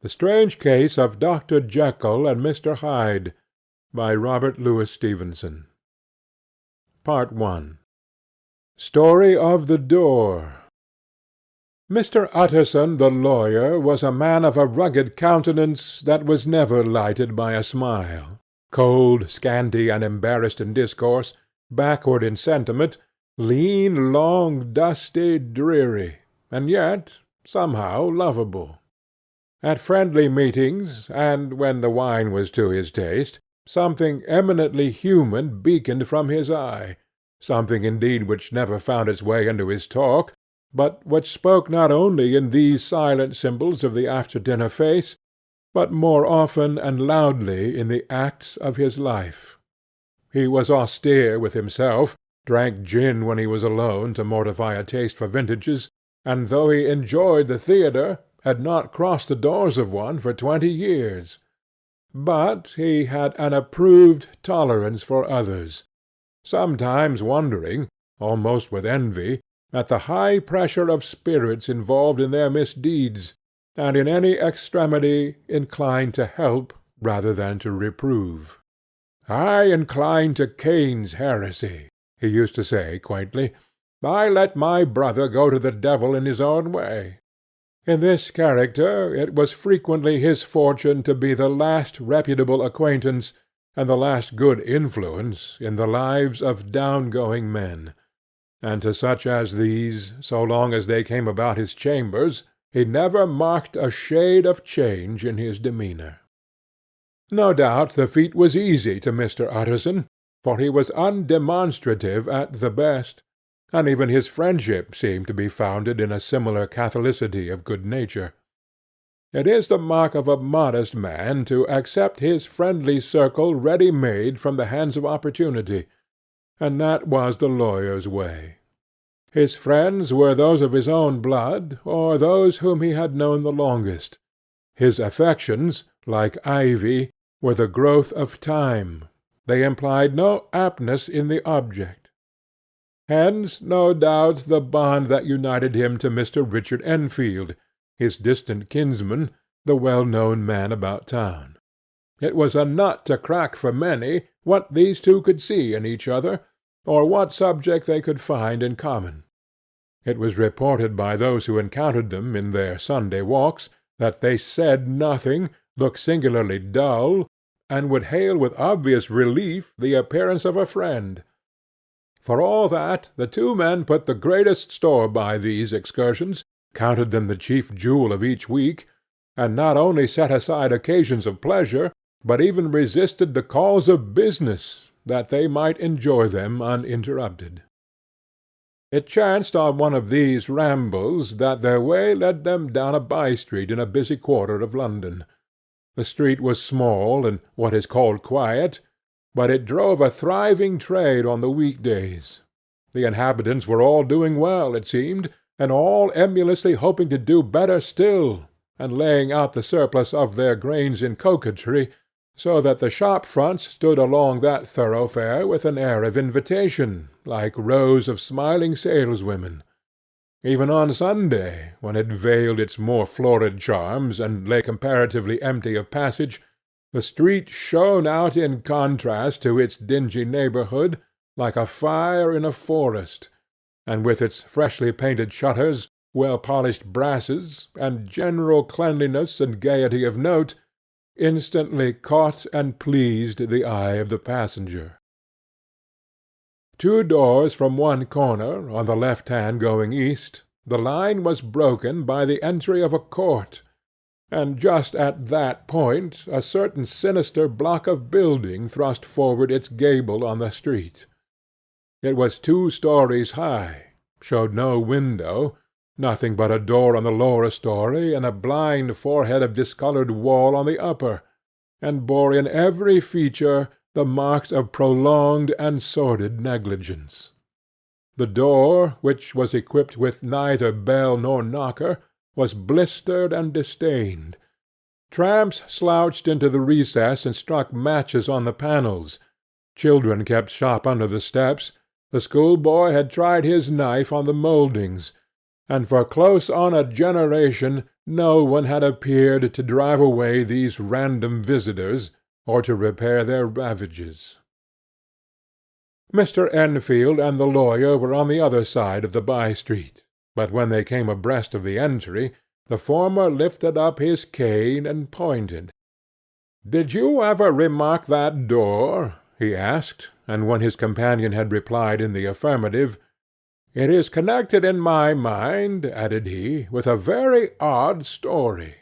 The Strange Case of Dr. Jekyll and Mr. Hyde, by Robert Louis Stevenson. Part I. Story of the Door. Mr. Utterson the lawyer was a man of a rugged countenance that was never lighted by a smile, cold, scanty, and embarrassed in discourse, backward in sentiment, lean, long, dusty, dreary, and yet somehow lovable. At friendly meetings, and when the wine was to his taste, something eminently human beaconed from his eye, something indeed which never found its way into his talk, but which spoke not only in these silent symbols of the after-dinner face, but more often and loudly in the acts of his life. He was austere with himself, drank gin when he was alone to mortify a taste for vintages, and though he enjoyed the theatre, had not crossed the doors of one for 20 years. But he had an approved tolerance for others, sometimes wondering, almost with envy, at the high pressure of spirits involved in their misdeeds, and in any extremity inclined to help rather than to reprove. "I incline to Cain's heresy," he used to say quaintly. "I let my brother go to the devil in his own way." In this character it was frequently his fortune to be the last reputable acquaintance and the last good influence in the lives of down-going men, and to such as these, so long as they came about his chambers, he never marked a shade of change in his demeanour. No doubt the feat was easy to Mr. Utterson, for he was undemonstrative at the best, and even his friendship seemed to be founded in a similar catholicity of good nature. It is the mark of a modest man to accept his friendly circle ready-made from the hands of opportunity, and that was the lawyer's way. His friends were those of his own blood, or those whom he had known the longest. His affections, like ivy, were the growth of time. They implied no aptness in the object. Hence, no doubt, the bond that united him to Mr. Richard Enfield, his distant kinsman, the well-known man about town. It was a nut to crack for many what these two could see in each other, or what subject they could find in common. It was reported by those who encountered them in their Sunday walks, that they said nothing, looked singularly dull, and would hail with obvious relief the appearance of a friend. For all that, the two men put the greatest store by these excursions, counted them the chief jewel of each week, and not only set aside occasions of pleasure, but even resisted the calls of business, that they might enjoy them uninterrupted. It chanced on one of these rambles that their way led them down a by-street in a busy quarter of London. The street was small and what is called quiet, but it drove a thriving trade on the week-days. The inhabitants were all doing well, it seemed, and all emulously hoping to do better still, and laying out the surplus of their grains in coquetry, so that the shop-fronts stood along that thoroughfare with an air of invitation, like rows of smiling saleswomen. Even on Sunday, when it veiled its more florid charms and lay comparatively empty of passage, the street shone out in contrast to its dingy neighbourhood, like a fire in a forest, and with its freshly painted shutters, well-polished brasses, and general cleanliness and gaiety of note, instantly caught and pleased the eye of the passenger. 2 doors from one corner, on the left hand going east, the line was broken by the entry of a court, and just at that point a certain sinister block of building thrust forward its gable on the street. It was 2 stories high, showed no window, nothing but a door on the lower story and a blind forehead of discoloured wall on the upper, and bore in every feature the marks of prolonged and sordid negligence. The door, which was equipped with neither bell nor knocker, was blistered and distained. Tramps slouched into the recess and struck matches on the panels. Children kept shop under the steps. The schoolboy had tried his knife on the mouldings. and for close on a generation no one had appeared to drive away these random visitors, or to repair their ravages. Mr. Enfield and the lawyer were on the other side of the by-street, but when they came abreast of the entry, the former lifted up his cane and pointed. "Did you ever remark that door?" he asked, and when his companion had replied in the affirmative, "It is connected in my mind," added he, "with a very odd story."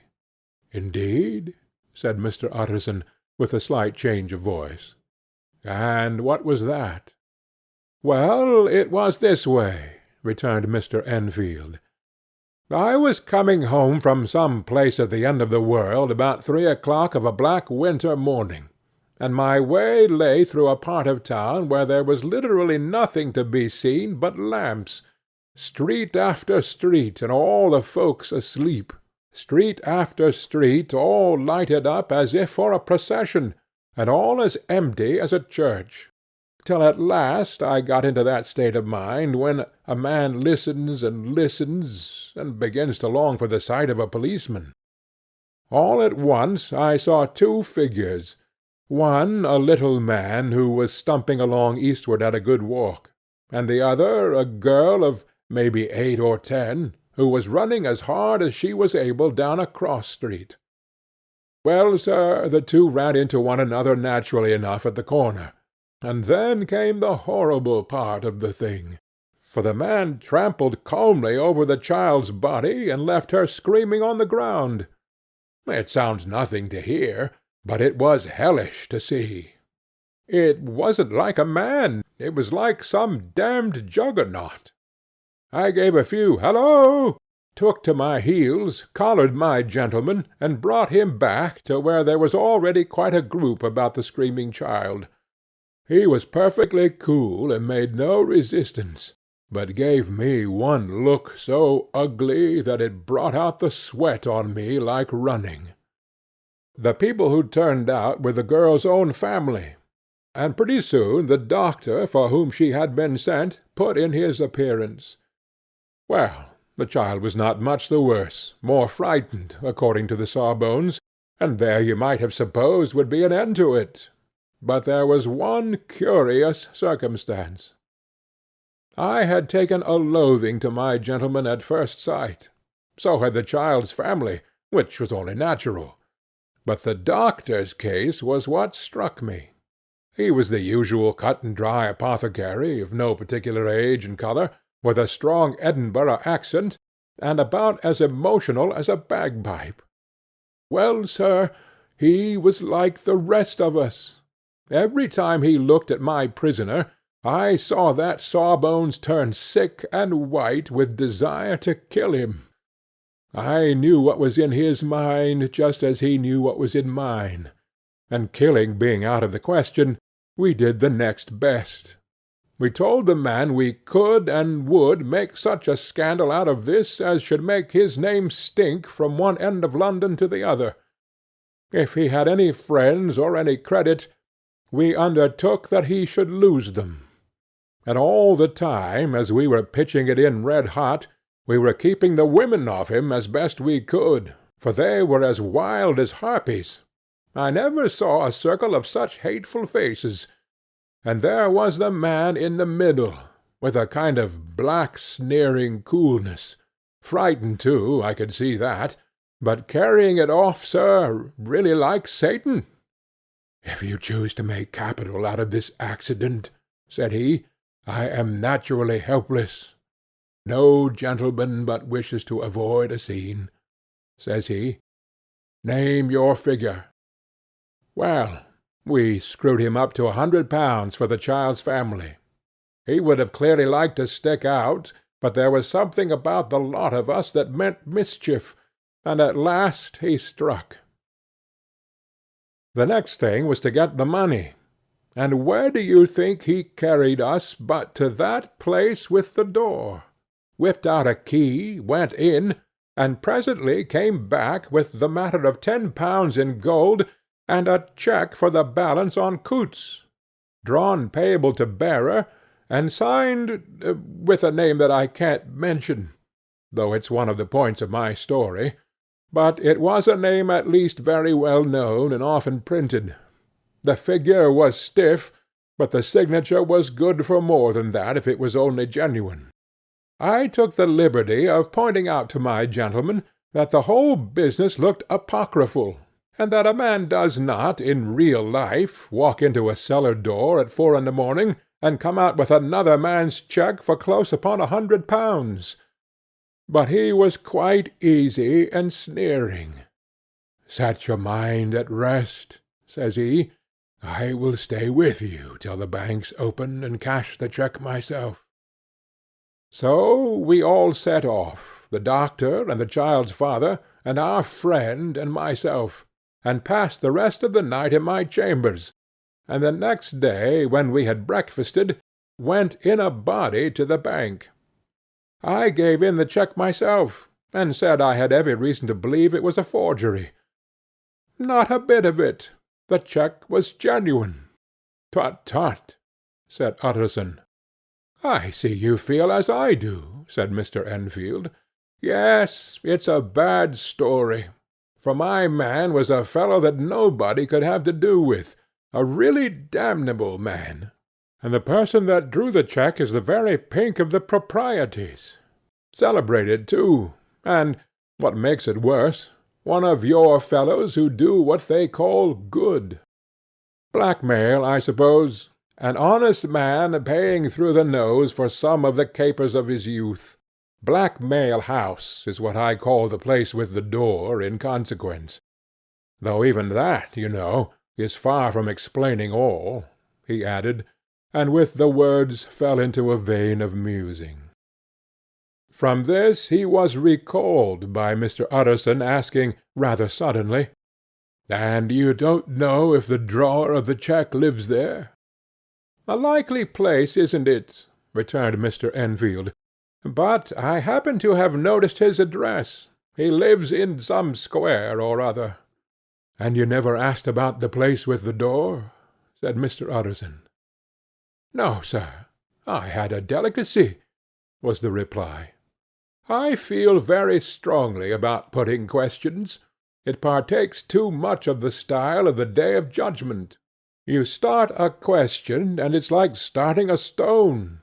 "Indeed?" said Mr. Utterson, with a slight change of voice. "And what was that?" "Well, it was this way," returned Mr. Enfield. "I was coming home from some place at the end of the world about 3 o'clock of a black winter morning, and my way lay through a part of town where there was literally nothing to be seen but lamps, street after street, and all the folks asleep, street after street, all lighted up as if for a procession, and all as empty as a church, till at last I got into that state of mind when a man listens and listens, and begins to long for the sight of a policeman. All at once I saw two figures, one a little man who was stumping along eastward at a good walk, and the other a girl of maybe 8 or 10, who was running as hard as she was able down a cross-street. Well, sir, the two ran into one another naturally enough at the corner, and then came the horrible part of the thing, for the man trampled calmly over the child's body and left her screaming on the ground. It sounds nothing to hear, but it was hellish to see. It wasn't like a man, it was like some damned juggernaut. I gave a few "Hallo!" took to my heels, collared my gentleman, and brought him back to where there was already quite a group about the screaming child. He was perfectly cool and made no resistance, but gave me one look so ugly that it brought out the sweat on me like running. The people who turned out were the girl's own family, and pretty soon the doctor for whom she had been sent put in his appearance. Well, the child was not much the worse, more frightened, according to the sawbones, and there you might have supposed would be an end to it. But there was one curious circumstance. I had taken a loathing to my gentleman at first sight. So had the child's family, which was only natural. But the doctor's case was what struck me. He was the usual cut-and-dry apothecary, of no particular age and colour, with a strong Edinburgh accent, and about as emotional as a bagpipe. Well, sir, he was like the rest of us. Every time he looked at my prisoner, I saw that Sawbones turn sick and white with desire to kill him. I knew what was in his mind just as he knew what was in mine, and killing being out of the question, we did the next best. We told the man we could and would make such a scandal out of this as should make his name stink from one end of London to the other. If he had any friends or any credit, we undertook that he should lose them. And all the time, as we were pitching it in red hot, we were keeping the women off him as best we could, for they were as wild as harpies. I never saw a circle of such hateful faces. And there was the man in the middle, with a kind of black sneering coolness, frightened too, I could see that, but carrying it off, sir, really like Satan. "If you choose to make capital out of this accident," said he, "I am naturally helpless. No gentleman but wishes to avoid a scene," says he. "Name your figure." Well, we screwed him up to £100 for the child's family. He would have clearly liked to stick out, but there was something about the lot of us that meant mischief, and at last he struck. The next thing was to get the money, and where do you think he carried us but to that place with the door? Whipped out a key, went in, and presently came back with the matter of £10 in gold, and a cheque for the balance on Coots, drawn payable to bearer, and signed with a name that I can't mention. though it's one of the points of my story, but it was a name at least very well known and often printed. The figure was stiff, but the signature was good for more than that if it was only genuine. I took the liberty of pointing out to my gentleman that the whole business looked apocryphal, and that a man does not, in real life, walk into a cellar door at 4 in the morning, and come out with another man's cheque for close upon £100. But he was quite easy and sneering. "Set your mind at rest," says he. "I will stay with you till the banks open, and cash the cheque myself." So we all set off, the doctor and the child's father, and our friend and myself, and passed the rest of the night in my chambers, and the next day, when we had breakfasted, went in a body to the bank. I gave in the cheque myself, and said I had every reason to believe it was a forgery. Not a bit of it. The cheque was genuine. "Tut, tut," said Utterson. "I see you feel as I do," said Mr. Enfield. "Yes, it's a bad story, for my man was a fellow that nobody could have to do with, a really damnable man, and the person that drew the cheque is the very pink of the proprieties. Celebrated, too, and, what makes it worse, one of your fellows who do what they call good. Blackmail, I suppose. An honest man paying through the nose for some of the capers of his youth. Blackmail House is what I call the place with the door, in consequence. Though even that, you know, is far from explaining all," he added, and with the words fell into a vein of musing. From this he was recalled by Mr. Utterson asking, rather suddenly, "And you don't know if the drawer of the cheque lives there?" "A likely place, isn't it?" returned Mr. Enfield. "But I happen to have noticed his address. He lives in some square or other." "And you never asked about the place with the door?" said Mr. Utterson. "No, sir. I had a delicacy," was the reply. "I feel very strongly about putting questions. It partakes too much of the style of the Day of Judgment. You start a question, and it's like starting a stone.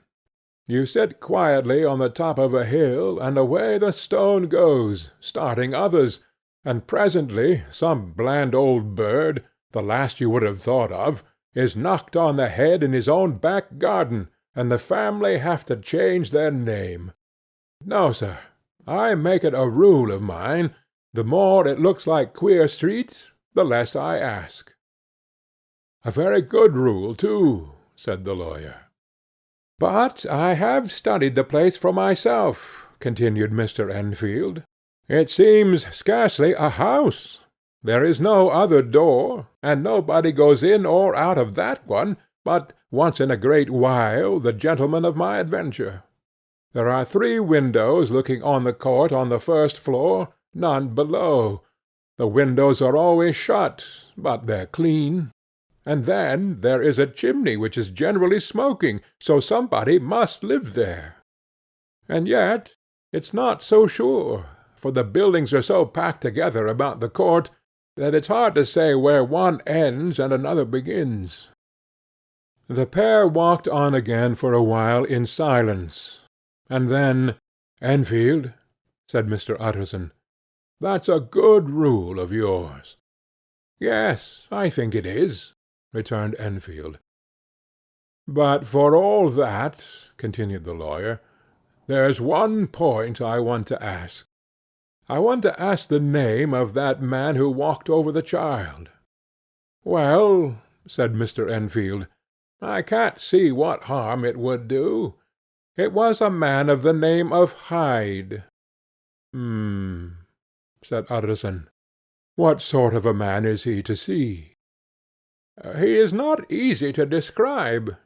You sit quietly on the top of a hill, and away the stone goes, starting others, and presently some bland old bird, the last you would have thought of, is knocked on the head in his own back garden, and the family have to change their name. No, sir, I make it a rule of mine, the more it looks like Queer Street, the less I ask." "A very good rule, too," said the lawyer. "But I have studied the place for myself," continued Mr. Enfield. "It seems scarcely a house. There is no other door, and nobody goes in or out of that one but once in a great while the gentleman of my adventure. There are 3 windows looking on the court on the first floor, none below. The windows are always shut, but they're clean. And then there is a chimney which is generally smoking, so somebody must live there. And yet it's not so sure, for the buildings are so packed together about the court that it's hard to say where one ends and another begins." The pair walked on again for a while in silence, and then, "Enfield," said Mr. Utterson, "that's a good rule of yours." "Yes, I think it is," returned Enfield. "But for all that," continued the lawyer, "there's one point I want to ask. I want to ask the name of that man who walked over the child." "Well," said Mr. Enfield, "I can't see what harm it would do. It was a man of the name of Hyde." Said Utterson. "What sort of a man is he to see?" "He is not easy to describe.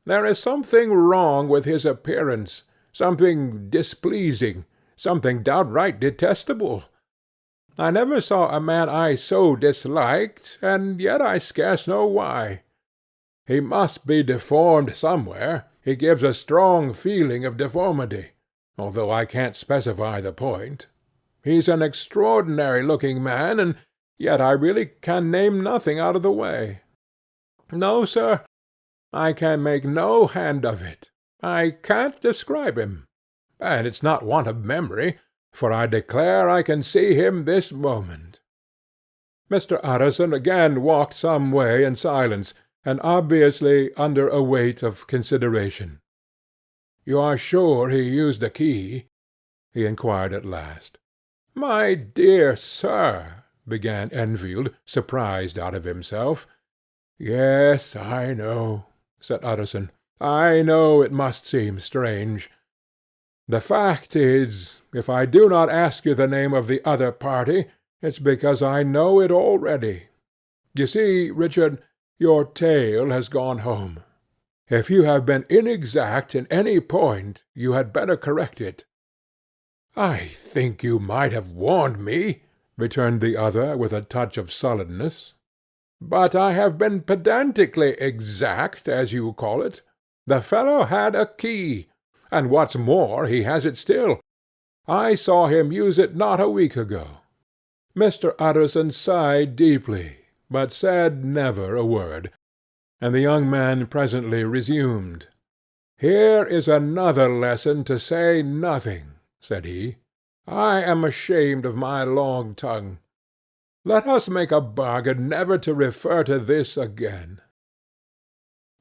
There is something wrong with his appearance, something displeasing, something downright detestable. I never saw a man I so disliked, and yet I scarce know why. He must be deformed somewhere. He gives a strong feeling of deformity, although I can't specify the point. He's an extraordinary-looking man, and yet I really can name nothing out of the way. No, sir, I can make no hand of it. I can't describe him, and it's not want of memory, for I declare I can see him this moment." Mr. Utterson again walked some way in silence, and obviously under a weight of consideration. "You are sure he used a key?" he inquired at last. "My dear sir," began Enfield, surprised out of himself. "Yes, I know," said Utterson. "I know it must seem strange. The fact is, if I do not ask you the name of the other party, it's because I know it already. You see, Richard, your tale has gone home. If you have been inexact in any point, you had better correct it." "I think you might have warned me," returned the other, with a touch of sullenness. "But I have been pedantically exact, as you call it. The fellow had a key, and what's more, he has it still. I saw him use it not a week ago." Mr. Utterson sighed deeply, but said never a word, and the young man presently resumed. "Here is another lesson to say nothing," said he. "I am ashamed of my long tongue. Let us make a bargain never to refer to this again."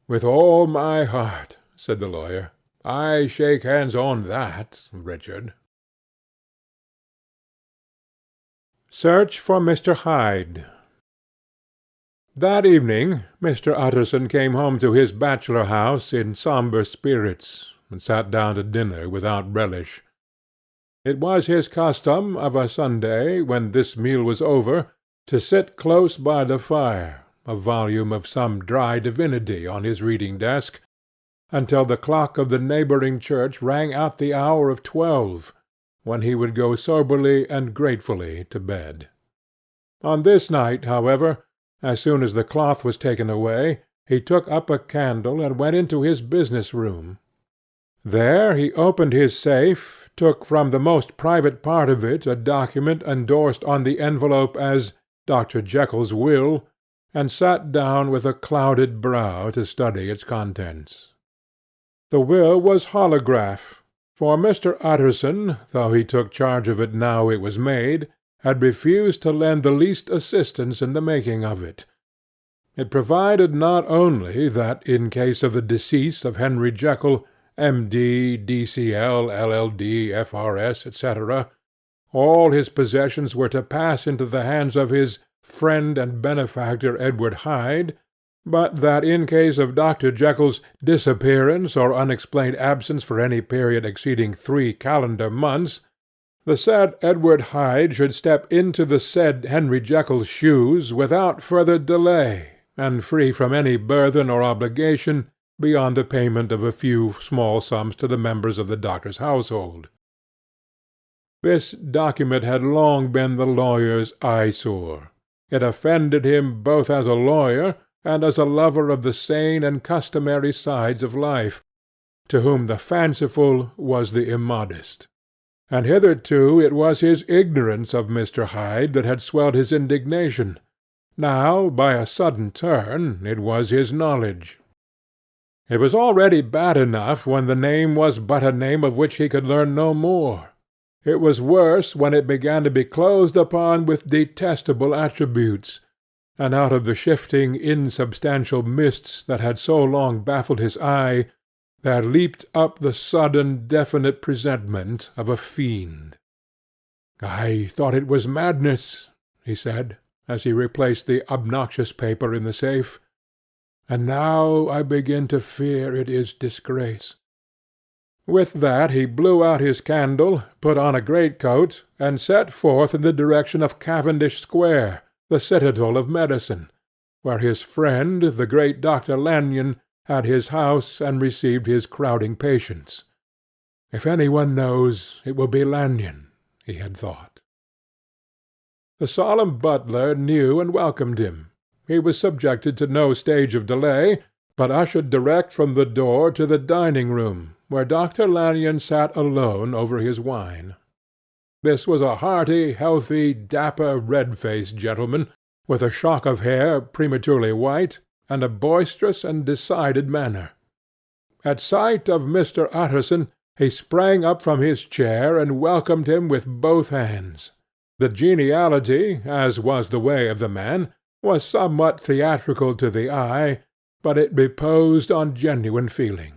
"With all my heart," said the lawyer. "I shake hands on that, Richard." Search for Mr. Hyde. That evening Mr. Utterson came home to his bachelor house in sombre spirits, and sat down to dinner without relish. It was his custom of a Sunday, when this meal was over, to sit close by the fire, a volume of some dry divinity on his reading-desk, until the clock of the neighbouring church rang out the hour of 12, when he would go soberly and gratefully to bed. On this night, however, as soon as the cloth was taken away, he took up a candle and went into his business-room. There he opened his safe, took from the most private part of it a document endorsed on the envelope as Dr. Jekyll's will, and sat down with a clouded brow to study its contents. The will was holograph, for Mr. Utterson, though he took charge of it now it was made, had refused to lend the least assistance in the making of it. It provided not only that, in case of the decease of Henry Jekyll, M.D., D.C.L., LL.D., F.R.S., etc., all his possessions were to pass into the hands of his friend and benefactor Edward Hyde, but that in case of Dr. Jekyll's disappearance or unexplained absence for any period exceeding 3 calendar months, the said Edward Hyde should step into the said Henry Jekyll's shoes without further delay, and free from any burthen or obligation beyond the payment of a few small sums to the members of the doctor's household. This document had long been the lawyer's eyesore. It offended him both as a lawyer and as a lover of the sane and customary sides of life, to whom the fanciful was the immodest. And hitherto it was his ignorance of Mr. Hyde that had swelled his indignation. Now, by a sudden turn, it was his knowledge. It was already bad enough when the name was but a name of which he could learn no more. It was worse when it began to be clothed upon with detestable attributes, and out of the shifting insubstantial mists that had so long baffled his eye, there leaped up the sudden definite presentment of a fiend. "I thought it was madness," he said, as he replaced the obnoxious paper in the safe, "and now I begin to fear it is disgrace." With that he blew out his candle, put on a greatcoat, and set forth in the direction of Cavendish Square, the citadel of medicine, where his friend, the great Dr. Lanyon, had his house and received his crowding patients. If any one knows, it will be Lanyon, he had thought. The solemn butler knew and welcomed him. He was subjected to no stage of delay, but ushered direct from the door to the dining-room, where Dr. Lanyon sat alone over his wine. This was a hearty, healthy, dapper, red-faced gentleman, with a shock of hair prematurely white, and a boisterous and decided manner. At sight of Mr. Utterson, he sprang up from his chair and welcomed him with both hands. The geniality, as was the way of the man, was somewhat theatrical to the eye, but it reposed on genuine feeling.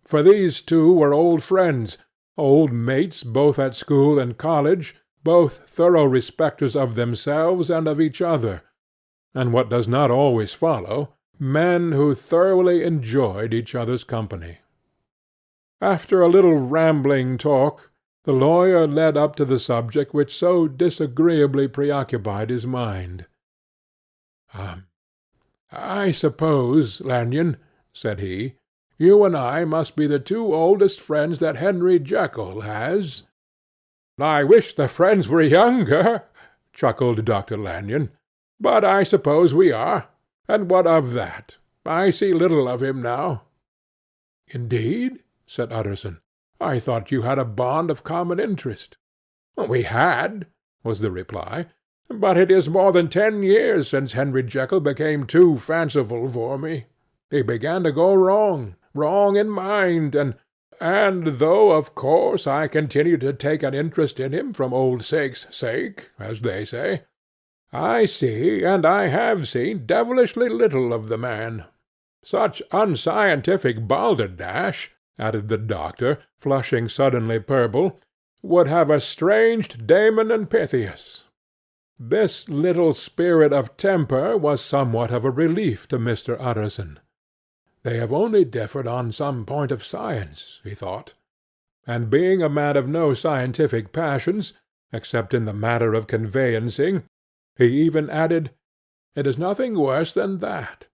For these two were old friends, old mates both at school and college, both thorough respecters of themselves and of each other, and what does not always follow, men who thoroughly enjoyed each other's company. After a little rambling talk, the lawyer led up to the subject which so disagreeably preoccupied his mind. "I suppose, Lanyon," said he, "you and I must be the two oldest friends that Henry Jekyll has." "I wish the friends were younger," chuckled Dr. Lanyon. "But I suppose we are. And what of that? I see little of him now." "Indeed?" said Utterson. "I thought you had a bond of common interest." "We had," was the reply, "but it is more than 10 years since Henry Jekyll became too fanciful for me. He began to go wrong in mind, and though, of course, I continue to take an interest in him from old sake's sake, as they say, I see, and I have seen, devilishly little of the man. Such unscientific balderdash," added the doctor, flushing suddenly purple, "would have estranged Damon and Pythias." This little spirit of temper was somewhat of a relief to Mr. Utterson. They have only differed on some point of science, he thought, and being a man of no scientific passions, except in the matter of conveyancing, he even added, "It is nothing worse than that."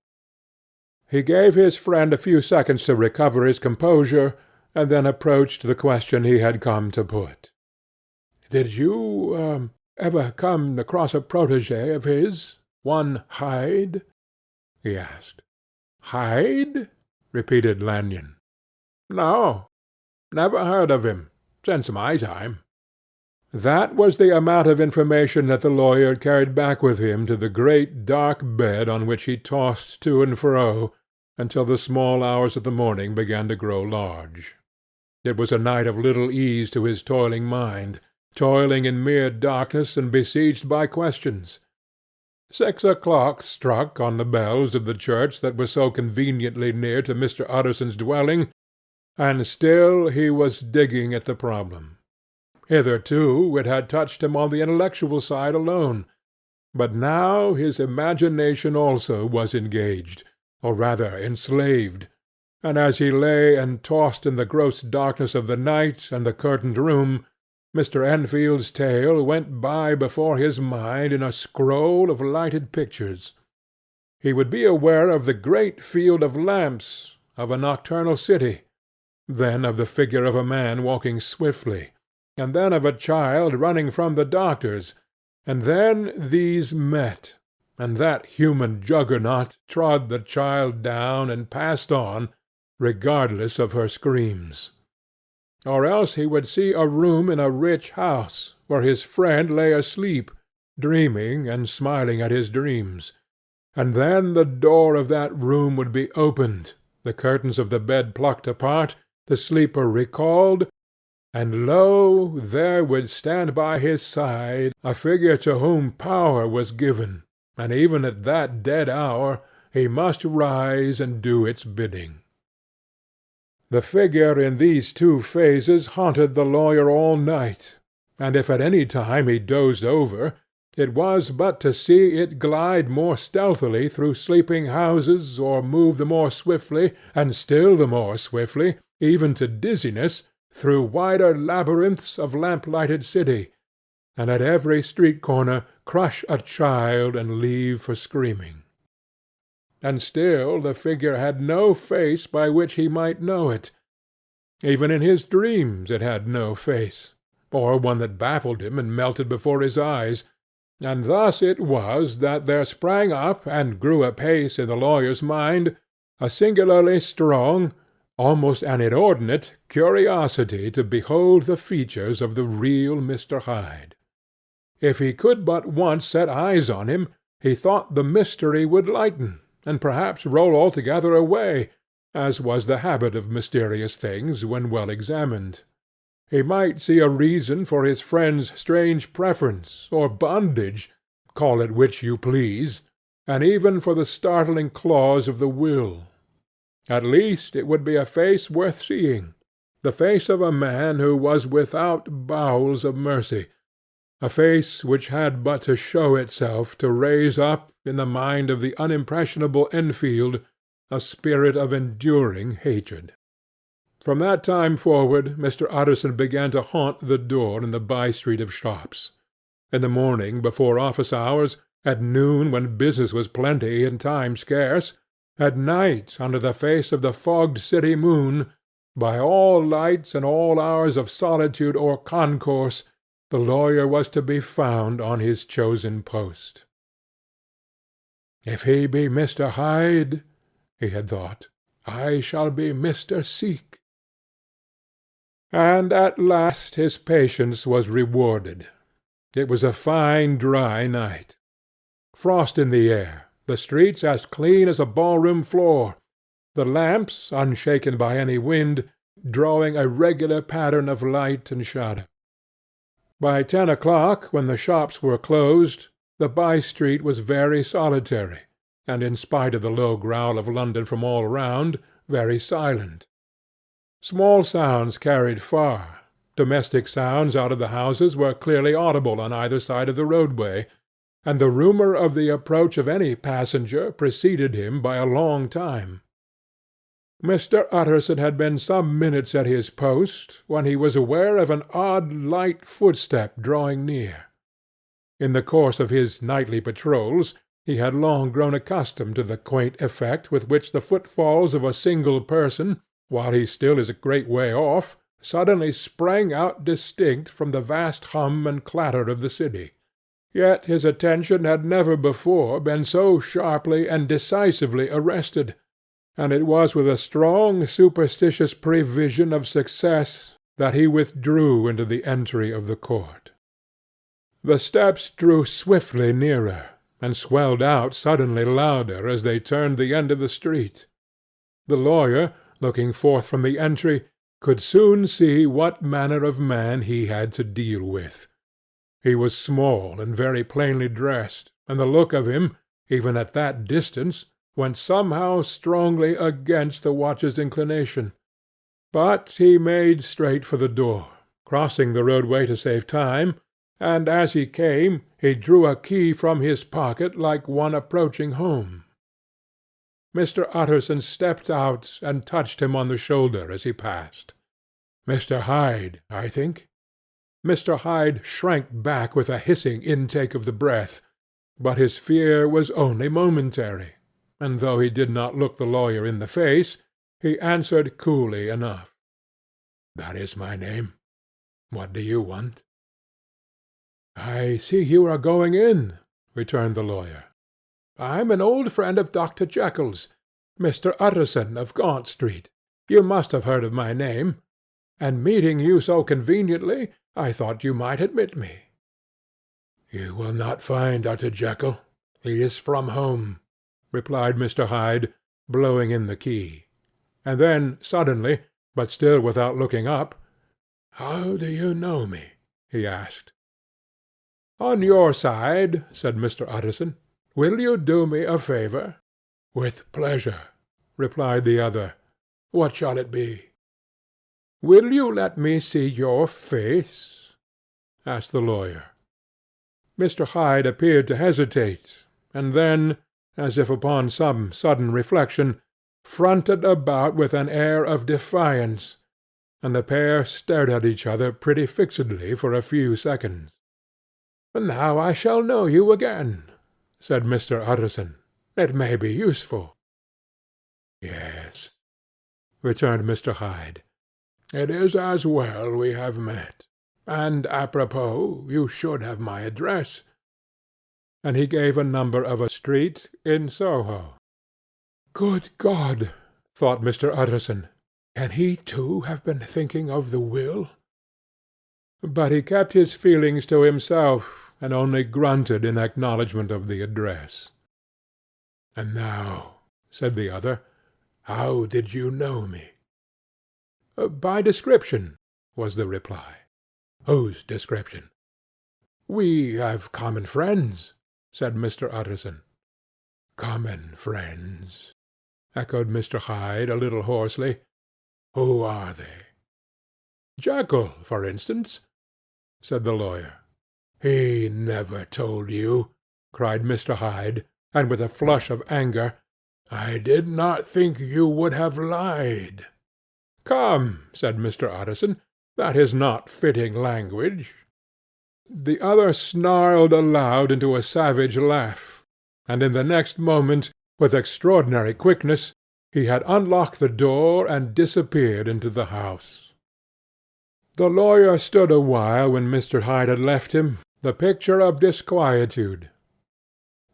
He gave his friend a few seconds to recover his composure, and then approached the question he had come to put. "Did you ever come across a protégé of his, one Hyde?" he asked. "Hyde?" repeated Lanyon. "No, never heard of him, since my time." That was the amount of information that the lawyer carried back with him to the great dark bed on which he tossed to and fro until the small hours of the morning began to grow large. It was a night of little ease to his toiling mind, toiling in mere darkness and besieged by questions. 6 o'clock struck on the bells of the church that was so conveniently near to Mr. Utterson's dwelling, and still he was digging at the problem. Hitherto it had touched him on the intellectual side alone, but now his imagination also was engaged, or rather enslaved, and as he lay and tossed in the gross darkness of the night and the curtained room, Mr. Enfield's tale went by before his mind in a scroll of lighted pictures. He would be aware of the great field of lamps, of a nocturnal city, then of the figure of a man walking swiftly, and then of a child running from the doctor's, and then these met, and that human juggernaut trod the child down and passed on, regardless of her screams. Or else he would see a room in a rich house, where his friend lay asleep, dreaming and smiling at his dreams, and then the door of that room would be opened, the curtains of the bed plucked apart, the sleeper recalled, and lo, there would stand by his side a figure to whom power was given, and even at that dead hour he must rise and do its bidding. The figure in these two phases haunted the lawyer all night, and if at any time he dozed over, it was but to see it glide more stealthily through sleeping houses, or move the more swiftly, and still the more swiftly, even to dizziness, through wider labyrinths of lamp-lighted city, and at every street-corner crush a child and leave for screaming. And still the figure had no face by which he might know it. Even in his dreams it had no face, or one that baffled him and melted before his eyes, and thus it was that there sprang up and grew apace in the lawyer's mind a singularly strong, almost an inordinate curiosity to behold the features of the real Mr. Hyde. If he could but once set eyes on him, he thought the mystery would lighten, and perhaps roll altogether away, as was the habit of mysterious things when well examined. He might see a reason for his friend's strange preference, or bondage, call it which you please, and even for the startling clause of the will. At least it would be a face worth seeing, the face of a man who was without bowels of mercy, a face which had but to show itself to raise up, in the mind of the unimpressionable Enfield, a spirit of enduring hatred. From that time forward Mr. Utterson began to haunt the door in the by-street of shops. In the morning before office hours, at noon when business was plenty and time scarce, at night under the face of the fogged city moon, by all lights and all hours of solitude or concourse, the lawyer was to be found on his chosen post. "If he be Mr. Hyde," he had thought, "I shall be Mr. Seek." And at last his patience was rewarded. It was a fine dry night. Frost in the air, the streets as clean as a ball-room floor, the lamps, unshaken by any wind, drawing a regular pattern of light and shadow. By 10 o'clock, when the shops were closed, the by-street was very solitary, and, in spite of the low growl of London from all round, very silent. Small sounds carried far. Domestic sounds out of the houses were clearly audible on either side of the roadway, and the rumour of the approach of any passenger preceded him by a long time. Mr. Utterson had been some minutes at his post, when he was aware of an odd light footstep drawing near. In the course of his nightly patrols he had long grown accustomed to the quaint effect with which the footfalls of a single person, while he still is a great way off, suddenly sprang out distinct from the vast hum and clatter of the city. Yet his attention had never before been so sharply and decisively arrested, and it was with a strong superstitious prevision of success that he withdrew into the entry of the court. The steps drew swiftly nearer, and swelled out suddenly louder as they turned the end of the street. The lawyer, looking forth from the entry, could soon see what manner of man he had to deal with. He was small and very plainly dressed, and the look of him, even at that distance, went somehow strongly against the watcher's inclination. But he made straight for the door, crossing the roadway to save time, and as he came he drew a key from his pocket like one approaching home. Mr. Utterson stepped out and touched him on the shoulder as he passed. "Mr. Hyde, I think." Mr. Hyde shrank back with a hissing intake of the breath, but his fear was only momentary, and though he did not look the lawyer in the face, he answered coolly enough. "That is my name. What do you want?" "I see you are going in," returned the lawyer. "I'm an old friend of Dr. Jekyll's, Mr. Utterson of Gaunt Street. You must have heard of my name, and meeting you so conveniently, I thought you might admit me." "You will not find Dr. Jekyll. He is from home," replied Mr. Hyde, blowing in the key. And then suddenly, but still without looking up, "How do you know me?" he asked. "On your side," said Mr. Utterson. "Will you do me a favour?" "With pleasure," replied the other. "What shall it be?" "Will you let me see your face?" asked the lawyer. Mr. Hyde appeared to hesitate, and then, as if upon some sudden reflection, fronted about with an air of defiance, and the pair stared at each other pretty fixedly for a few seconds. "Now I shall know you again," said Mr. Utterson. "It may be useful." "Yes," returned Mr. Hyde. "It is as well we have met. And, apropos, you should have my address." And he gave a number of a street in Soho. "Good God!" thought Mr. Utterson. Can he too have been thinking of the will?" But he kept his feelings to himself, and only grunted in acknowledgment of the address. "And now," said the other, "how did you know me?" "By description," was the reply. "Whose description?" "We have common friends," said Mr. Utterson. "Common friends," echoed Mr. Hyde a little hoarsely. "Who are they?" "Jekyll, for instance," said the lawyer. "He never told you!" cried Mr. Hyde, and with a flush of anger. "I did not think you would have lied." "Come," said Mr. Utterson, "that is not fitting language." The other snarled aloud into a savage laugh, and in the next moment, with extraordinary quickness, he had unlocked the door and disappeared into the house. The lawyer stood a while when Mr. Hyde had left him, the picture of disquietude.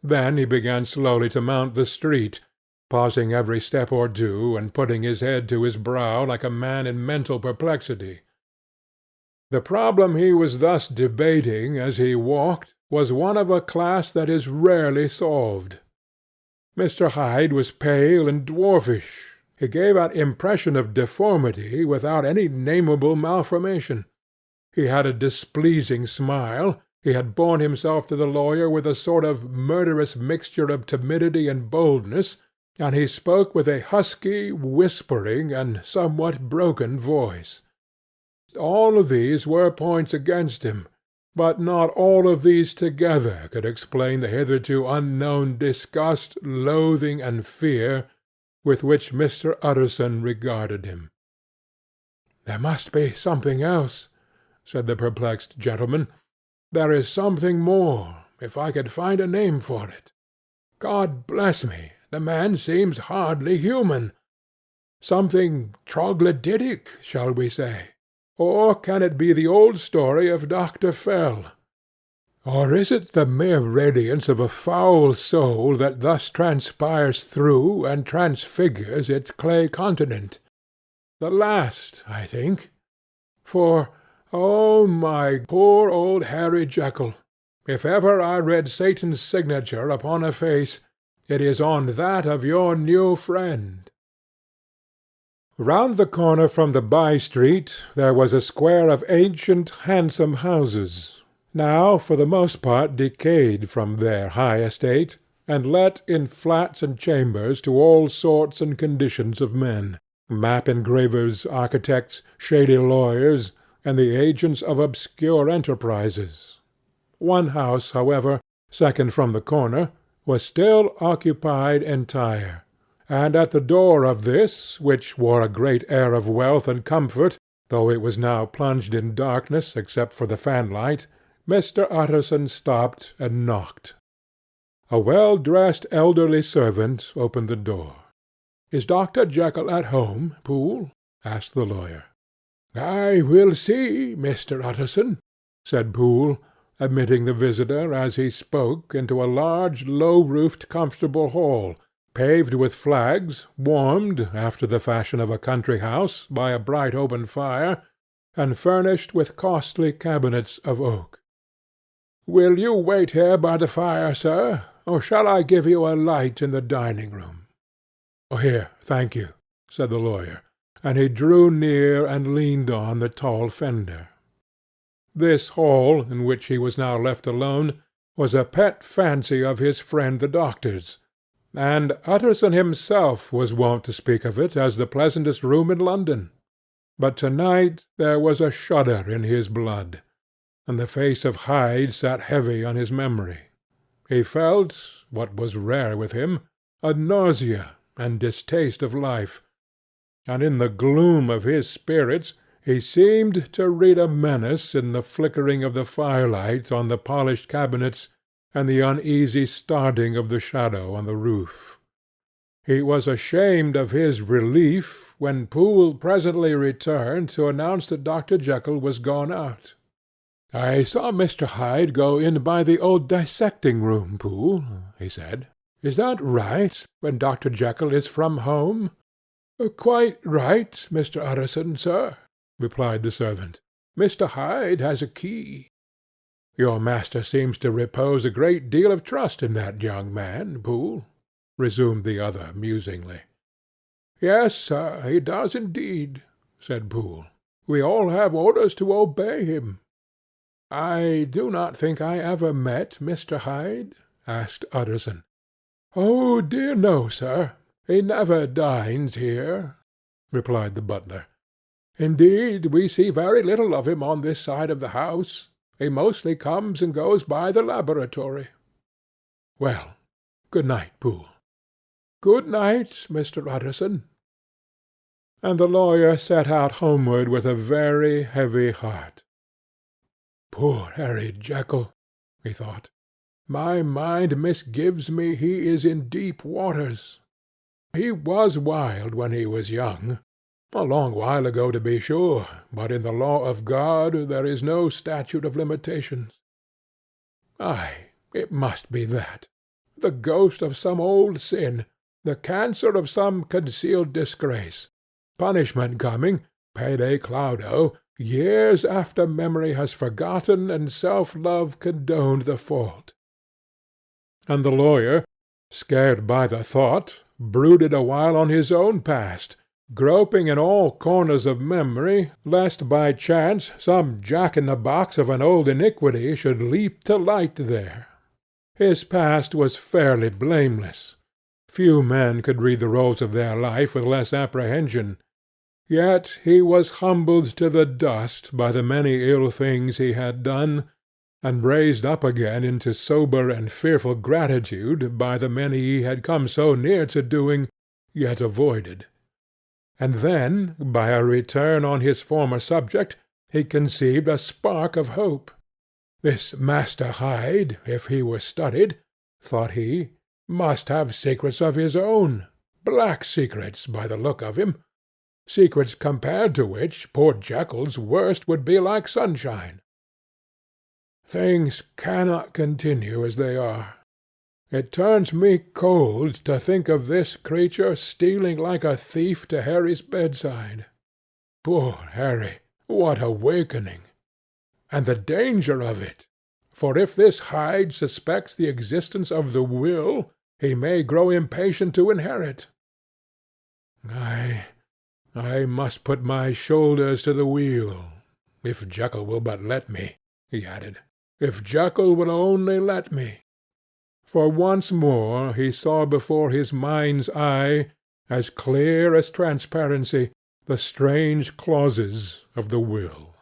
Then he began slowly to mount the street, pausing every step or two, and putting his head to his brow like a man in mental perplexity. The problem he was thus debating as he walked was one of a class that is rarely solved. Mr. Hyde was pale and dwarfish. He gave an impression of deformity without any nameable malformation. He had a displeasing smile. He had borne himself to the lawyer with a sort of murderous mixture of timidity and boldness, and he spoke with a husky, whispering, and somewhat broken voice. All of these were points against him, but not all of these together could explain the hitherto unknown disgust, loathing, and fear with which Mr. Utterson regarded him. "There must be something else," said the perplexed gentleman. "There is something more, if I could find a name for it. God bless me, the man seems hardly human. Something troglodytic, shall we say? Or can it be the old story of Dr. Fell? Or is it the mere radiance of a foul soul that thus transpires through and transfigures its clay continent? The last, I think. For, oh, my poor old Harry Jekyll, if ever I read Satan's signature upon a face, it is on that of your new friend." Round the corner from the by-street there was a square of ancient, handsome houses, now for the most part decayed from their high estate, and let in flats and chambers to all sorts and conditions of men, map engravers, architects, shady lawyers, and the agents of obscure enterprises. One house, however, second from the corner, was still occupied entire, and at the door of this, which wore a great air of wealth and comfort, though it was now plunged in darkness except for the fanlight, Mr. Utterson stopped and knocked. A well-dressed elderly servant opened the door. "Is Dr. Jekyll at home, Poole?" asked the lawyer. "I will see, Mr. Utterson," said Poole, admitting the visitor, as he spoke, into a large, low-roofed, comfortable hall, paved with flags, warmed, after the fashion of a country house, by a bright open fire, and furnished with costly cabinets of oak. "Will you wait here by the fire, sir, or shall I give you a light in the dining-room?" "Here, thank you," said the lawyer, and he drew near and leaned on the tall fender. This hall, in which he was now left alone, was a pet fancy of his friend the doctor's, and Utterson himself was wont to speak of it as the pleasantest room in London. But to-night there was a shudder in his blood, and the face of Hyde sat heavy on his memory. He felt, what was rare with him, a nausea and distaste of life, and in the gloom of his spirits he seemed to read a menace in the flickering of the firelight on the polished cabinets and the uneasy starting of the shadow on the roof. He was ashamed of his relief when Poole presently returned to announce that Dr. Jekyll was gone out. "I saw Mr. Hyde go in by the old dissecting-room, Poole," he said. "Is that right, when Dr. Jekyll is from home?" "Quite right, Mr. Utterson, sir," replied the servant. "Mr. Hyde has a key." "Your master seems to repose a great deal of trust in that young man, Poole," resumed the other musingly. "Yes, sir, he does indeed," said Poole. "We all have orders to obey him." "I do not think I ever met Mr. Hyde?" asked Utterson. "Oh dear no, sir. He never dines here," replied the butler. "Indeed, we see very little of him on this side of the house. He mostly comes and goes by the laboratory." "Well, good night, Poole." "Good night, Mr. Utterson." And the lawyer set out homeward with a very heavy heart. "Poor Harry Jekyll," he thought. "My mind misgives me he is in deep waters. He was wild when he was young. A long while ago, to be sure, but in the law of God there is no statute of limitations. Ay, it must be that. The ghost of some old sin, the cancer of some concealed disgrace, punishment coming, pede claudo, years after memory has forgotten and self-love condoned the fault." And the lawyer, scared by the thought, brooded awhile on his own past, groping in all corners of memory, lest by chance some jack-in-the-box of an old iniquity should leap to light there. His past was fairly blameless. Few men could read the rolls of their life with less apprehension. Yet he was humbled to the dust by the many ill things he had done, and raised up again into sober and fearful gratitude by the many he had come so near to doing, yet avoided. And then, by a return on his former subject, he conceived a spark of hope. This Master Hyde, if he were studied, thought he, must have secrets of his own, black secrets by the look of him, secrets compared to which poor Jekyll's worst would be like sunshine. Things cannot continue as they are. It turns me cold to think of this creature stealing like a thief to Harry's bedside. Poor Harry, what awakening! And the danger of it, for if this Hyde suspects the existence of the will, he may grow impatient to inherit. I must put my shoulders to the wheel, if Jekyll will but let me, he added. If Jekyll will only let me. For once more he saw before his mind's eye, as clear as transparency, the strange clauses of the will.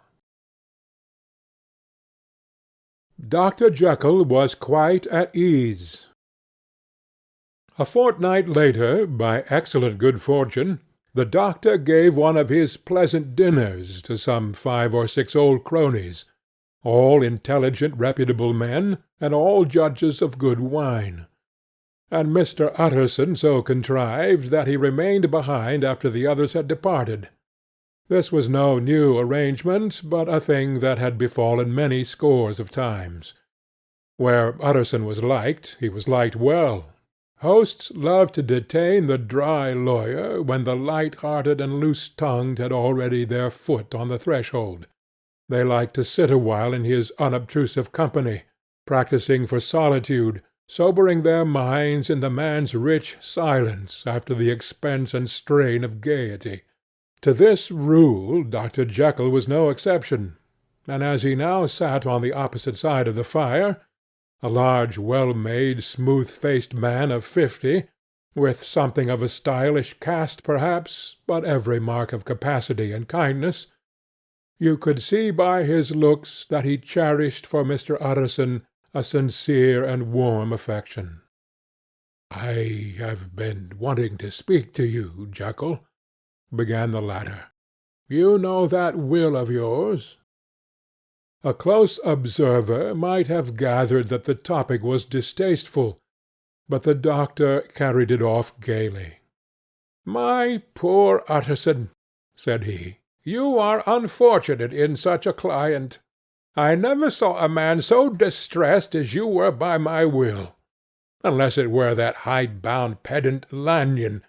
Dr. Jekyll was quite at ease. A fortnight later, by excellent good fortune, the doctor gave one of his pleasant dinners to some 5 or 6 old cronies, all intelligent, reputable men, and all judges of good wine. And Mr. Utterson so contrived that he remained behind after the others had departed. This was no new arrangement, but a thing that had befallen many scores of times. Where Utterson was liked, he was liked well. Hosts loved to detain the dry lawyer when the light-hearted and loose-tongued had already their foot on the threshold. They liked to sit awhile in his unobtrusive company, practising for solitude, sobering their minds in the man's rich silence after the expense and strain of gaiety. To this rule Dr. Jekyll was no exception, and as he now sat on the opposite side of the fire, a large, well-made, smooth-faced man of 50, with something of a stylish cast perhaps, but every mark of capacity and kindness, you could see by his looks that he cherished for Mr. Utterson a sincere and warm affection. "I have been wanting to speak to you, Jekyll," began the latter. "You know that will of yours?" A close observer might have gathered that the topic was distasteful, but the doctor carried it off gaily. "My poor Utterson," said he, "you are unfortunate in such a client. I never saw a man so distressed as you were by my will, unless it were that hide-bound pedant Lanyon,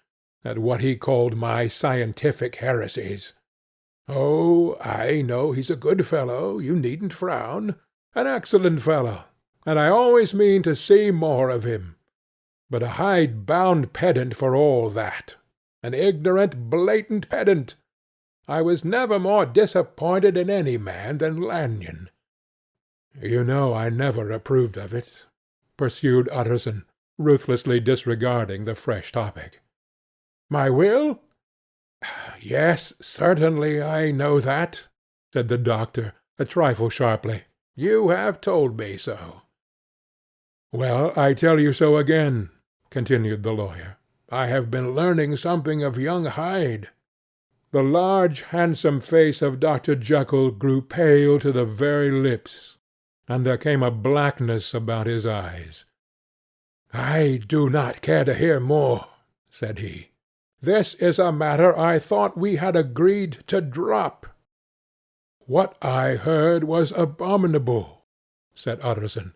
at what he called my scientific heresies. Oh, I know he's a good fellow, you needn't frown, an excellent fellow, and I always mean to see more of him. But a hide-bound pedant for all that, an ignorant, blatant pedant. I was never more disappointed in any man than Lanyon. You know I never approved of it, pursued Utterson, ruthlessly disregarding the fresh topic. My will? Yes, certainly I know that, said the doctor, a trifle sharply. You have told me so. Well, I tell you so again, continued the lawyer. I have been learning something of young Hyde. The large, handsome face of Dr. Jekyll grew pale to the very lips, and there came a blackness about his eyes. I do not care to hear more, said he. This is a matter I thought we had agreed to drop. What I heard was abominable, said Utterson.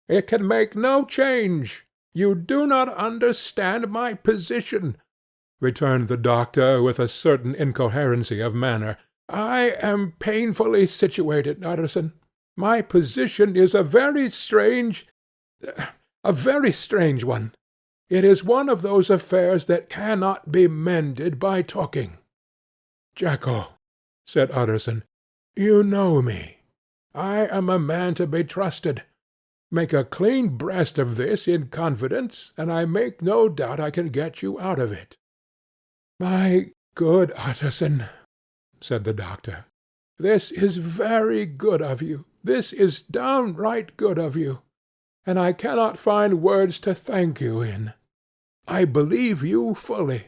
It can make no change. You do not understand my position, returned the doctor with a certain incoherency of manner. I am painfully situated, Utterson. My position is a very strange one. It is one of those affairs that cannot be mended by talking. Jekyll, said Utterson, you know me. I am a man to be trusted. Make a clean breast of this in confidence, and I make no doubt I can get you out of it. My good Utterson, said the doctor, this is very good of you. This is downright good of you, and I cannot find words to thank you in. I believe you fully.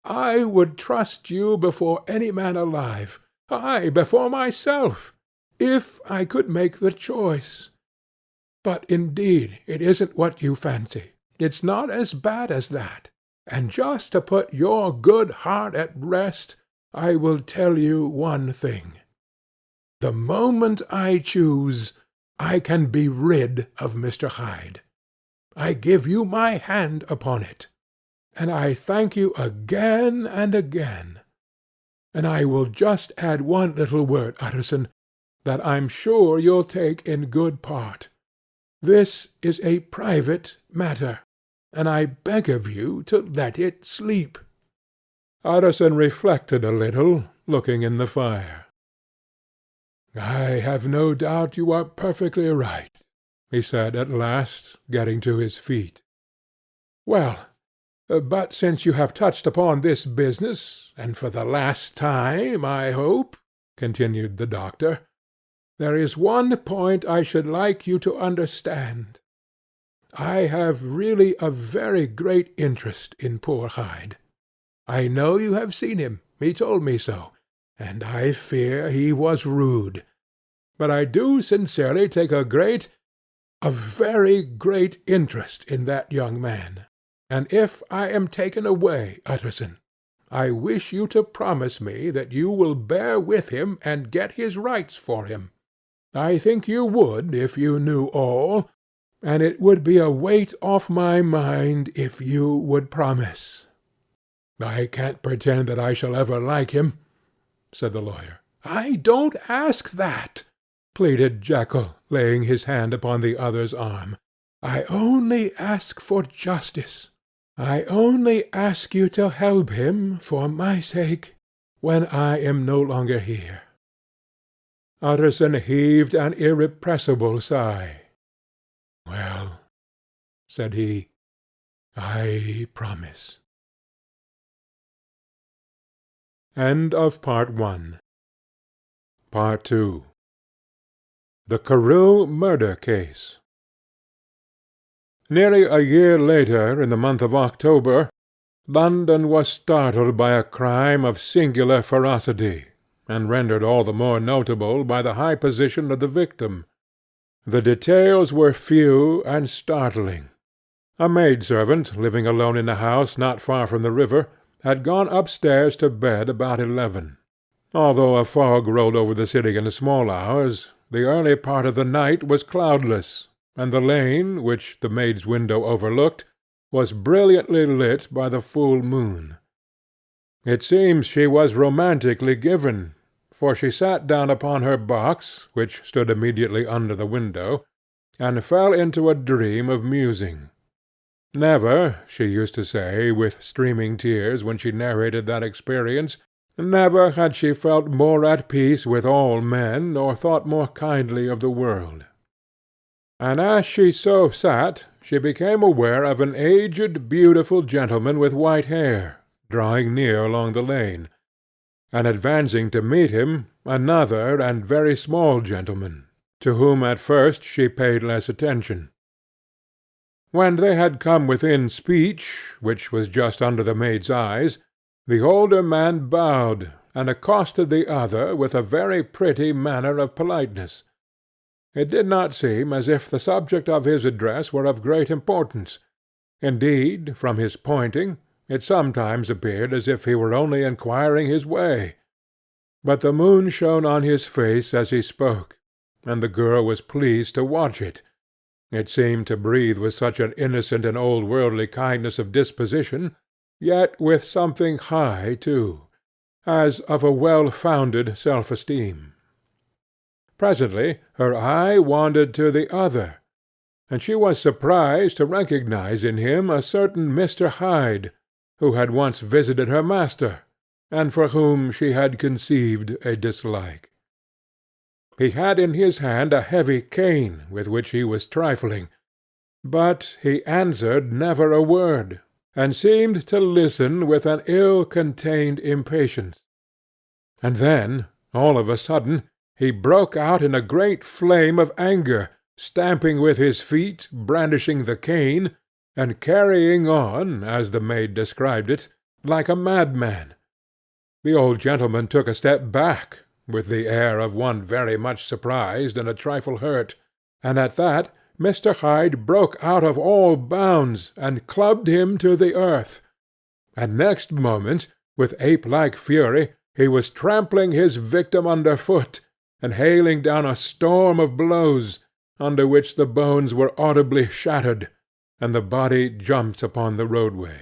I would trust you before any man alive, aye, before myself, if I could make the choice. But indeed it isn't what you fancy. It's not as bad as that. And just to put your good heart at rest, I will tell you one thing. The moment I choose, I can be rid of Mr. Hyde. I give you my hand upon it, and I thank you again and again. And I will just add one little word, Utterson, that I'm sure you'll take in good part. This is a private matter, and I beg of you to let it sleep. Utterson reflected a little, looking in the fire. I have no doubt you are perfectly right, he said at last, getting to his feet. Well, but since you have touched upon this business, and for the last time, I hope, continued the doctor, there is one point I should like you to understand. I have really a very great interest in poor Hyde. I know you have seen him. He told me so, and I fear he was rude. But I do sincerely take a very great interest in that young man. And if I am taken away, Utterson, I wish you to promise me that you will bear with him and get his rights for him. I think you would if you knew all, and it would be a weight off my mind if you would promise. I can't pretend that I shall ever like him, said the lawyer. I don't ask that, pleaded Jekyll, laying his hand upon the other's arm. I only ask for justice. I only ask you to help him, for my sake, when I am no longer here. Utterson heaved an irrepressible sigh. Well, said he, I promise. End of Part 1. Part 2. The Carew Murder Case. Nearly a year later, in the month of October, London was startled by a crime of singular ferocity, and rendered all the more notable by the high position of the victim. The details were few and startling. A maid-servant, living alone in a house not far from the river, had gone upstairs to bed about 11. Although a fog rolled over the city in the small hours, the early part of the night was cloudless, and the lane, which the maid's window overlooked, was brilliantly lit by the full moon. It seems she was romantically given, for she sat down upon her box, which stood immediately under the window, and fell into a dream of musing. Never, she used to say, with streaming tears, when she narrated that experience, never had she felt more at peace with all men, or thought more kindly of the world. And as she so sat, she became aware of an aged, beautiful gentleman with white hair, drawing near along the lane, and advancing to meet him, another and very small gentleman, to whom at first she paid less attention. When they had come within speech, which was just under the maid's eyes, the older man bowed, and accosted the other with a very pretty manner of politeness. It did not seem as if the subject of his address were of great importance. Indeed, from his pointing, it sometimes appeared as if he were only inquiring his way. But the moon shone on his face as he spoke, and the girl was pleased to watch it. It seemed to breathe with such an innocent and old-worldly kindness of disposition, yet with something high too, as of a well-founded self-esteem. Presently her eye wandered to the other, and she was surprised to recognize in him a certain Mr. Hyde, who had once visited her master, and for whom she had conceived a dislike. He had in his hand a heavy cane, with which he was trifling, but he answered never a word, and seemed to listen with an ill-contained impatience. And then, all of a sudden, he broke out in a great flame of anger, stamping with his feet, brandishing the cane, and carrying on, as the maid described it, like a madman. The old gentleman took a step back, with the air of one very much surprised and a trifle hurt, and at that Mr. Hyde broke out of all bounds, and clubbed him to the earth, and next moment, with ape-like fury, he was trampling his victim under foot, and hailing down a storm of blows, under which the bones were audibly shattered, and the body jumped upon the roadway.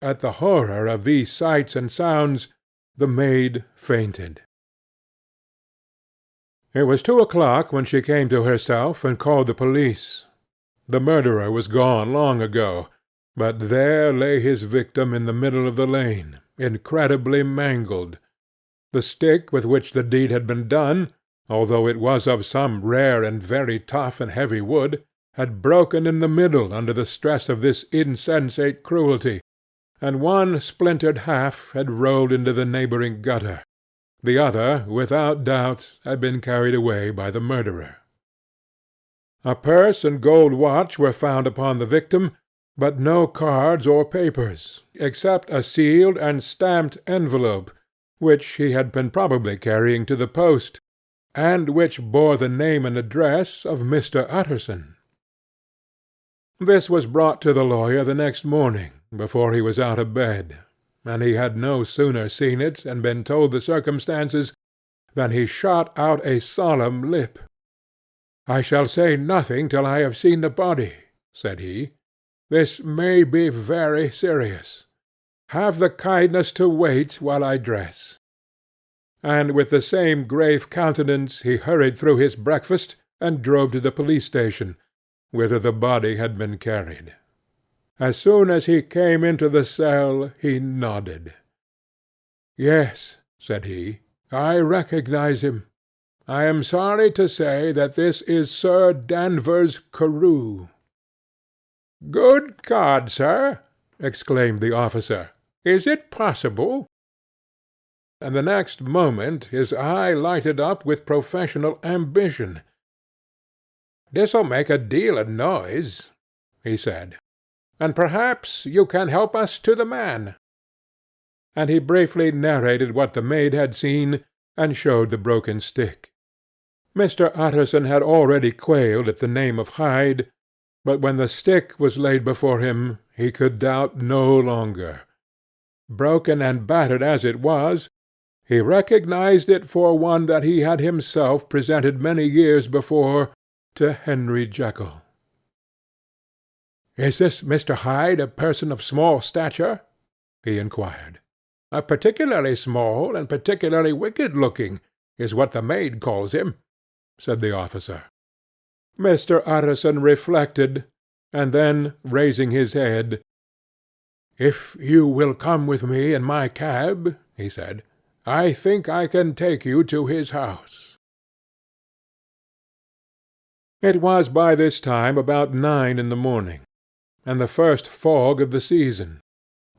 At the horror of these sights and sounds, the maid fainted. It was 2 o'clock when she came to herself and called the police. The murderer was gone long ago, but there lay his victim in the middle of the lane, incredibly mangled. The stick with which the deed had been done, although it was of some rare and very tough and heavy wood, had broken in the middle under the stress of this insensate cruelty, and one splintered half had rolled into the neighbouring gutter. The other, without doubt, had been carried away by the murderer. A purse and gold watch were found upon the victim, but no cards or papers, except a sealed and stamped envelope, which he had been probably carrying to the post, and which bore the name and address of Mr. Utterson. This was brought to the lawyer the next morning, before he was out of bed, and he had no sooner seen it and been told the circumstances than he shot out a solemn lip. "I shall say nothing till I have seen the body," said he. "This may be very serious. Have the kindness to wait while I dress." And with the same grave countenance he hurried through his breakfast and drove to the police station, whither the body had been carried. As soon as he came into the cell he nodded. "Yes," said he, "I recognize him. I am sorry to say that this is Sir Danvers Carew." "Good God, sir!" exclaimed the officer. "Is it possible?" And the next moment his eye lighted up with professional ambition. "This'll make a deal of noise," he said, "and perhaps you can help us to the man." And he briefly narrated what the maid had seen, and showed the broken stick. Mr. Utterson had already quailed at the name of Hyde, but when the stick was laid before him he could doubt no longer. Broken and battered as it was, he recognized it for one that he had himself presented many years before to Henry Jekyll. "Is this Mr. Hyde a person of small stature?" he inquired. Particularly small and particularly wicked-looking, is what the maid calls him," said the officer. Mr. Utterson reflected, and then, raising his head, "If you will come with me in my cab," he said, "I think I can take you to his house." It was by this time about 9 in the morning, and the first fog of the season.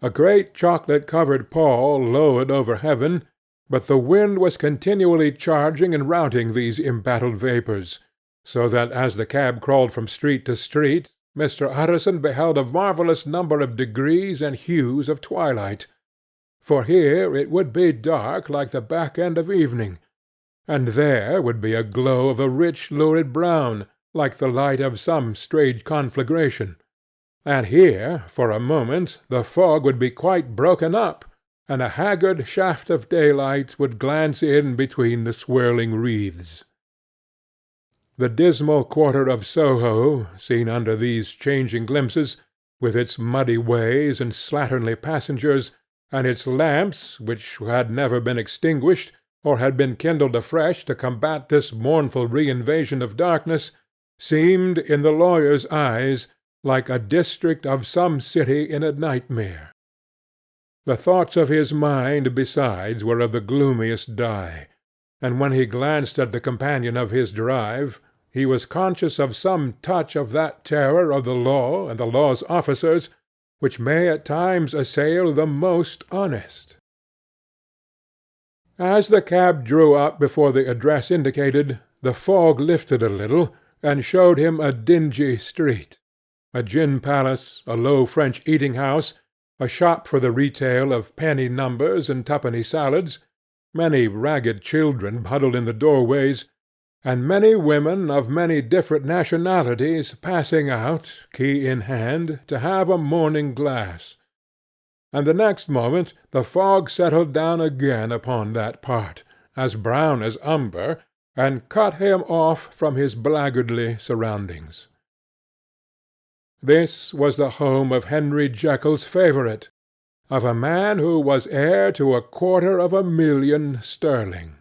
A great chocolate-covered pall lowered over heaven, but the wind was continually charging and routing these embattled vapours, so that as the cab crawled from street to street, Mr. Utterson beheld a marvellous number of degrees and hues of twilight, for here it would be dark like the back end of evening, and there would be a glow of a rich lurid brown, like the light of some strange conflagration, and here, for a moment, the fog would be quite broken up, and a haggard shaft of daylight would glance in between the swirling wreaths. The dismal quarter of Soho, seen under these changing glimpses, with its muddy ways and slatternly passengers, and its lamps, which had never been extinguished, or had been kindled afresh to combat this mournful re-invasion of darkness, seemed, in the lawyer's eyes, like a district of some city in a nightmare. The thoughts of his mind, besides, were of the gloomiest dye, and when he glanced at the companion of his drive, he was conscious of some touch of that terror of the law and the law's officers which may at times assail the most honest. As the cab drew up before the address indicated, the fog lifted a little, and showed him a dingy street, a gin palace, a low French eating-house, a shop for the retail of penny numbers and twopenny salads, many ragged children huddled in the doorways, and many women of many different nationalities passing out, key in hand, to have a morning glass. And the next moment the fog settled down again upon that part, as brown as umber, and cut him off from his blackguardly surroundings. This was the home of Henry Jekyll's favourite, of a man who was heir to 250,000 sterling.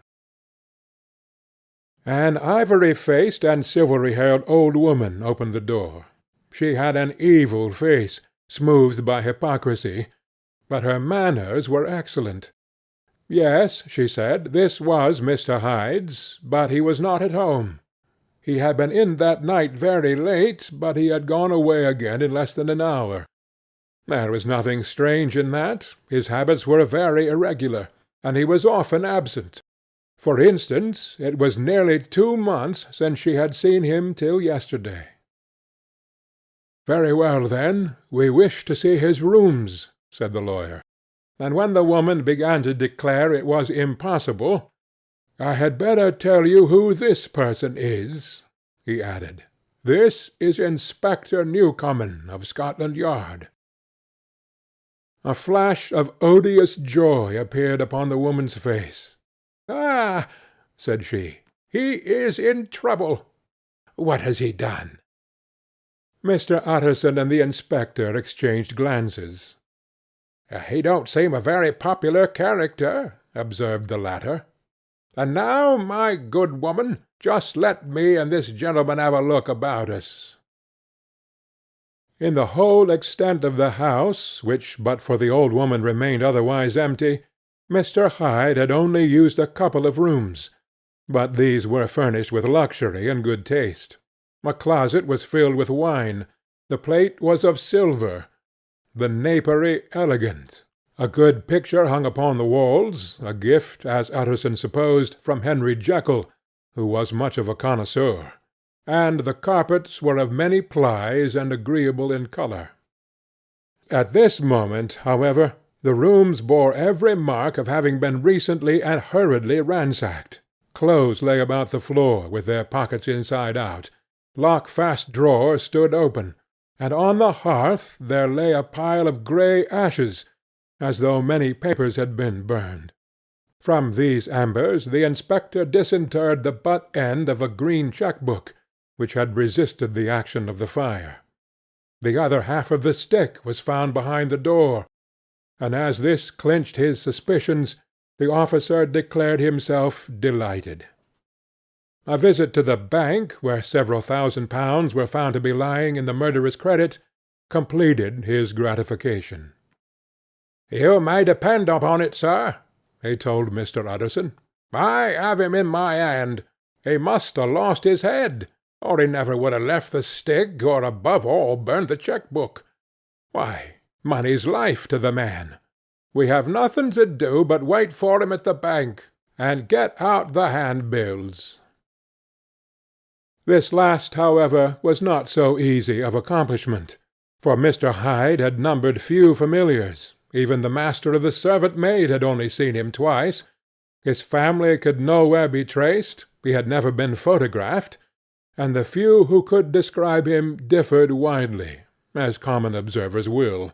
An ivory-faced and silvery-haired old woman opened the door. She had an evil face, smoothed by hypocrisy, but her manners were excellent. Yes, she said, this was Mr. Hyde's, but he was not at home. He had been in that night very late, but he had gone away again in less than an hour. There was nothing strange in that. His habits were very irregular, and he was often absent. For instance, it was nearly 2 months since she had seen him till yesterday. "Very well, then, we wish to see his rooms," said the lawyer. And when the woman began to declare it was impossible, "I had better tell you who this person is," he added. "This is Inspector Newcomen of Scotland Yard." A flash of odious joy appeared upon the woman's face. "Ah," said she, "he is in trouble. What has he done?" Mr. Utterson and the inspector exchanged glances. "He don't seem a very popular character," observed the latter. "And now, my good woman, just let me and this gentleman have a look about us." In the whole extent of the house, which but for the old woman remained otherwise empty, Mr. Hyde had only used a couple of rooms, but these were furnished with luxury and good taste. A closet was filled with wine, the plate was of silver, the napery elegant. A good picture hung upon the walls, a gift, as Utterson supposed, from Henry Jekyll, who was much of a connoisseur, and the carpets were of many plies and agreeable in colour. At this moment, however, the rooms bore every mark of having been recently and hurriedly ransacked. Clothes lay about the floor, with their pockets inside out. Lock-fast drawers stood open, and on the hearth there lay a pile of grey ashes, as though many papers had been burned. From these embers the inspector disinterred the butt end of a green cheque-book, which had resisted the action of the fire. The other half of the stick was found behind the door, and as this clinched his suspicions, the officer declared himself delighted. A visit to the bank, where several £1,000 were found to be lying in the murderer's credit, completed his gratification. "You may depend upon it, sir," he told Mr. Utterson. "I have him in my hand. He must have lost his head, or he never would have left the stick, or above all burnt the cheque-book. Why, money's life to the man. We have nothing to do but wait for him at the bank, and get out the handbills." This last, however, was not so easy of accomplishment, for Mr. Hyde had numbered few familiars. Even the master of the servant-maid had only seen him twice. His family could nowhere be traced, he had never been photographed, and the few who could describe him differed widely, as common observers will.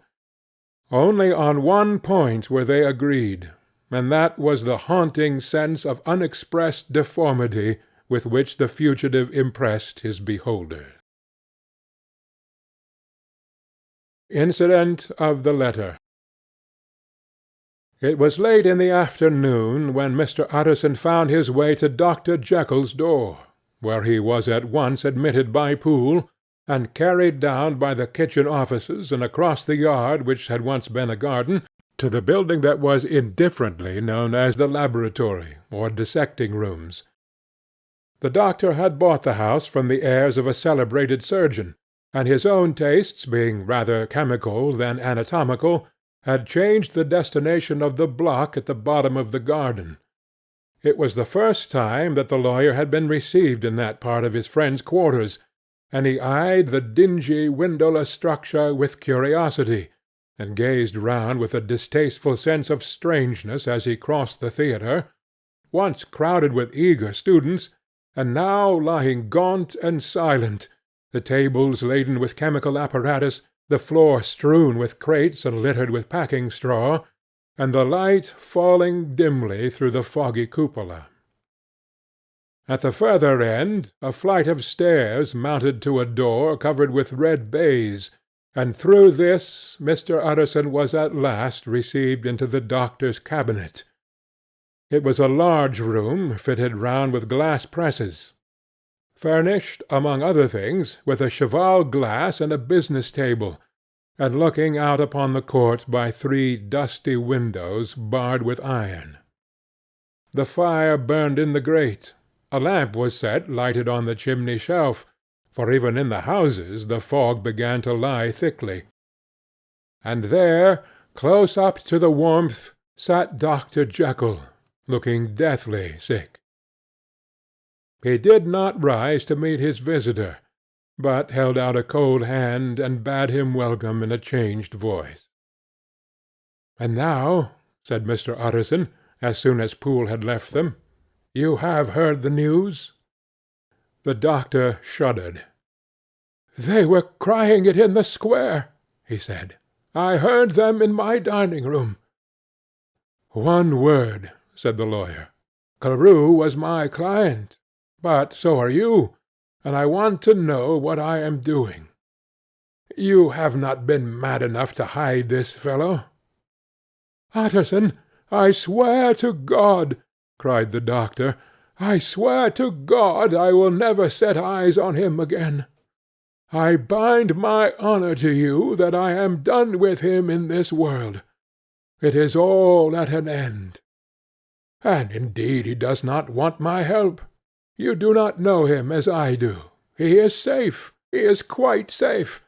Only on one point were they agreed, and that was the haunting sense of unexpressed deformity with which the fugitive impressed his beholder. Incident of the letter. It was late in the afternoon when Mr. Utterson found his way to Dr. Jekyll's door, where he was at once admitted by Poole, and carried down by the kitchen offices and across the yard which had once been a garden, to the building that was indifferently known as the laboratory, or dissecting rooms. The doctor had bought the house from the heirs of a celebrated surgeon, and his own tastes being rather chemical than anatomical, had changed the destination of the block at the bottom of the garden. It was the first time that the lawyer had been received in that part of his friend's quarters, and he eyed the dingy windowless structure with curiosity, and gazed round with a distasteful sense of strangeness as he crossed the theatre, once crowded with eager students, and now lying gaunt and silent, the tables laden with chemical apparatus, the floor strewn with crates and littered with packing straw, and the light falling dimly through the foggy cupola. At the further end a flight of stairs mounted to a door covered with red baize, and through this Mr. Utterson was at last received into the doctor's cabinet. It was a large room fitted round with glass presses, furnished, among other things, with a cheval glass and a business table, and looking out upon the court by 3 dusty windows barred with iron. The fire burned in the grate. A lamp was set lighted on the chimney shelf, for even in the houses the fog began to lie thickly. And there, close up to the warmth, sat Dr. Jekyll, looking deathly sick. He did not rise to meet his visitor, but held out a cold hand and bade him welcome in a changed voice. "And now," said Mr. Utterson, as soon as Poole had left them, "you have heard the news?" The doctor shuddered. "They were crying it in the square," he said. "I heard them in my dining-room." "One word," said the lawyer. "Carew was my client, but so are you, and I want to know what I am doing. You have not been mad enough to hide this fellow?" "Utterson, I swear to God," cried the doctor, "I swear to God I will never set eyes on him again. I bind my honour to you that I am done with him in this world. It is all at an end. And indeed he does not want my help. You do not know him as I do. He is safe. He is quite safe.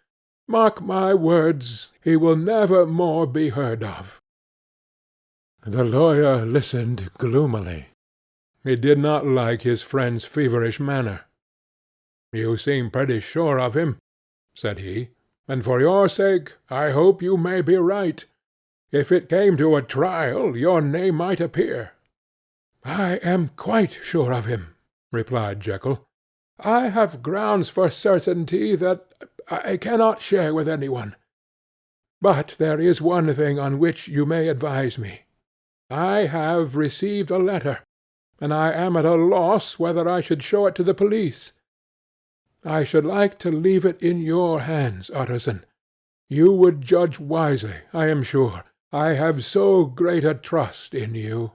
Mark my words, he will never more be heard of." The lawyer listened gloomily. He did not like his friend's feverish manner. "You seem pretty sure of him," said he, "and for your sake I hope you may be right. If it came to a trial, your name might appear." "I am quite sure of him," replied Jekyll. "I have grounds for certainty that I cannot share with any one. But there is one thing on which you may advise me. I have received a letter, and I am at a loss whether I should show it to the police. I should like to leave it in your hands, Utterson. You would judge wisely, I am sure, I have so great a trust in you."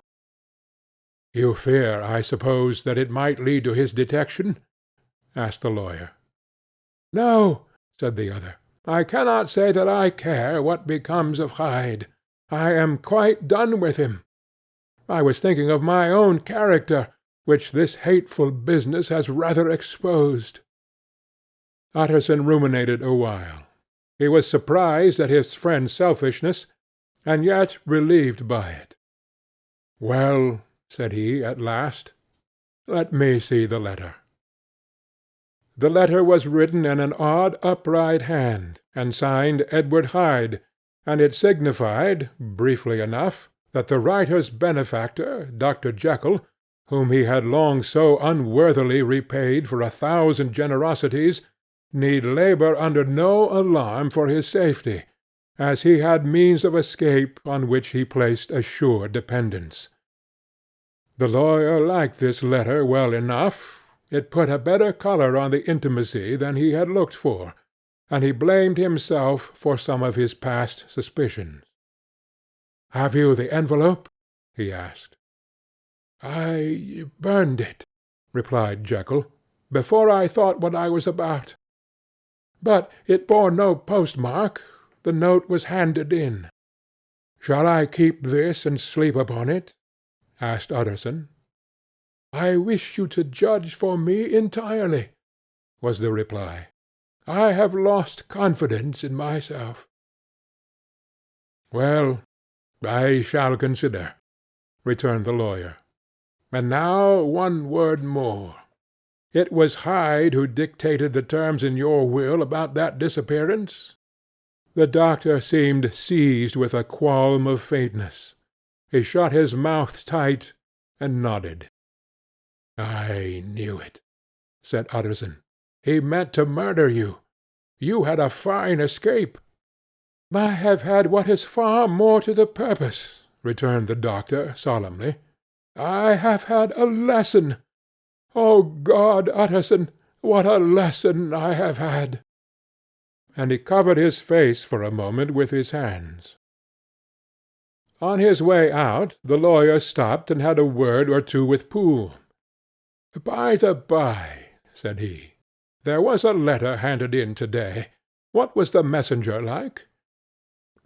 "You fear, I suppose, that it might lead to his detection?" asked the lawyer. "No," said the other. "I cannot say that I care what becomes of Hyde. I am quite done with him. I was thinking of my own character, which this hateful business has rather exposed." Utterson ruminated a while. He was surprised at his friend's selfishness, and yet relieved by it. "Well," said he, at last, "let me see the letter." The letter was written in an odd upright hand, and signed Edward Hyde, and it signified, briefly enough, that the writer's benefactor, Dr. Jekyll, whom he had long so unworthily repaid for 1,000 generosities, need labour under no alarm for his safety, as he had means of escape on which he placed a sure dependence. The lawyer liked this letter well enough. It put a better colour on the intimacy than he had looked for, and he blamed himself for some of his past suspicions. "Have you the envelope?" he asked. "I burned it," replied Jekyll, "before I thought what I was about. But it bore no postmark. The note was handed in." "Shall I keep this and sleep upon it?" asked Utterson. "I wish you to judge for me entirely," was the reply. "I have lost confidence in myself." "Well, I shall consider," returned the lawyer. "And now one word more. It was Hyde who dictated the terms in your will about that disappearance?" The doctor seemed seized with a qualm of faintness. He shut his mouth tight, and nodded. "I knew it," said Utterson. "He meant to murder you. You had a fine escape." "I have had what is far more to the purpose," returned the doctor, solemnly. "I have had a lesson. O God, Utterson, what a lesson I have had!" And he covered his face for a moment with his hands. On his way out the lawyer stopped and had a word or two with Poole. "By the by," said he, "there was a letter handed in to-day. What was the messenger like?"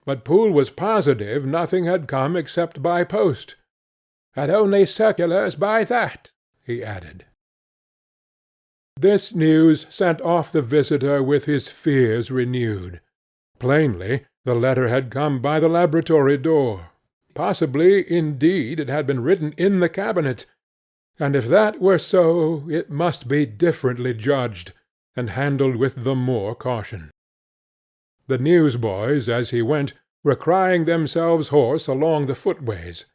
But Poole was positive nothing had come except by post. "Had only circulars by that," he added. This news sent off the visitor with his fears renewed. Plainly the letter had come by the laboratory door. Possibly, indeed, it had been written in the cabinet, and if that were so, it must be differently judged, and handled with the more caution. The newsboys, as he went, were crying themselves hoarse along the footways.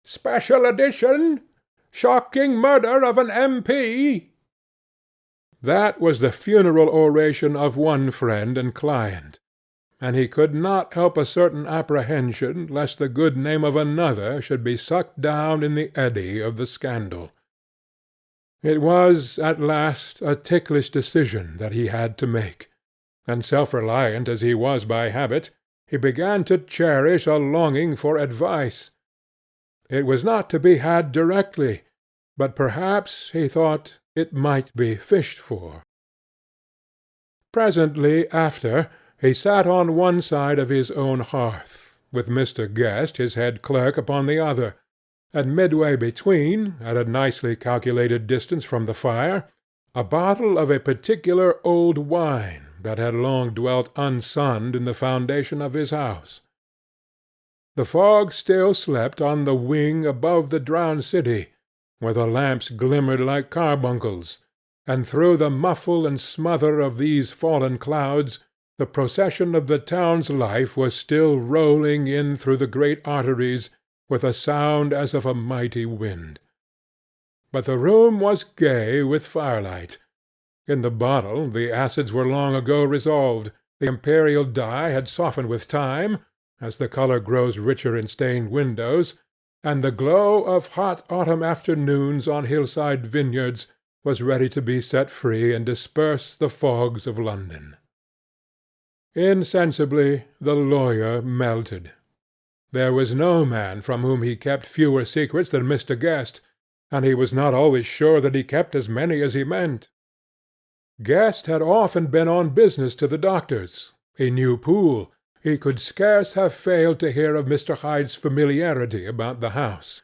"Special edition! Shocking murder of an M.P.!" That was the funeral oration of one friend and client, and he could not help a certain apprehension lest the good name of another should be sucked down in the eddy of the scandal. It was, at last, a ticklish decision that he had to make, and self-reliant as he was by habit, he began to cherish a longing for advice. It was not to be had directly, but perhaps, he thought, it might be fished for. Presently after, he sat on one side of his own hearth, with Mr. Guest, his head clerk, upon the other, and midway between, at a nicely calculated distance from the fire, a bottle of a particular old wine that had long dwelt unsunned in the foundation of his house. The fog still slept on the wing above the drowned city, where the lamps glimmered like carbuncles, and through the muffle and smother of these fallen clouds the procession of the town's life was still rolling in through the great arteries with a sound as of a mighty wind. But the room was gay with firelight. In the bottle the acids were long ago resolved, the imperial dye had softened with time, as the colour grows richer in stained windows, and the glow of hot autumn afternoons on hillside vineyards was ready to be set free and disperse the fogs of London. Insensibly the lawyer melted. There was no man from whom he kept fewer secrets than Mr. Guest, and he was not always sure that he kept as many as he meant. Guest had often been on business to the doctor's. He knew Poole. He could scarce have failed to hear of Mr. Hyde's familiarity about the house.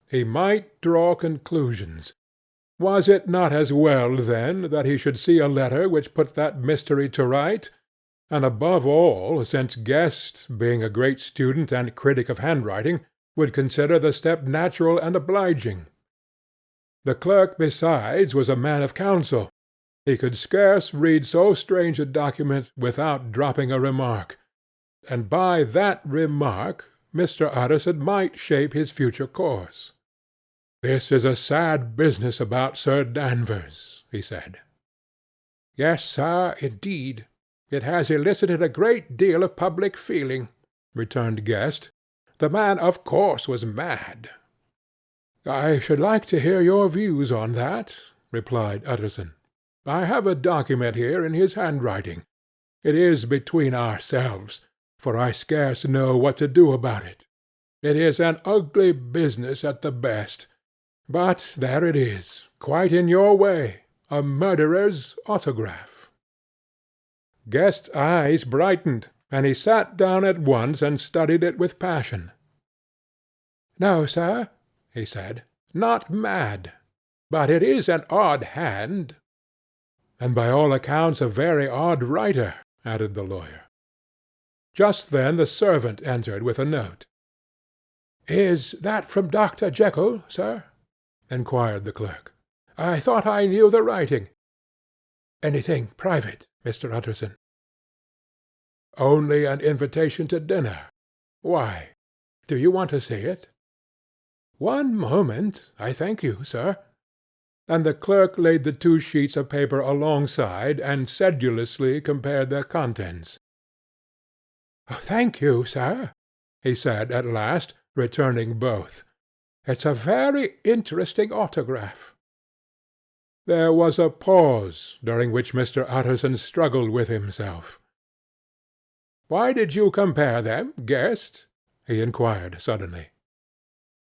He might draw conclusions. Was it not as well, then, that he should see a letter which put that mystery to right? And above all, since Guest, being a great student and critic of handwriting, would consider the step natural and obliging. The clerk, besides, was a man of counsel. He could scarce read so strange a document without dropping a remark, and by that remark Mr. Utterson might shape his future course. "This is a sad business about Sir Danvers," he said. "Yes, sir, indeed. It has elicited a great deal of public feeling," returned Guest. "The man of course was mad." "I should like to hear your views on that," replied Utterson. "I have a document here in his handwriting. It is between ourselves, for I scarce know what to do about it. It is an ugly business at the best, but there it is, quite in your way, a murderer's autograph." Guest's eyes brightened, and he sat down at once and studied it with passion. "No, sir," he said, "not mad, but it is an odd hand." "And by all accounts a very odd writer," added the lawyer. Just then the servant entered with a note. "Is that from Dr. Jekyll, sir?" inquired the clerk. "I thought I knew the writing." "Anything private, Mr. Utterson?" "Only an invitation to dinner. Why? Do you want to see it?" "One moment, I thank you, sir." And the clerk laid the 2 sheets of paper alongside and sedulously compared their contents. "Thank you, sir," he said at last, returning both. "It's a very interesting autograph." There was a pause, during which Mr. Utterson struggled with himself. "Why did you compare them, Guest?" he inquired suddenly.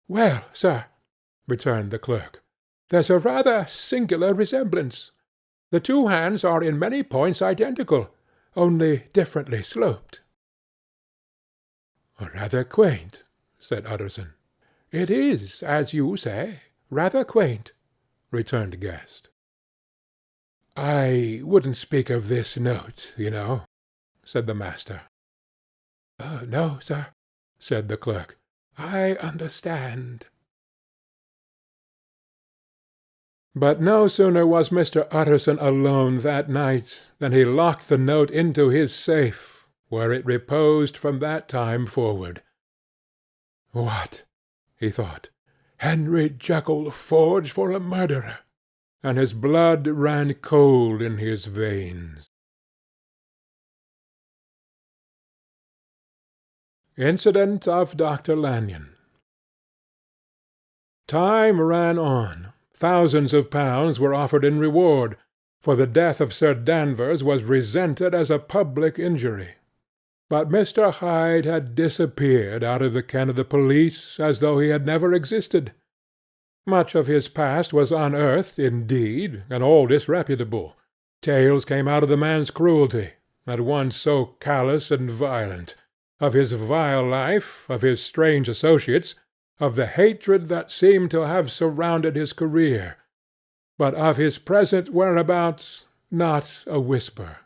"Well, sir," returned the clerk, "there's a rather singular resemblance. The 2 hands are in many points identical, only differently sloped." "Rather quaint," said Utterson. "It is, as you say, rather quaint," returned Guest. "I wouldn't speak of this note, you know," said the master. "No, sir," said the clerk. "I understand." But no sooner was Mr. Utterson alone that night than he locked the note into his safe, where it reposed from that time forward. "What!" he thought, "Henry Jekyll forged for a murderer!" and his blood ran cold in his veins. Incident of Dr. Lanyon. Time ran on. Thousands of pounds were offered in reward, for the death of Sir Danvers was resented as a public injury. But Mr. Hyde had disappeared out of the ken of the police as though he had never existed. Much of his past was unearthed, indeed, and all disreputable. Tales came out of the man's cruelty, at once so callous and violent, of his vile life, of his strange associates, of the hatred that seemed to have surrounded his career, but of his present whereabouts not a whisper.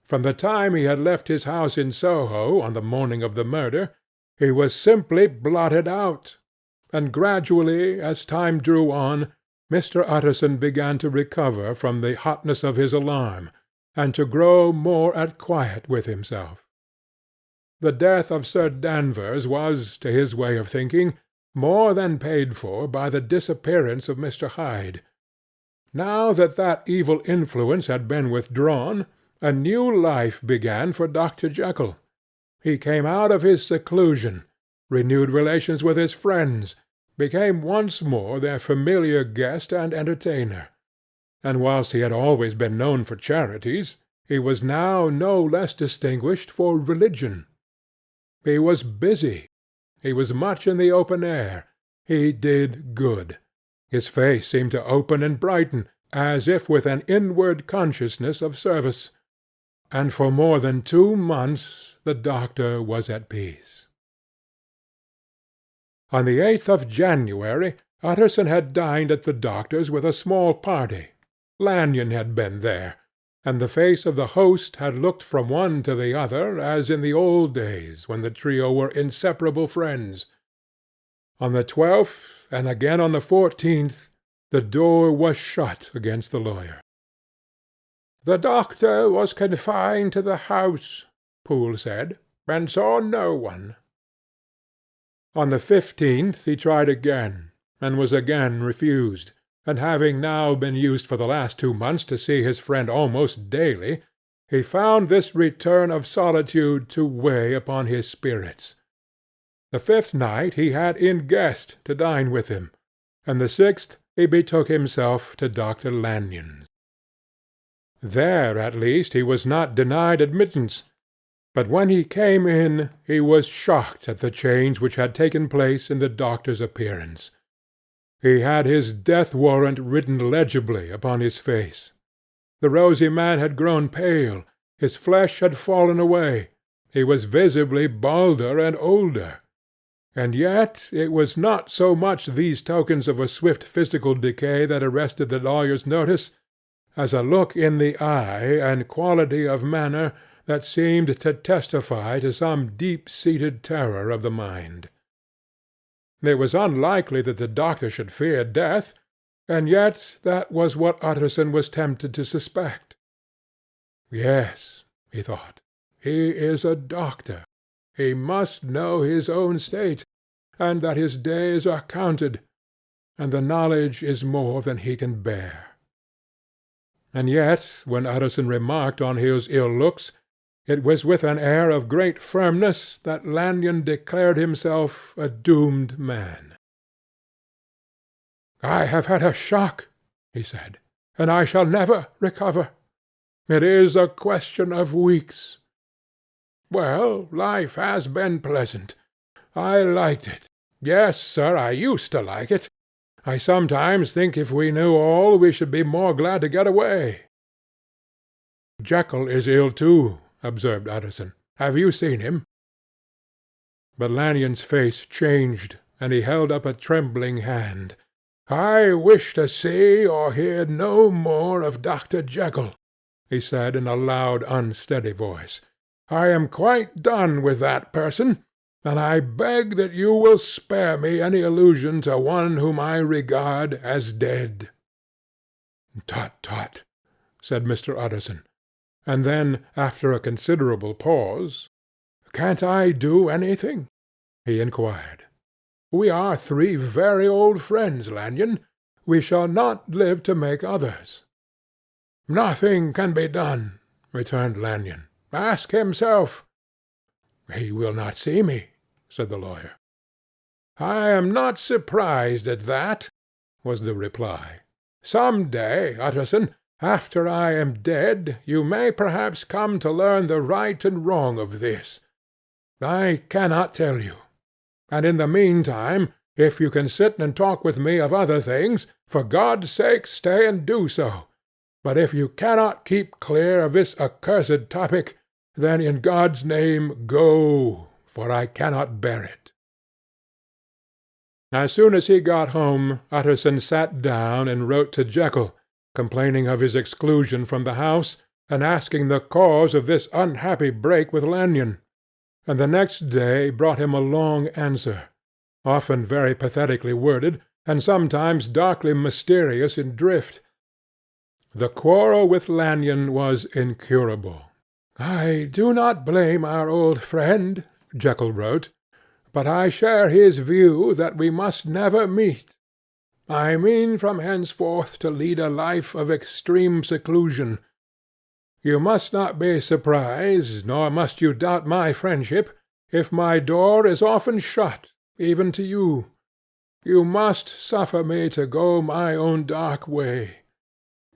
From the time he had left his house in Soho on the morning of the murder, he was simply blotted out, and gradually, as time drew on, Mr. Utterson began to recover from the hotness of his alarm, and to grow more at quiet with himself. The death of Sir Danvers was, to his way of thinking, more than paid for by the disappearance of Mr. Hyde. Now that that evil influence had been withdrawn, a new life began for Dr. Jekyll. He came out of his seclusion, renewed relations with his friends, became once more their familiar guest and entertainer, and whilst he had always been known for charities, he was now no less distinguished for religion. He was busy, He was much in the open air. He did good. His face seemed to open and brighten, as if with an inward consciousness of service, and for more than 2 months the doctor was at peace. On the 8th of January, Utterson had dined at the doctor's with a small party. Lanyon had been there, and the face of the host had looked from one to the other as in the old days when the trio were inseparable friends. On the 12th, and again on the 14th, the door was shut against the lawyer. "The doctor was confined to the house," Poole said, "and saw no one." On the 15th he tried again, and was again refused, and having now been used for the last 2 months to see his friend almost daily, he found this return of solitude to weigh upon his spirits. The 5th night he had in guest to dine with him, and the 6th he betook himself to Dr. Lanyon's. There at least he was not denied admittance, but when he came in he was shocked at the change which had taken place in the doctor's appearance. He had his death warrant written legibly upon his face. The rosy man had grown pale, his flesh had fallen away, he was visibly balder and older. And yet it was not so much these tokens of a swift physical decay that arrested the lawyer's notice, as a look in the eye and quality of manner that seemed to testify to some deep-seated terror of the mind. It was unlikely that the doctor should fear death, and yet that was what Utterson was tempted to suspect. Yes, he thought, he is a doctor. He must know his own state, and that his days are counted, and the knowledge is more than he can bear. And yet, when Utterson remarked on his ill looks, it was with an air of great firmness that Lanyon declared himself a doomed man. "I have had a shock," he said, "and I shall never recover. It is a question of weeks. Well, life has been pleasant. I liked it. Yes, sir, I used to like it. I sometimes think if we knew all, we should be more glad to get away." "Jekyll is ill too," observed Utterson. "Have you seen him?" But Lanyon's face changed, and he held up a trembling hand. "I wish to see or hear no more of Dr. Jekyll," he said in a loud, unsteady voice. "I am quite done with that person, and I beg that you will spare me any allusion to one whom I regard as dead." "Tut, tut," said Mr. Utterson, and then, after a considerable pause, "Can't I do anything?" he inquired. "We are 3 very old friends, Lanyon. We shall not live to make others." "Nothing can be done," returned Lanyon. "Ask himself." "He will not see me," said the lawyer. "I am not surprised at that," was the reply. "Some day, Utterson, after I am dead, you may perhaps come to learn the right and wrong of this. I cannot tell you. And in the meantime, if you can sit and talk with me of other things, for God's sake stay and do so. But if you cannot keep clear of this accursed topic, then in God's name go, for I cannot bear it." As soon as he got home, Utterson sat down and wrote to Jekyll, complaining of his exclusion from the house, and asking the cause of this unhappy break with Lanyon, and the next day brought him a long answer, often very pathetically worded, and sometimes darkly mysterious in drift. The quarrel with Lanyon was incurable. "I do not blame our old friend," Jekyll wrote, "but I share his view that we must never meet. I mean from henceforth to lead a life of extreme seclusion. You must not be surprised, nor must you doubt my friendship, if my door is often shut, even to you. You must suffer me to go my own dark way.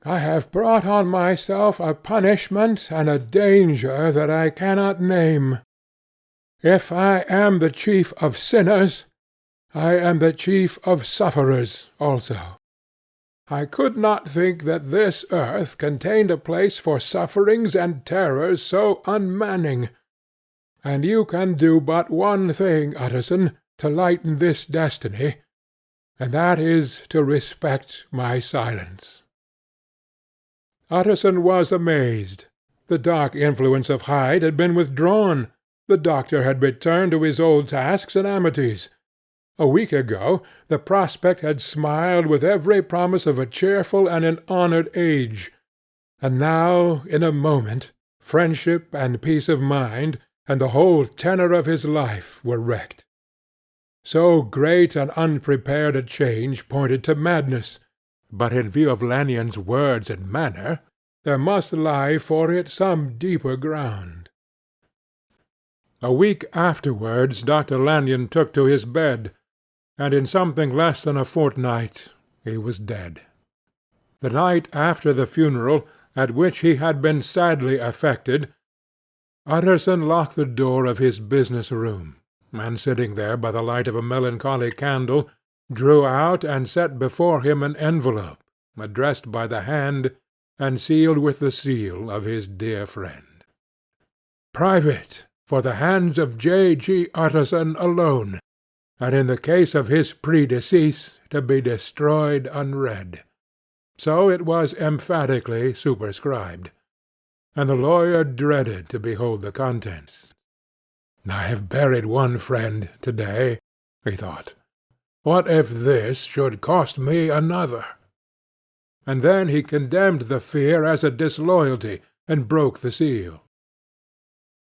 I have brought on myself a punishment and a danger that I cannot name. If I am the chief of sinners, I am the chief of sufferers also. I could not think that this earth contained a place for sufferings and terrors so unmanning. And you can do but one thing, Utterson, to lighten this destiny, and that is to respect my silence." Utterson was amazed. The dark influence of Hyde had been withdrawn. The doctor had returned to his old tasks and amities. A week ago the prospect had smiled with every promise of a cheerful and an honoured age, and now, in a moment, friendship and peace of mind, and the whole tenor of his life were wrecked. So great and unprepared a change pointed to madness, but in view of Lannion's words and manner, there must lie for it some deeper ground. A week afterwards Dr. Lannion took to his bed, and in something less than a fortnight he was dead. The night after the funeral, at which he had been sadly affected, Utterson locked the door of his business room, and sitting there by the light of a melancholy candle, drew out and set before him an envelope, addressed by the hand, and sealed with the seal of his dear friend. "Private, for the hands of J. G. Utterson alone, and in the case of his predecease to be destroyed unread." So it was emphatically superscribed, and the lawyer dreaded to behold the contents. "I have buried one friend to-day," he thought. "What if this should cost me another?" And then he condemned the fear as a disloyalty, and broke the seal.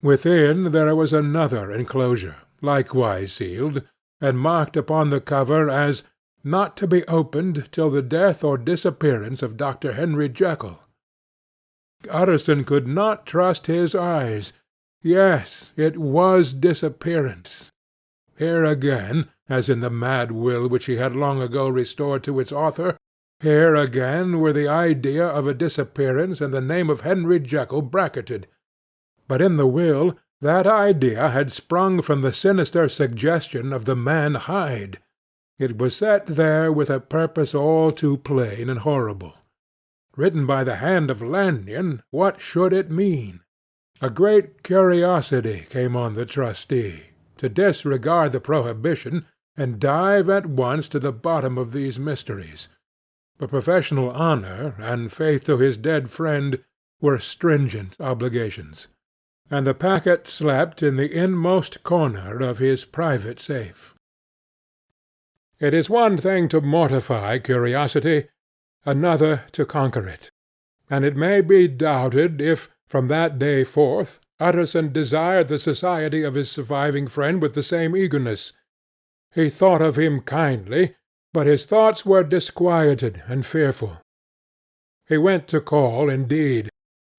Within there was another enclosure, likewise sealed, and marked upon the cover as "not to be opened till the death or disappearance of Dr. Henry Jekyll." Utterson could not trust his eyes. Yes, it was disappearance. Here again, as in the mad will which he had long ago restored to its author, here again were the idea of a disappearance and the name of Henry Jekyll bracketed. But in the will that idea had sprung from the sinister suggestion of the man Hyde. It was set there with a purpose all too plain and horrible. Written by the hand of Lannion, what should it mean? A great curiosity came on the trustee, to disregard the prohibition, and dive at once to the bottom of these mysteries. But professional honour and faith to his dead friend were stringent obligations, and the packet slept in the inmost corner of his private safe. It is one thing to mortify curiosity, another to conquer it, and it may be doubted if, from that day forth, Utterson desired the society of his surviving friend with the same eagerness. He thought of him kindly, but his thoughts were disquieted and fearful. He went to call, indeed,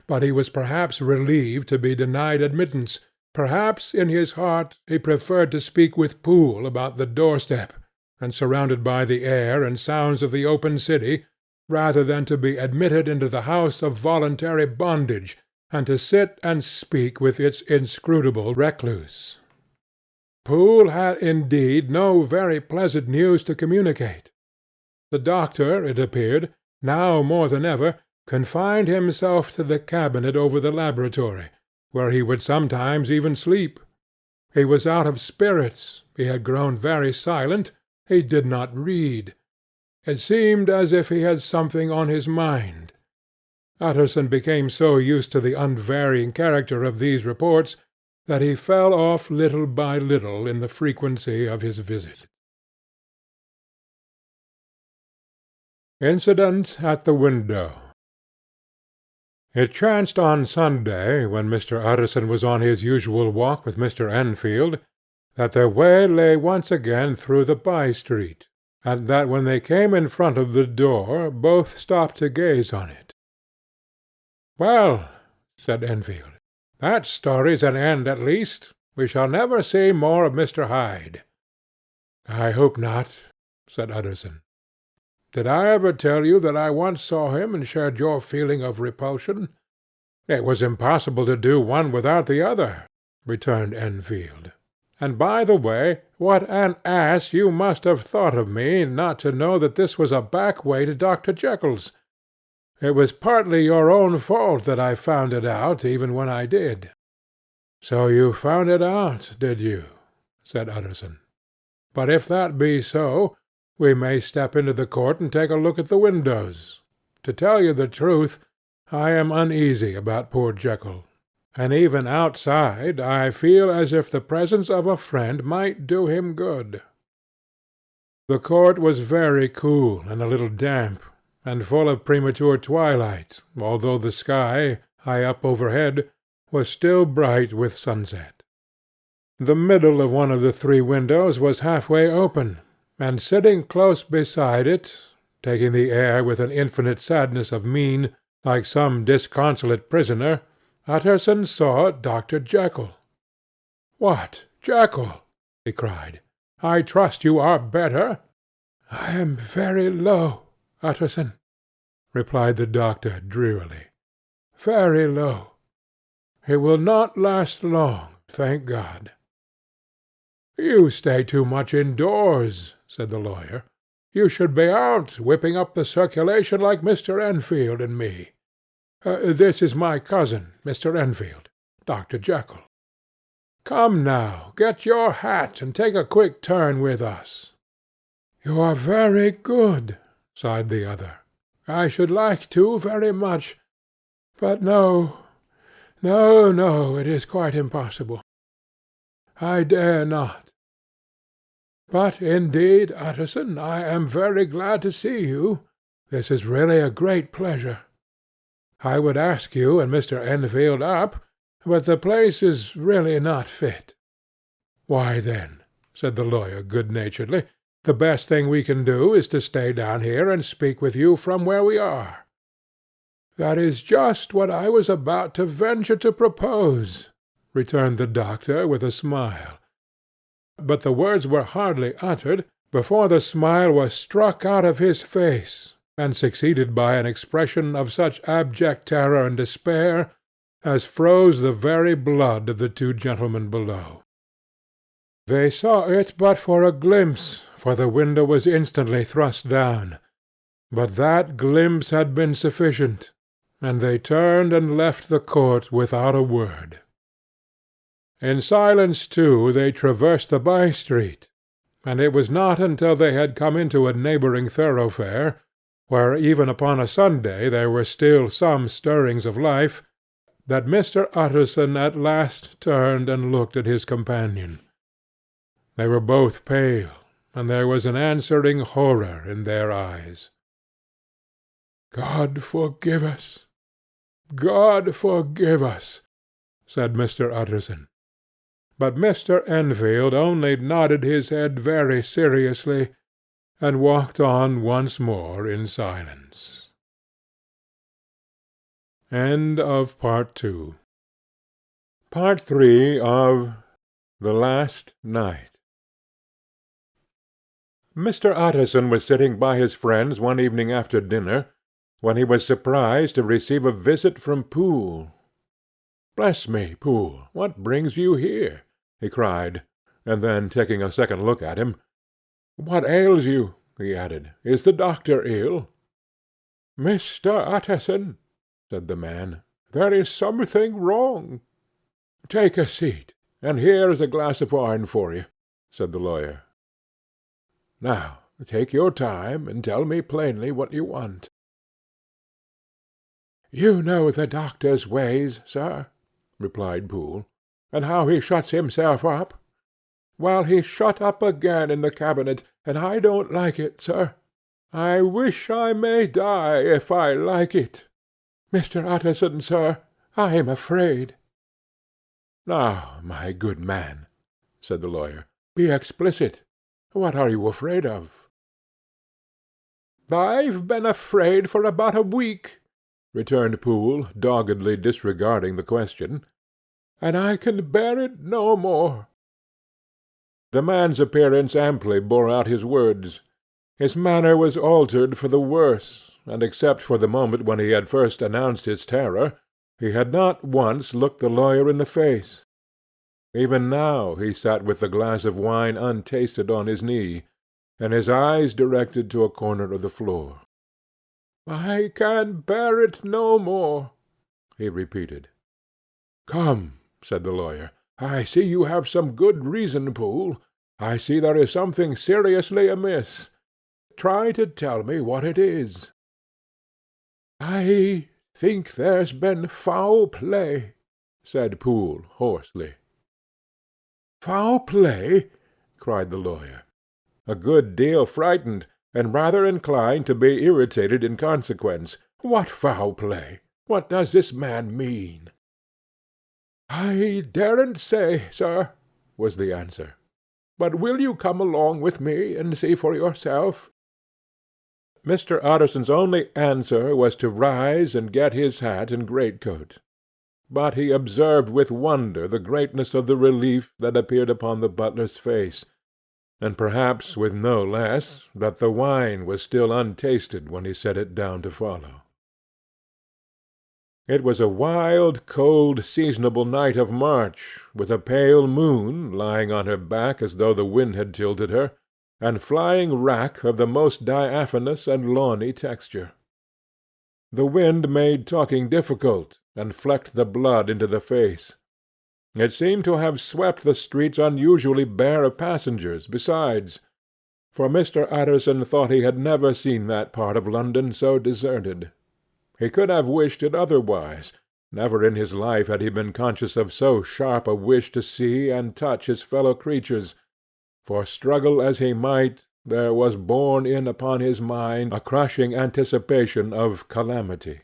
but he was perhaps relieved to be denied admittance. Perhaps in his heart he preferred to speak with Poole about the doorstep, and surrounded by the air and sounds of the open city, rather than to be admitted into the house of voluntary bondage, and to sit and speak with its inscrutable recluse. Poole had indeed no very pleasant news to communicate. The doctor, it appeared, now more than ever, confined himself to the cabinet over the laboratory, where he would sometimes even sleep. He was out of spirits, he had grown very silent, he did not read. It seemed as if he had something on his mind. Utterson became so used to the unvarying character of these reports that he fell off little by little in the frequency of his visits. Incident at the window. It chanced on Sunday, when Mr. Utterson was on his usual walk with Mr. Enfield, that their way lay once again through the by-street, and that when they came in front of the door both stopped to gaze on it. "Well," said Enfield, "that story's an end at least. We shall never see more of Mr. Hyde." "I hope not," said Utterson. "Did I ever tell you that I once saw him and shared your feeling of repulsion? It was impossible to do one without the other," returned Enfield. And by the way, what an ass you must have thought of me not to know that this was a back way to Dr. Jekyll's. It was partly your own fault that I found it out, even when I did." "So you found it out, did you?" said Utterson. "But if that be so, we may step into the court and take a look at the windows. To tell you the truth, I am uneasy about poor Jekyll, and even outside I feel as if the presence of a friend might do him good." The court was very cool and a little damp, and full of premature twilight, although the sky, high up overhead, was still bright with sunset. The middle of one of the three windows was half-way open, and sitting close beside it, taking the air with an infinite sadness of mien, like some disconsolate prisoner, Utterson saw Dr. Jekyll. "What, Jekyll!" he cried. "I trust you are better?" "I am very low, Utterson," replied the doctor drearily. "Very low. It will not last long, thank God." "You stay too much indoors," said the lawyer. "You should be out, whipping up the circulation like Mr. Enfield and me. This is my cousin, Mr. Enfield, Dr. Jekyll. Come now, get your hat, and take a quick turn with us." "You are very good," sighed the other. "I should like to very much. But no, it is quite impossible. I dare not. But indeed, Utterson, I am very glad to see you. This is really a great pleasure. I would ask you and Mr. Enfield up, but the place is really not fit." "Why then," said the lawyer good-naturedly, "the best thing we can do is to stay down here and speak with you from where we are." "That is just what I was about to venture to propose," returned the doctor with a smile. But the words were hardly uttered before the smile was struck out of his face, and succeeded by an expression of such abject terror and despair as froze the very blood of the two gentlemen below. They saw it but for a glimpse, for the window was instantly thrust down, but that glimpse had been sufficient, and they turned and left the court without a word. In silence, too, they traversed the by-street, and it was not until they had come into a neighbouring thoroughfare, where even upon a Sunday there were still some stirrings of life, that Mr. Utterson at last turned and looked at his companion. They were both pale, and there was an answering horror in their eyes. "God forgive us! God forgive us!" said Mr. Utterson. But Mr. Enfield only nodded his head very seriously, and walked on once more in silence. End of Part 2. Part 3 of The Last Night. Mr. Utterson was sitting by his friends one evening after dinner, when he was surprised to receive a visit from Poole. "Bless me, Poole, what brings you here?" he cried, and then, taking a second look at him, "What ails you?" he added. "Is the doctor ill?" "Mr. Utterson," said the man, "there is something wrong." "Take a seat, and here is a glass of wine for you," said the lawyer. "Now take your time, and tell me plainly what you want." "You know the doctor's ways, sir," replied Poole, "and how he shuts himself up. Well, he's shut up again in the cabinet, and I don't like it, sir. I wish I may die if I like it. Mr. Utterson, sir, I am afraid." "Now, my good man," said the lawyer, "be explicit. What are you afraid of?" "I've been afraid for about a week," returned Poole, doggedly disregarding the question, "and I can bear it no more." The man's appearance amply bore out his words. His manner was altered for the worse, and except for the moment when he had first announced his terror, he had not once looked the lawyer in the face. Even now he sat with the glass of wine untasted on his knee, and his eyes directed to a corner of the floor. "I can bear it no more," he repeated. "Come," said the lawyer, "I see you have some good reason, Poole. I see there is something seriously amiss. Try to tell me what it is." "I think there's been foul play," said Poole hoarsely. "Foul play!" cried the lawyer, a good deal frightened, and rather inclined to be irritated in consequence. "What foul play? What does this man mean?" "I daren't say, sir," was the answer. "But will you come along with me and see for yourself?" Mr. Utterson's only answer was to rise and get his hat and greatcoat. But he observed with wonder the greatness of the relief that appeared upon the butler's face, and perhaps with no less, that the wine was still untasted when he set it down to follow. It was a wild, cold, seasonable night of March, with a pale moon lying on her back as though the wind had tilted her, and flying wrack of the most diaphanous and lawny texture. The wind made talking difficult, and flecked the blood into the face. It seemed to have swept the streets unusually bare of passengers, besides, for Mr. Utterson thought he had never seen that part of London so deserted. He could have wished it otherwise. Never in his life had he been conscious of so sharp a wish to see and touch his fellow-creatures, for, struggle as he might, there was borne in upon his mind a crushing anticipation of calamity.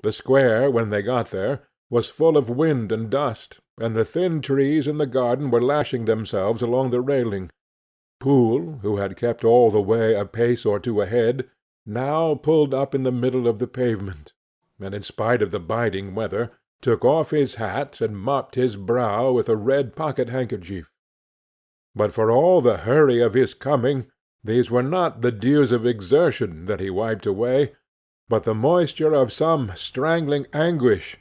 The square, when they got there, was full of wind and dust, and the thin trees in the garden were lashing themselves along the railing. Poole, who had kept all the way a pace or two ahead, now pulled up in the middle of the pavement, and, in spite of the biting weather, took off his hat and mopped his brow with a red pocket-handkerchief. But for all the hurry of his coming, these were not the dews of exertion that he wiped away, but the moisture of some strangling anguish,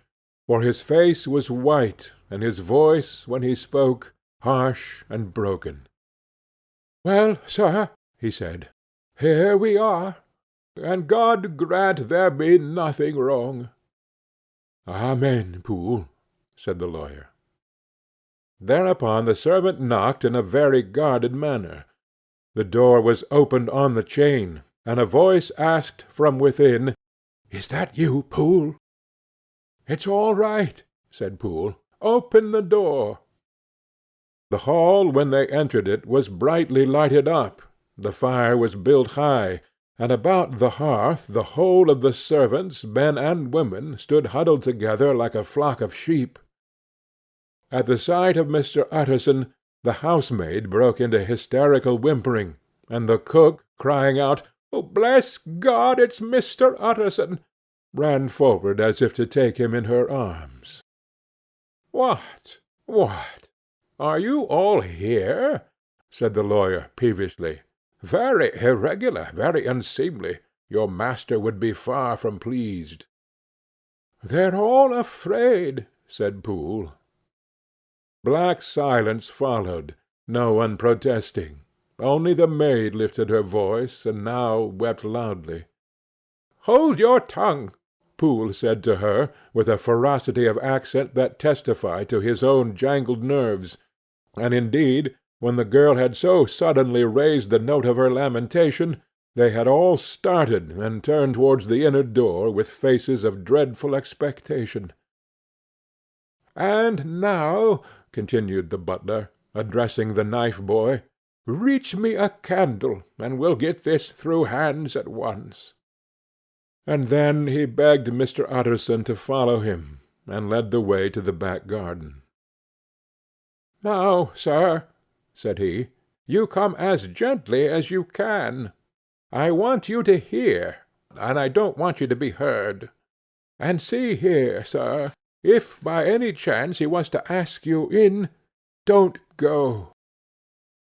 for his face was white, and his voice, when he spoke, harsh and broken. "Well, sir," he said, "here we are, and God grant there be nothing wrong." "Amen, Poole," said the lawyer. Thereupon the servant knocked in a very guarded manner. The door was opened on the chain, and a voice asked from within, "Is that you, Poole?" "It's all right," said Poole. "Open the door." The hall, when they entered it, was brightly lighted up. The fire was built high, and about the hearth the whole of the servants, men and women, stood huddled together like a flock of sheep. At the sight of Mr. Utterson, the housemaid broke into hysterical whimpering, and the cook, crying out, "Oh, bless God, it's Mr. Utterson!" ran forward as if to take him in her arms. "What? Are you all here?" said the lawyer peevishly. "Very irregular, very unseemly. Your master would be far from pleased." "They're all afraid," said Poole. Black silence followed, no one protesting. Only the maid lifted her voice, and now wept loudly. "Hold your tongue," Poole said to her, with a ferocity of accent that testified to his own jangled nerves, and indeed, when the girl had so suddenly raised the note of her lamentation, they had all started and turned towards the inner door with faces of dreadful expectation. "And now," continued the butler, addressing the knife-boy, "reach me a candle, and we'll get this through hands at once." And then he begged Mr. Utterson to follow him, and led the way to the back garden. "Now, sir," said he, "you come as gently as you can. I want you to hear, and I don't want you to be heard. And see here, sir, if by any chance he was to ask you in, don't go."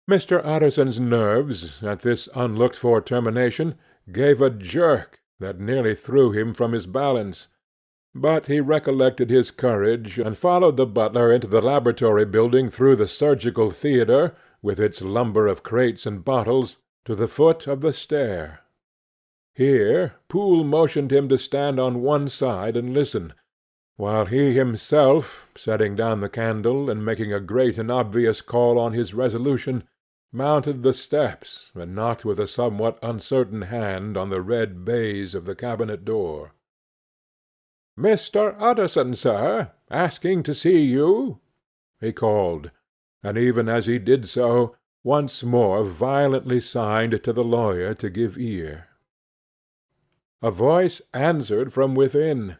Mr. Utterson's nerves, at this unlooked-for termination, gave a jerk that nearly threw him from his balance, But he recollected his courage, and followed the butler into the laboratory building through the surgical theatre, with its lumber of crates and bottles, to the foot of the stair. Here Poole motioned him to stand on one side and listen, while he himself, setting down the candle, and making a great and obvious call on his resolution, mounted the steps, and knocked with a somewhat uncertain hand on the red baize of the cabinet door. "Mr. Utterson, sir, asking to see you," he called, and even as he did so, once more violently signed to the lawyer to give ear. A voice answered from within.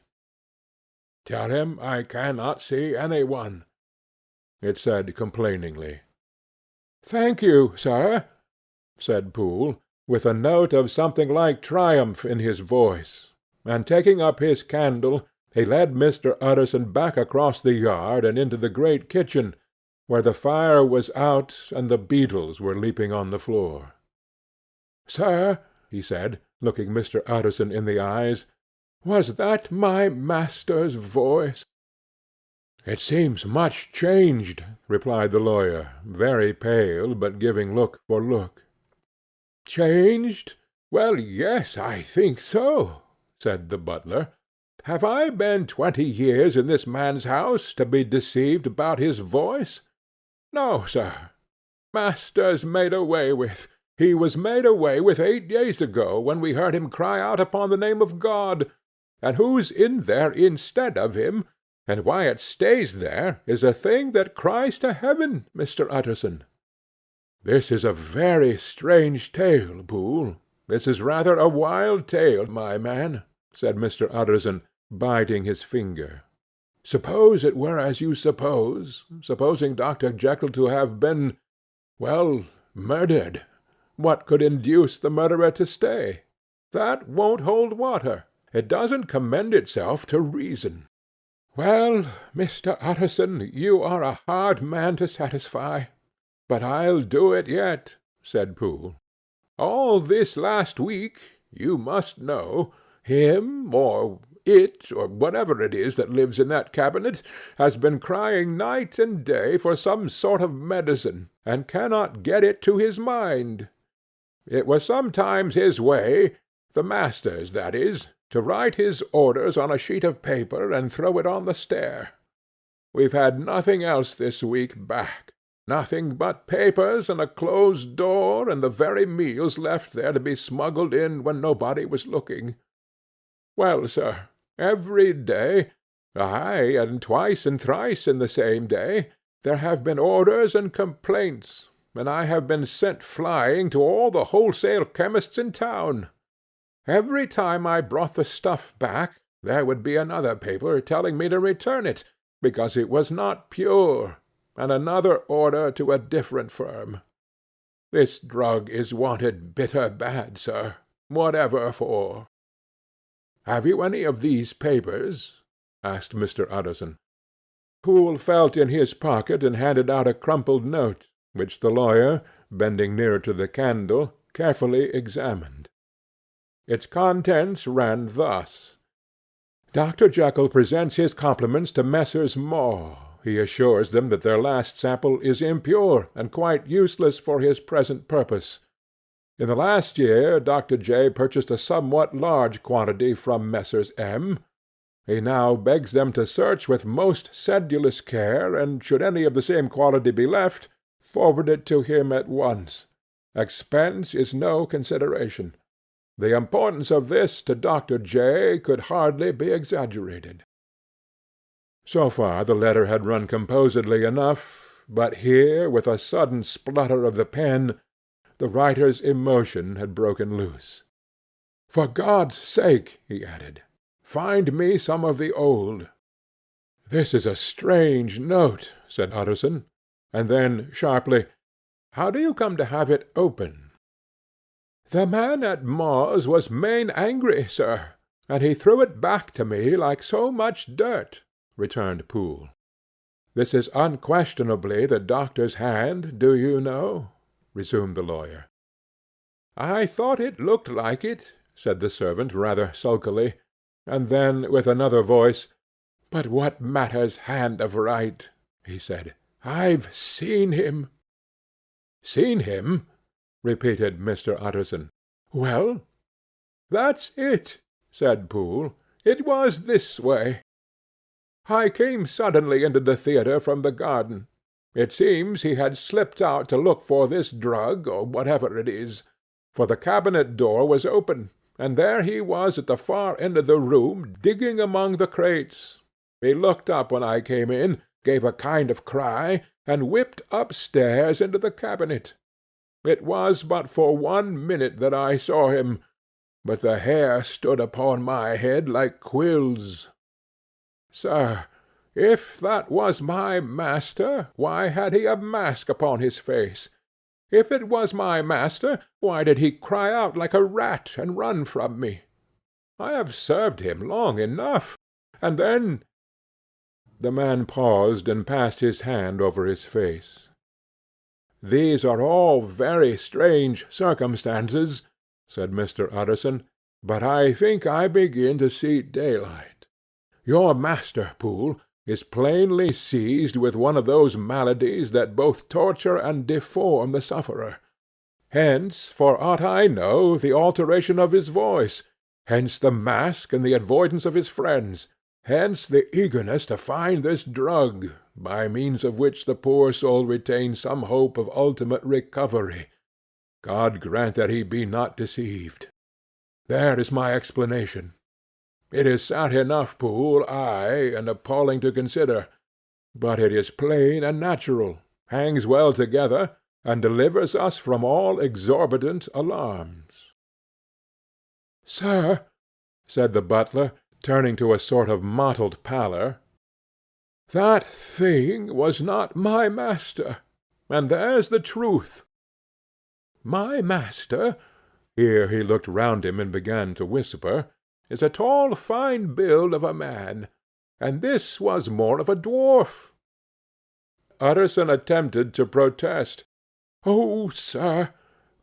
"Tell him I cannot see any one," it said complainingly. "Thank you, sir," said Poole, with a note of something like triumph in his voice, and taking up his candle, he led Mr. Utterson back across the yard and into the great kitchen, where the fire was out and the beetles were leaping on the floor. "Sir," he said, looking Mr. Utterson in the eyes, "was that my master's voice?" "It seems much changed," replied the lawyer, very pale, but giving look for look. "Changed? Well, yes, I think so," said the butler. "Have I been 20 years in this man's house to be deceived about his voice? No, sir. Master's made away with. He was made away with 8 days ago, when we heard him cry out upon the name of God. And who's in there instead of him, and why it stays there, is a thing that cries to heaven, Mr. Utterson." "This is a very strange tale, Poole. This is rather a wild tale, my man," said Mr. Utterson, biting his finger. "Suppose it were as you suppose, supposing Dr. Jekyll to have been, well, murdered. What could induce the murderer to stay? That won't hold water. It doesn't commend itself to reason." "Well, Mr. Utterson, you are a hard man to satisfy. But I'll do it yet," said Poole. "All this last week, you must know, him, or it, or whatever it is that lives in that cabinet, has been crying night and day for some sort of medicine, and cannot get it to his mind. It was sometimes his way, the master's, that is, to write his orders on a sheet of paper and throw it on the stair. We've had nothing else this week back, nothing but papers and a closed door and the very meals left there to be smuggled in when nobody was looking. Well, sir, every day, aye, and twice and thrice in the same day, there have been orders and complaints, and I have been sent flying to all the wholesale chemists in town. Every time I brought the stuff back, there would be another paper telling me to return it, because it was not pure, and another order to a different firm. This drug is wanted bitter bad, sir, whatever for." "Have you any of these papers?" asked Mr. Utterson. Poole felt in his pocket and handed out a crumpled note, which the lawyer, bending nearer to the candle, carefully examined. Its contents ran thus: "Dr. Jekyll presents his compliments to Messrs. Maw. He assures them that their last sample is impure and quite useless for his present purpose. In the last year Dr. J. purchased a somewhat large quantity from Messrs. M. He now begs them to search with most sedulous care, and should any of the same quality be left, forward it to him at once. Expense is no consideration. The importance of this to Dr. J. could hardly be exaggerated." So far the letter had run composedly enough, but here, with a sudden splutter of the pen, the writer's emotion had broken loose. "For God's sake," he added, "find me some of the old." "This is a strange note," said Utterson, and then sharply, "How do you come to have it open?" "The man at Maw's was main angry, sir, and he threw it back to me like so much dirt," returned Poole. "This is unquestionably the doctor's hand, do you know?" resumed the lawyer. "I thought it looked like it," said the servant rather sulkily. And then, with another voice, "But what matters Hand of Right?" he said. "I've seen him." "Seen him?" repeated Mr. Utterson. "Well?" "That's it," said Poole. "It was this way. I came suddenly into the theatre from the garden. It seems he had slipped out to look for this drug, or whatever it is, for the cabinet door was open, and there he was at the far end of the room, digging among the crates. He looked up when I came in, gave a kind of cry, and whipped upstairs into the cabinet. It was but for 1 minute that I saw him, but the hair stood upon my head like quills. Sir, if that was my master, why had he a mask upon his face? If it was my master, why did he cry out like a rat and run from me? I have served him long enough, and then—" The man paused and passed his hand over his face. "These are all very strange circumstances," said Mr. Utterson, "but I think I begin to see daylight. Your master, Poole, is plainly seized with one of those maladies that both torture and deform the sufferer. Hence, for aught I know, the alteration of his voice; hence the mask and the avoidance of his friends; hence the eagerness to find this drug, by means of which the poor soul retains some hope of ultimate recovery. God grant that he be not deceived. There is my explanation. It is sad enough, Poole, aye, and appalling to consider, but it is plain and natural, hangs well together, and delivers us from all exorbitant alarms." "Sir," said the butler, turning to a sort of mottled pallor, "that thing was not my master, and there's the truth. My master," here he looked round him and began to whisper, "is a tall fine build of a man, and this was more of a dwarf." Utterson attempted to protest. "Oh, sir,"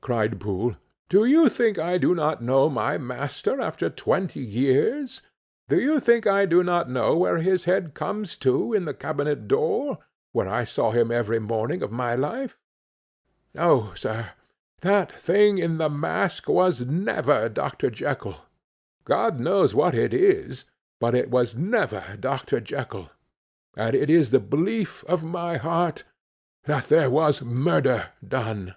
cried Poole, "do you think I do not know my master after 20 years? Do you think I do not know where his head comes to in the cabinet door, where I saw him every morning of my life? No, sir, that thing in the mask was never Dr. Jekyll. God knows what it is, but it was never Dr. Jekyll, and it is the belief of my heart that there was murder done."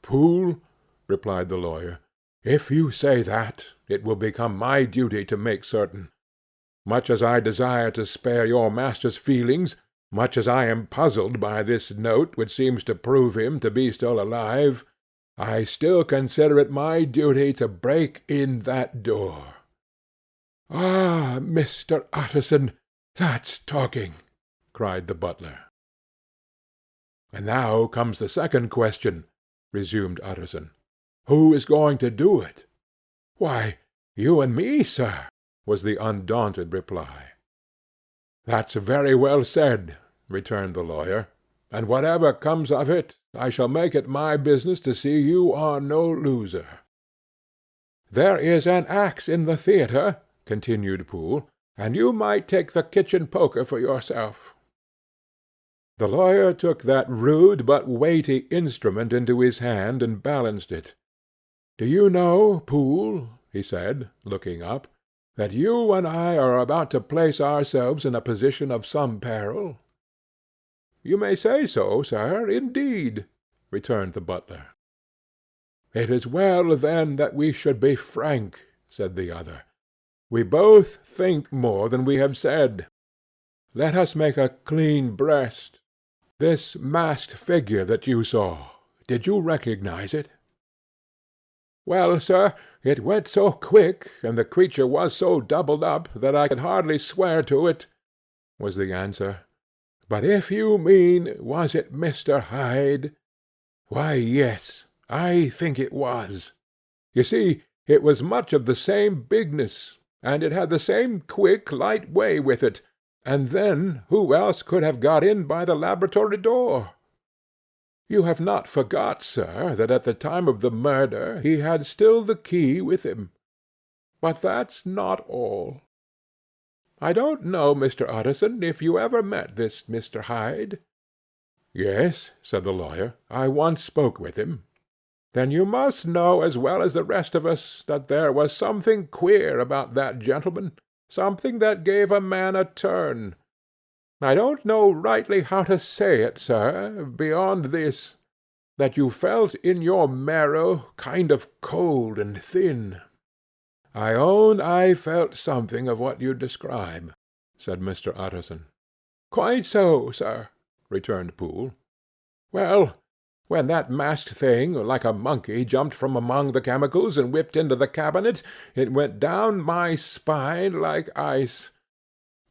"Poole," replied the lawyer, "if you say that, it will become my duty to make certain. Much as I desire to spare your master's feelings, much as I am puzzled by this note which seems to prove him to be still alive, I still consider it my duty to break in that door." "Ah, Mr. Utterson, that's talking!" cried the butler. "And now comes the second question," resumed Utterson. "Who is going to do it?" "Why, you and me, sir," was the undaunted reply. "That's very well said," returned the lawyer, "and whatever comes of it, I shall make it my business to see you are no loser." "There is an axe in the theatre," continued Poole, "and you might take the kitchen poker for yourself." The lawyer took that rude but weighty instrument into his hand and balanced it. "Do you know, Poole," he said, looking up, "that you and I are about to place ourselves in a position of some peril?" "You may say so, sir, indeed," returned the butler. "It is well, then, that we should be frank," said the other. "We both think more than we have said. Let us make a clean breast. This masked figure that you saw, did you recognize it?" "Well, sir, it went so quick, and the creature was so doubled up, that I could hardly swear to it," was the answer. "But if you mean, was it Mr. Hyde? Why, yes, I think it was. You see, it was much of the same bigness, and it had the same quick, light way with it, and then who else could have got in by the laboratory door? You have not forgot, sir, that at the time of the murder he had still the key with him. But that's not all. I don't know, Mr. Utterson, if you ever met this Mr. Hyde." "Yes," said the lawyer, "I once spoke with him." "Then you must know as well as the rest of us that there was something queer about that gentleman, something that gave a man a turn. I don't know rightly how to say it, sir, beyond this, that you felt in your marrow kind of cold and thin." "I own I felt something of what you describe," said Mr. Utterson. "Quite so, sir," returned Poole. "Well, when that masked thing, like a monkey, jumped from among the chemicals and whipped into the cabinet, it went down my spine like ice.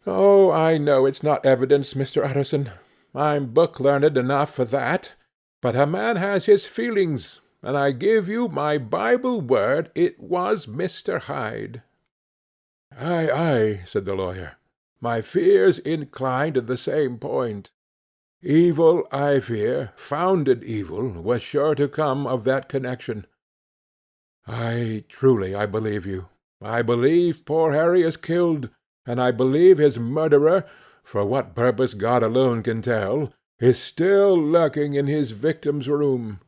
Oh, I know it's not evidence, Mr. Utterson. I'm book-learned enough for that. But a man has his feelings, and I give you my Bible word it was Mr. Hyde." "Aye, aye," said the lawyer. "My fears incline to the same point. Evil, I fear, founded evil, was sure to come of that connection. Truly I believe you. I believe poor Harry is killed, and I believe his murderer, for what purpose God alone can tell, is still lurking in his victim's room.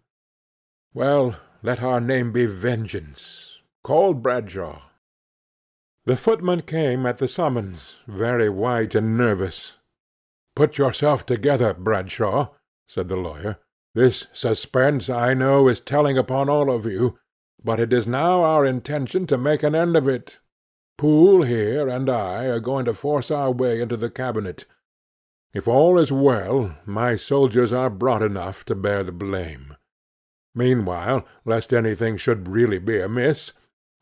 Well, let our name be Vengeance. Call Bradshaw." The footman came at the summons, very white and nervous. "Put yourself together, Bradshaw," said the lawyer. "This suspense, I know, is telling upon all of you, but it is now our intention to make an end of it. Poole here and I are going to force our way into the cabinet. If all is well, my soldiers are broad enough to bear the blame. Meanwhile, lest anything should really be amiss,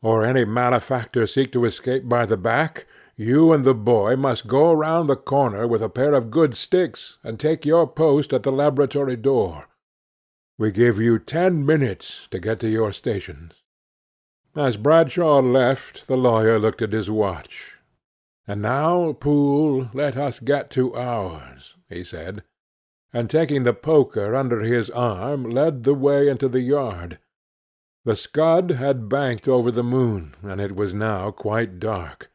or any malefactor seek to escape by the back, you and the boy must go round the corner with a pair of good sticks, and take your post at the laboratory door. We give you 10 minutes to get to your stations." As Bradshaw left, the lawyer looked at his watch. "And now, Poole, let us get to ours," he said, and taking the poker under his arm, led the way into the yard. The scud had banked over the moon, and it was now quite dark.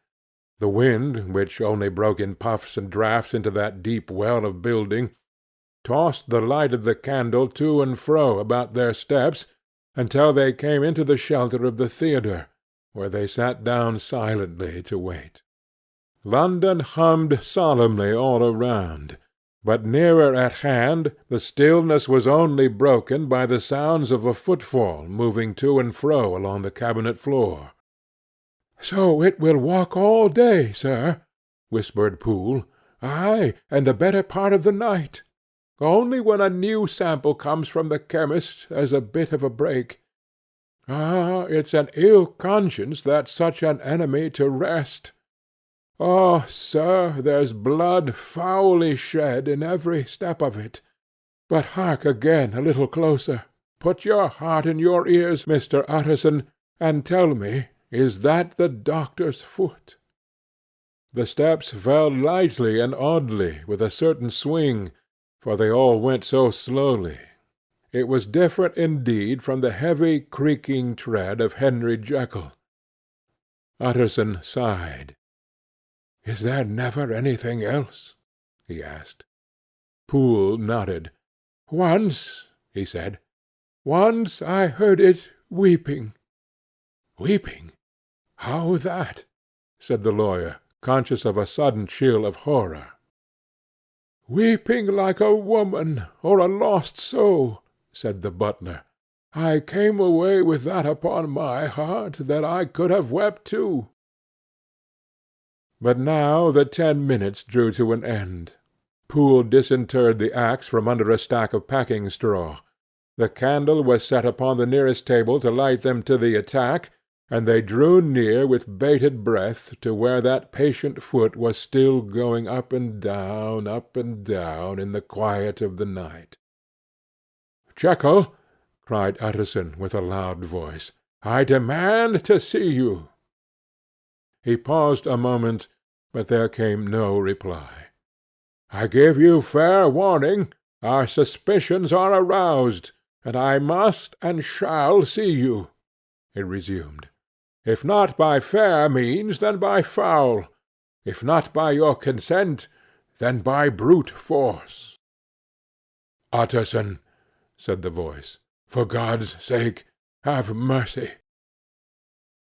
The wind, which only broke in puffs and draughts into that deep well of building, tossed the light of the candle to and fro about their steps until they came into the shelter of the theatre, where they sat down silently to wait. London hummed solemnly all around, but nearer at hand the stillness was only broken by the sounds of a footfall moving to and fro along the cabinet floor. "So it will walk all day, sir," whispered Poole. "Aye, and the better part of the night. Only when a new sample comes from the chemist as a bit of a break. Ah, it's an ill conscience that's such an enemy to rest. Oh, sir, there's blood foully shed in every step of it. But hark again a little closer. Put your heart in your ears, Mr. Utterson, and tell me, is that the doctor's foot?" The steps fell lightly and oddly, with a certain swing, for they all went so slowly. It was different indeed from the heavy creaking tread of Henry Jekyll. Utterson sighed. "Is there never anything else?" he asked. Poole nodded. "Once," he said, "once I heard it weeping." "Weeping? How that?" said the lawyer, conscious of a sudden chill of horror. "Weeping like a woman or a lost soul," said the butler. "I came away with that upon my heart that I could have wept too." But now the 10 minutes drew to an end. Poole disinterred the axe from under a stack of packing straw. The candle was set upon the nearest table to light them to the attack, and they drew near with bated breath to where that patient foot was still going up and down in the quiet of the night. "Jekyll," cried Utterson with a loud voice, "I demand to see you." He paused a moment, but there came no reply. "I give you fair warning. Our suspicions are aroused, and I must and shall see you," he resumed. If not by fair means, then by foul. If not by your consent, then by brute force." "Utterson," said the voice, "for God's sake, have mercy."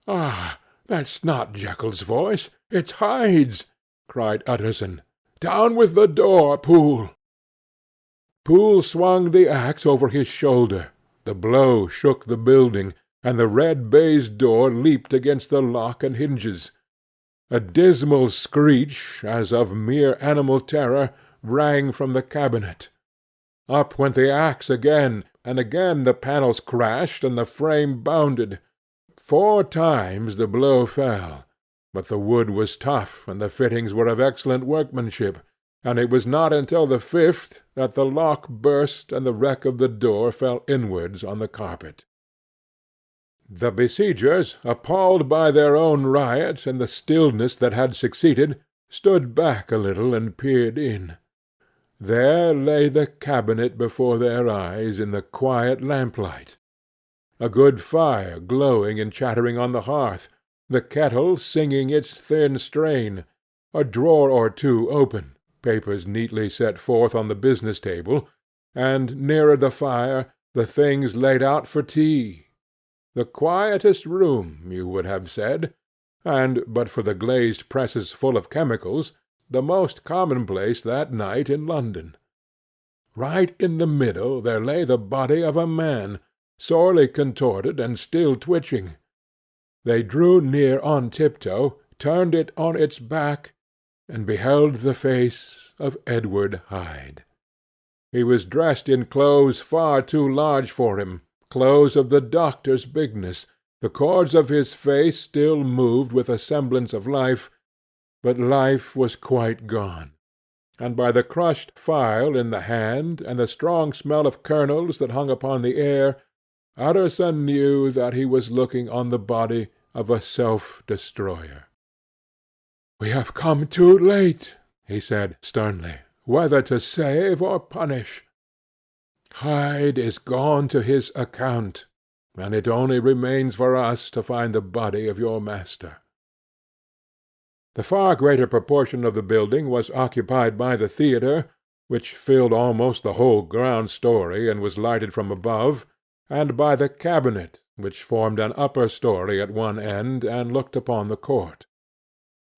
"Ah, that's not Jekyll's voice, it's Hyde's," cried Utterson. "Down with the door, Poole." Poole swung the axe over his shoulder. The blow shook the building, and the red baize door leaped against the lock and hinges. A dismal screech, as of mere animal terror, rang from the cabinet. Up went the axe again, and again the panels crashed and the frame bounded. 4 times the blow fell, but the wood was tough and the fittings were of excellent workmanship, and it was not until the 5th that the lock burst and the wreck of the door fell inwards on the carpet. The besiegers, appalled by their own riot and the stillness that had succeeded, stood back a little and peered in. There lay the cabinet before their eyes in the quiet lamplight. A good fire glowing and chattering on the hearth, the kettle singing its thin strain, a drawer or two open, papers neatly set forth on the business table, and, nearer the fire, the things laid out for tea. The quietest room, you would have said, and, but for the glazed presses full of chemicals, the most commonplace that night in London. Right in the middle there lay the body of a man, sorely contorted and still twitching. They drew near on tiptoe, turned it on its back, and beheld the face of Edward Hyde. He was dressed in clothes far too large for him, clothes of the doctor's bigness. The cords of his face still moved with a semblance of life, but life was quite gone, and by the crushed phial in the hand, and the strong smell of kernels that hung upon the air, Utterson knew that he was looking on the body of a self-destroyer. "We have come too late," he said sternly, "whether to save or punish. Hyde is gone to his account, and it only remains for us to find the body of your master." The far greater proportion of the building was occupied by the theatre, which filled almost the whole ground story and was lighted from above, and by the cabinet, which formed an upper story at one end and looked upon the court.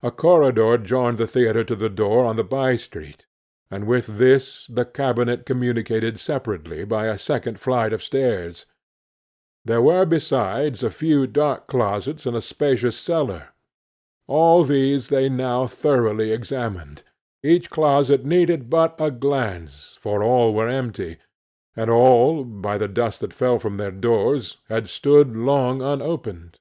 A corridor joined the theatre to the door on the by-street, and with this the cabinet communicated separately by a second flight of stairs. There were besides a few dark closets and a spacious cellar. All these they now thoroughly examined. Each closet needed but a glance, for all were empty, and all, by the dust that fell from their doors, had stood long unopened.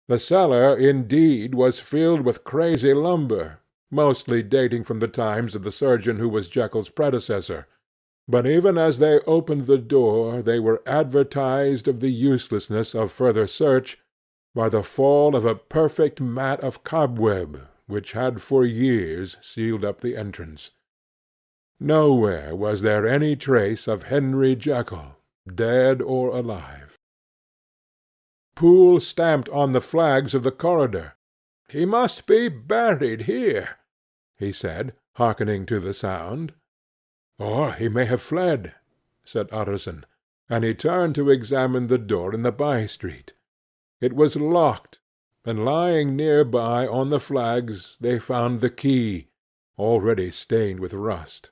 The cellar, indeed, was filled with crazy lumber, mostly dating from the times of the surgeon who was Jekyll's predecessor, but even as they opened the door they were advertised of the uselessness of further search by the fall of a perfect mat of cobweb which had for years sealed up the entrance. Nowhere was there any trace of Henry Jekyll, dead or alive. Poole stamped on the flags of the corridor. "He must be buried here," he said, hearkening to the sound. "Or he may have fled," said Utterson, and he turned to examine the door in the by-street. It was locked, and lying near by on the flags they found the key, already stained with rust.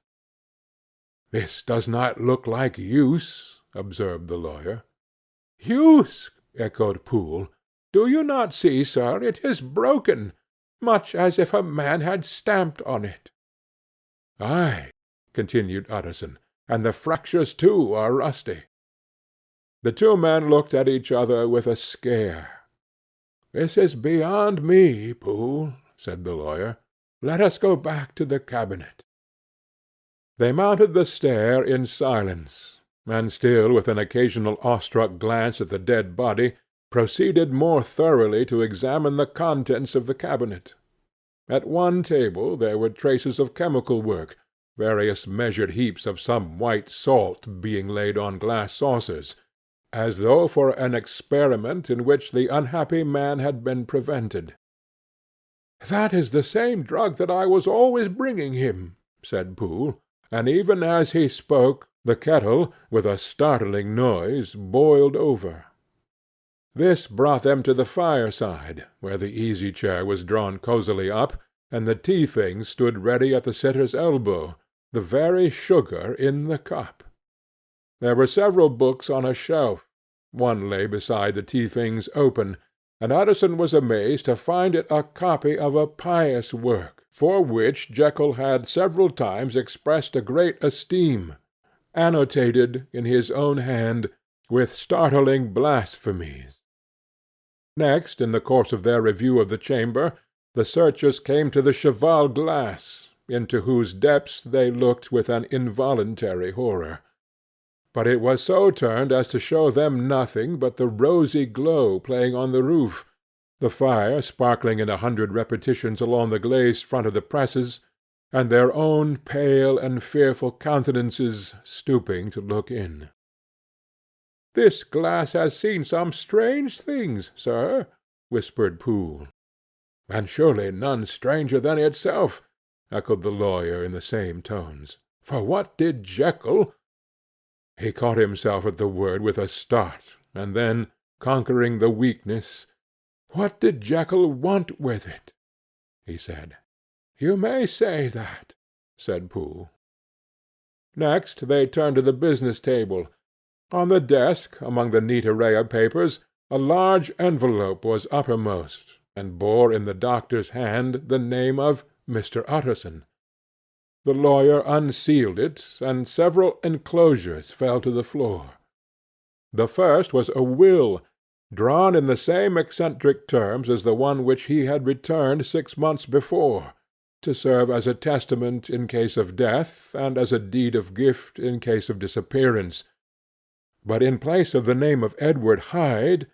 "This does not look like use," observed the lawyer. "Use!" echoed Poole. "Do you not see, sir, it is broken, much as if a man had stamped on it." "Aye," continued Utterson, "and the fractures too are rusty." The two men looked at each other with a scare. "This is beyond me, Poole," said the lawyer. "Let us go back to the cabinet." They mounted the stair in silence, and still with an occasional awestruck glance at the dead body, proceeded more thoroughly to examine the contents of the cabinet. At one table there were traces of chemical work, various measured heaps of some white salt being laid on glass saucers, as though for an experiment in which the unhappy man had been prevented. "That is the same drug that I was always bringing him," said Poole, and even as he spoke the kettle, with a startling noise, boiled over. This brought them to the fireside, where the easy-chair was drawn cosily up, and the tea-things stood ready at the sitter's elbow, the very sugar in the cup. There were several books on a shelf. One lay beside the tea-things open, and Utterson was amazed to find it a copy of a pious work, for which Jekyll had several times expressed a great esteem, annotated in his own hand with startling blasphemies. Next, in the course of their review of the chamber, the searchers came to the cheval glass, into whose depths they looked with an involuntary horror. But it was so turned as to show them nothing but the rosy glow playing on the roof, the fire sparkling in 100 repetitions along the glazed front of the presses, and their own pale and fearful countenances stooping to look in. "This glass has seen some strange things, sir," whispered Poole. "And surely none stranger than itself," echoed the lawyer in the same tones. "For what did Jekyll—" He caught himself at the word with a start, and then, conquering the weakness, "What did Jekyll want with it?" he said. "You may say that," said Poole. Next they turned to the business table. On the desk, among the neat array of papers, a large envelope was uppermost, and bore in the doctor's hand the name of Mr. Utterson. The lawyer unsealed it, and several enclosures fell to the floor. The first was a will, drawn in the same eccentric terms as the one which he had returned 6 months before, to serve as a testament in case of death, and as a deed of gift in case of disappearance. But in place of the name of Edward Hyde,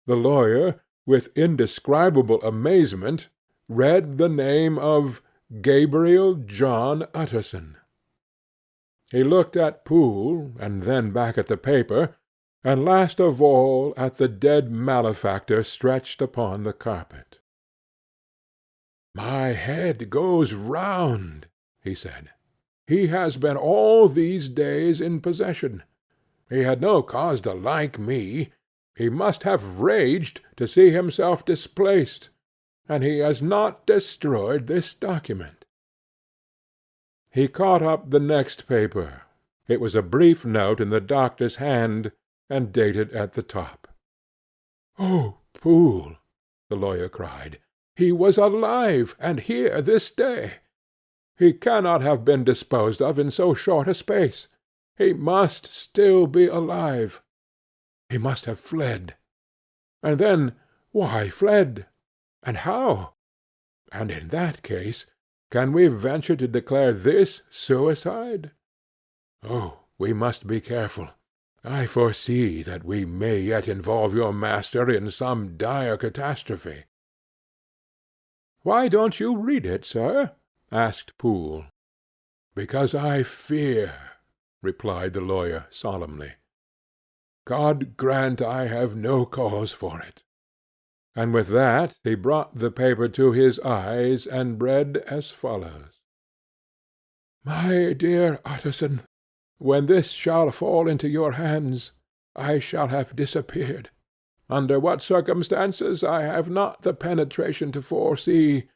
the lawyer, with indescribable amazement, read the name of Gabriel John Utterson. He looked at Poole, and then back at the paper, and last of all at the dead malefactor stretched upon the carpet. "My head goes round," he said. "He has been all these days in possession. He had no cause to like me. He must have raged to see himself displaced, and he has not destroyed this document." He caught up the next paper. It was a brief note in the doctor's hand, and dated at the top. "Oh, Poole!" the lawyer cried. "He was alive, and here this day. He cannot have been disposed of in so short a space. He must still be alive. He must have fled. And then, why fled? And how? And in that case, can we venture to declare this suicide? Oh, we must be careful. I foresee that we may yet involve your master in some dire catastrophe." "Why don't you read it, sir?" asked Poole. "Because I fear," replied the lawyer solemnly. "God grant I have no cause for it." And with that he brought the paper to his eyes, and read as follows: "My dear Utterson, when this shall fall into your hands, I shall have disappeared. Under what circumstances I have not the penetration to foresee,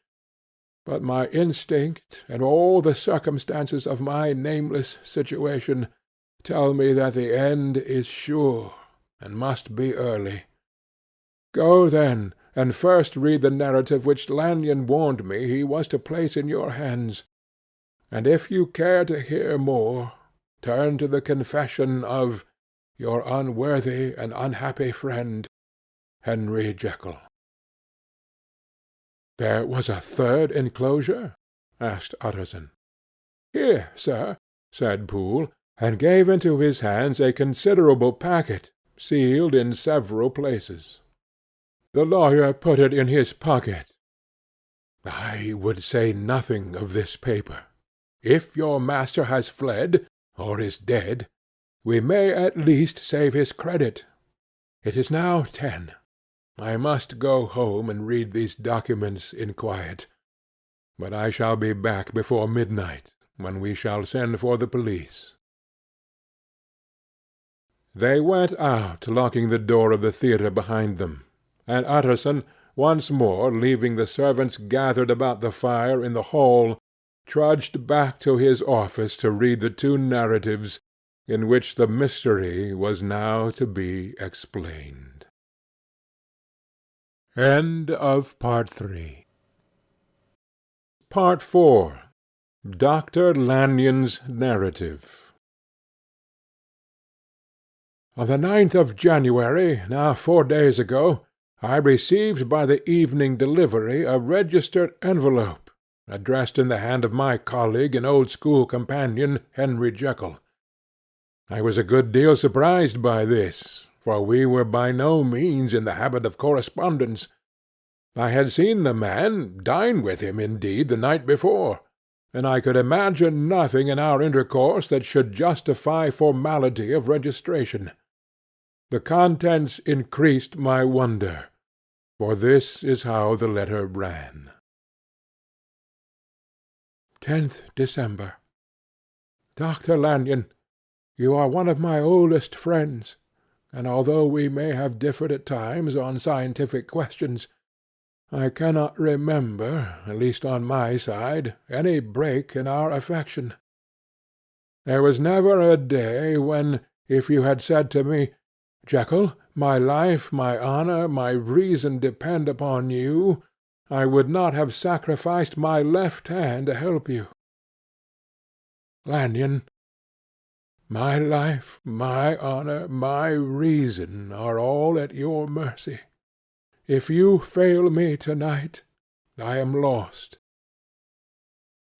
but my instinct and all the circumstances of my nameless situation tell me that the end is sure, and must be early. Go, then, and first read the narrative which Lanyon warned me he was to place in your hands, and if you care to hear more, turn to the confession of your unworthy and unhappy friend, Henry Jekyll." "There was a third enclosure?" asked Utterson. "Here, sir," said Poole, and gave into his hands a considerable packet, sealed in several places. The lawyer put it in his pocket. "I would say nothing of this paper. If your master has fled, or is dead, we may at least save his credit, It is now 10. I must go home and read these documents in quiet, but I shall be back before midnight, when we shall send for the police." They went out, locking the door of the theatre behind them, and Utterson, once more leaving the servants gathered about the fire in the hall, trudged back to his office to read the two narratives in which the mystery was now to be explained. Part 4. Dr. Lanyon's Narrative. On the 9th of January, now 4 days ago, I received by the evening delivery a registered envelope, addressed in the hand of my colleague and old school companion, Henry Jekyll. I was a good deal surprised by this, for we were by no means in the habit of correspondence. I had seen the man, dined with him, indeed, the night before, and I could imagine nothing in our intercourse that should justify formality of registration. The contents increased my wonder, for this is how the letter ran. 10th December. Dr. Lanyon, you are one of my oldest friends, and although we may have differed at times on scientific questions, I cannot remember, at least on my side, any break in our affection. There was never a day when, if you had said to me, "Jekyll, my life, my honour, my reason depend upon you," I would not have sacrificed my left hand to help you. Lanyon, my life, my honour, my reason are all at your mercy. If you fail me to-night, I am lost.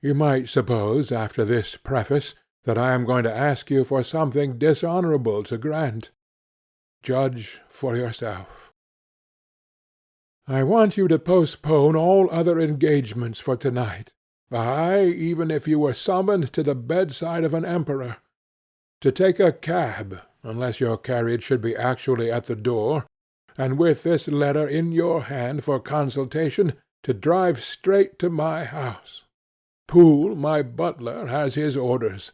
You might suppose, after this preface, that I am going to ask you for something dishonourable to grant. Judge for yourself. I want you to postpone all other engagements for to-night, aye, even if you were summoned to the bedside of an emperor, to take a cab, unless your carriage should be actually at the door, and with this letter in your hand for consultation, to drive straight to my house. Poole, my butler, has his orders.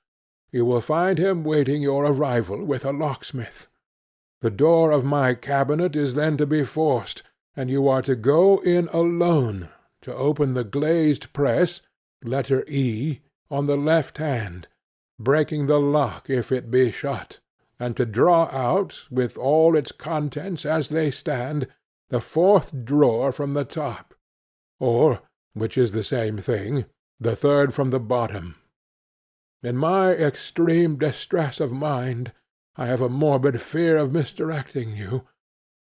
You will find him waiting your arrival with a locksmith. The door of my cabinet is then to be forced, and you are to go in alone, to open the glazed press, letter E, on the left hand, breaking the lock if it be shut, and to draw out, with all its contents as they stand, the fourth drawer from the top, or, which is the same thing, the third from the bottom. In my extreme distress of mind, I have a morbid fear of misdirecting you,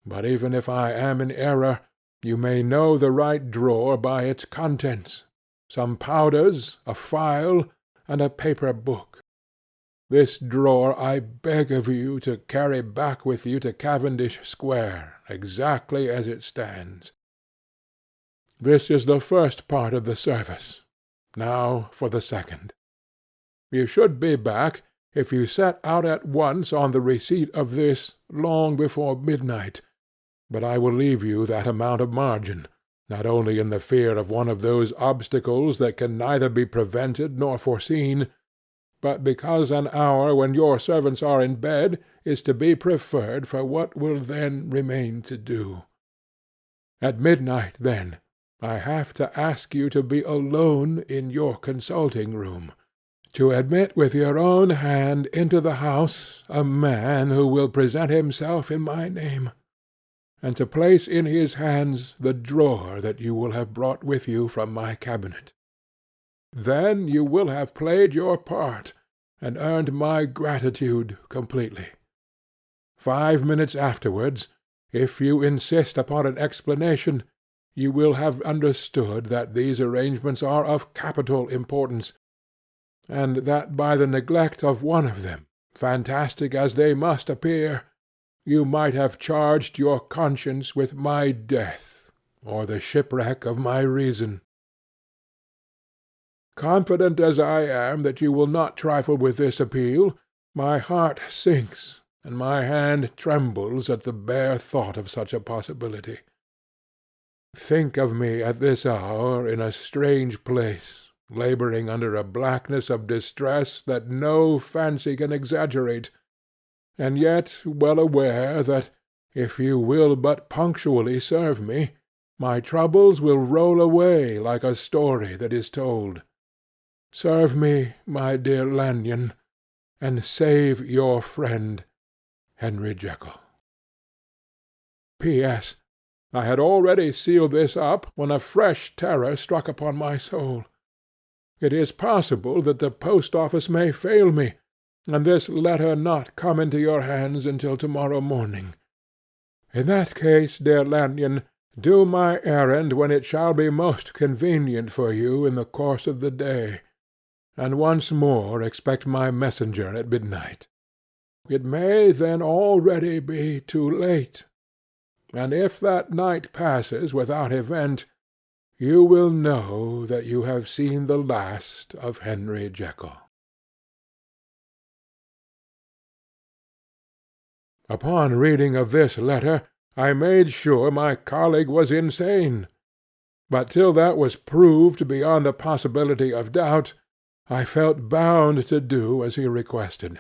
but even if I am in error, you may know the right drawer by its contents, some powders, a file, and a paper book. This drawer I beg of you to carry back with you to Cavendish Square, exactly as it stands. This is the first part of the service. Now for the second. You should be back, if you set out at once on the receipt of this, long before midnight, but I will leave you that amount of margin, not only in the fear of one of those obstacles that can neither be prevented nor foreseen, but because an hour when your servants are in bed is to be preferred for what will then remain to do. At midnight, then, I have to ask you to be alone in your consulting-room, to admit with your own hand into the house a man who will present himself in my name, and to place in his hands the drawer that you will have brought with you from my cabinet. Then you will have played your part, and earned my gratitude completely. 5 minutes afterwards, if you insist upon an explanation, you will have understood that these arrangements are of capital importance, and that by the neglect of one of them, fantastic as they must appear, you might have charged your conscience with my death, or the shipwreck of my reason. Confident as I am that you will not trifle with this appeal, my heart sinks, and my hand trembles at the bare thought of such a possibility. Think of me at this hour in a strange place, labouring under a blackness of distress that no fancy can exaggerate, and yet well aware that, if you will but punctually serve me, my troubles will roll away like a story that is told. Serve me, my dear Lanyon, and save your friend, Henry Jekyll. P.S. I had already sealed this up when a fresh terror struck upon my soul. It is possible that the post-office may fail me, and this letter not come into your hands until to-morrow morning. In that case, dear Lanyon, do my errand when it shall be most convenient for you in the course of the day, and once more expect my messenger at midnight. It may then already be too late, and if that night passes without event, you will know that you have seen the last of Henry Jekyll. Upon reading of this letter, I made sure my colleague was insane, but till that was proved beyond the possibility of doubt, I felt bound to do as he requested.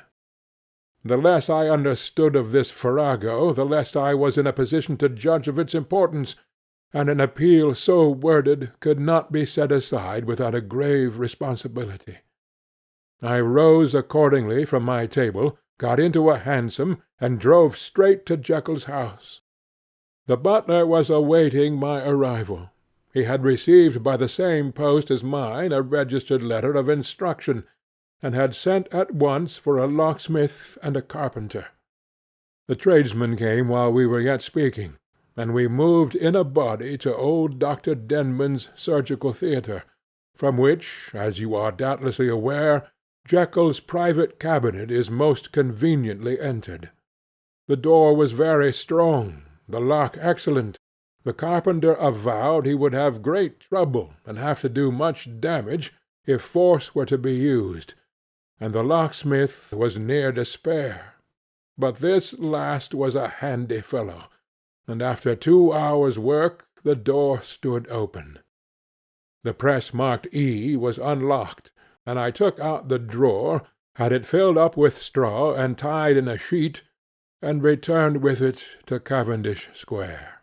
The less I understood of this farrago, the less I was in a position to judge of its importance, and an appeal so worded could not be set aside without a grave responsibility. I rose accordingly from my table, got into a hansom, and drove straight to Jekyll's house. The butler was awaiting my arrival. He had received by the same post as mine a registered letter of instruction, and had sent at once for a locksmith and a carpenter. The tradesmen came while we were yet speaking, and we moved in a body to old Dr. Denman's surgical theatre, from which, as you are doubtlessly aware, Jekyll's private cabinet is most conveniently entered. The door was very strong, the lock excellent. The carpenter avowed he would have great trouble, and have to do much damage, if force were to be used, and the locksmith was near despair. But this last was a handy fellow, and after 2 hours' work the door stood open. The press marked E was unlocked, and I took out the drawer, had it filled up with straw and tied in a sheet, and returned with it to Cavendish Square.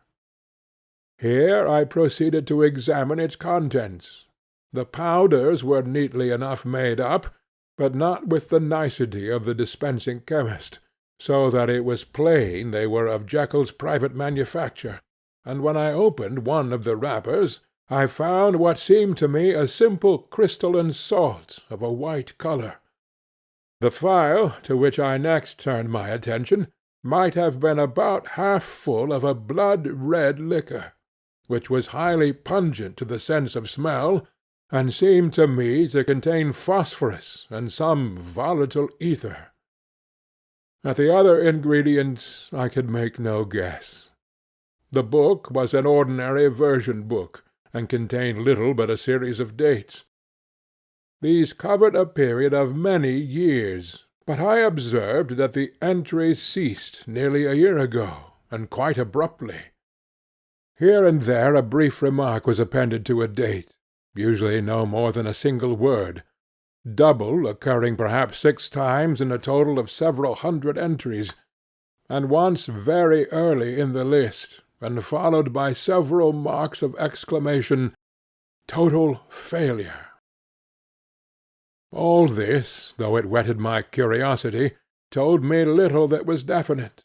Here I proceeded to examine its contents. The powders were neatly enough made up, but not with the nicety of the dispensing chemist, so that it was plain they were of Jekyll's private manufacture, and when I opened one of the wrappers, I found what seemed to me a simple crystalline salt of a white colour. The phial, to which I next turned my attention, might have been about half full of a blood-red liquor, which was highly pungent to the sense of smell, and seemed to me to contain phosphorus and some volatile ether. At the other ingredients I could make no guess. The book was an ordinary version book, and contained little but a series of dates. These covered a period of many years, but I observed that the entries ceased nearly a year ago, and quite abruptly. Here and there a brief remark was appended to a date, usually no more than a single word, double occurring perhaps 6 times in a total of several hundred entries, and once very early in the list, and followed by several marks of exclamation, "Total failure." All this, though it whetted my curiosity, told me little that was definite.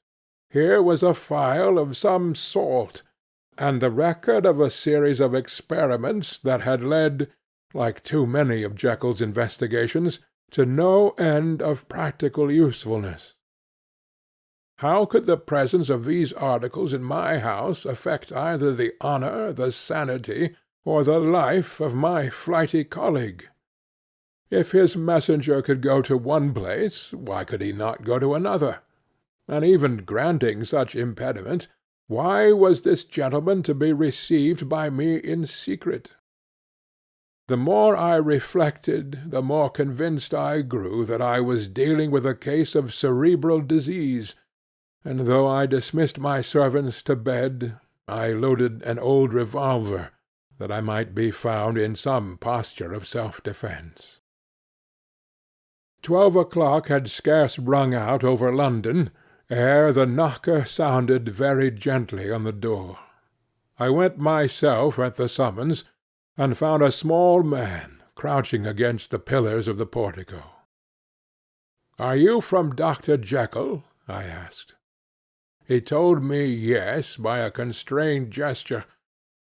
Here was a phial of some salt, and the record of a series of experiments that had led, like too many of Jekyll's investigations, to no end of practical usefulness. How could the presence of these articles in my house affect either the honour, the sanity, or the life of my flighty colleague? If his messenger could go to one place, why could he not go to another? And even granting such impediment, why was this gentleman to be received by me in secret? The more I reflected, the more convinced I grew that I was dealing with a case of cerebral disease, and though I dismissed my servants to bed, I loaded an old revolver, that I might be found in some posture of self-defence. 12 o'clock had scarce rung out over London, ere the knocker sounded very gently on the door. I went myself at the summons, and found a small man crouching against the pillars of the portico. "Are you from Dr. Jekyll?" I asked. He told me yes by a constrained gesture,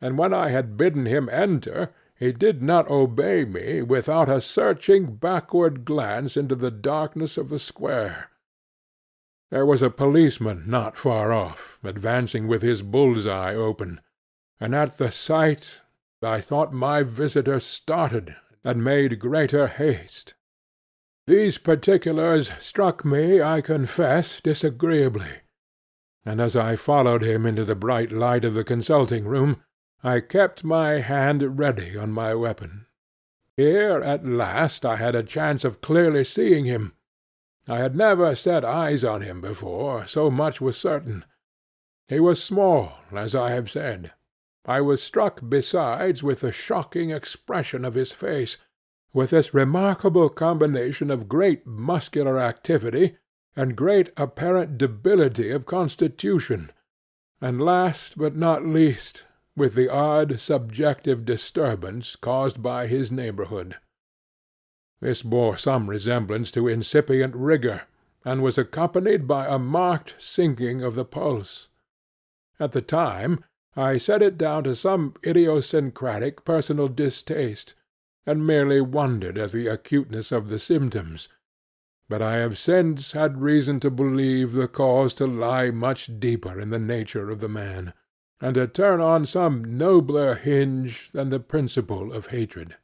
and when I had bidden him enter, he did not obey me without a searching backward glance into the darkness of the square. There was a policeman not far off, advancing with his bull's-eye open, and at the sight I thought my visitor started and made greater haste. These particulars struck me, I confess, disagreeably, and as I followed him into the bright light of the consulting-room, I kept my hand ready on my weapon. Here at last I had a chance of clearly seeing him. I had never set eyes on him before, so much was certain. He was small, as I have said. I was struck besides with the shocking expression of his face, with this remarkable combination of great muscular activity and great apparent debility of constitution, and last but not least, with the odd subjective disturbance caused by his neighborhood. This bore some resemblance to incipient rigor, and was accompanied by a marked sinking of the pulse. At the time I set it down to some idiosyncratic personal distaste, and merely wondered at the acuteness of the symptoms, but I have since had reason to believe the cause to lie much deeper in the nature of the man, and to turn on some nobler hinge than the principle of hatred.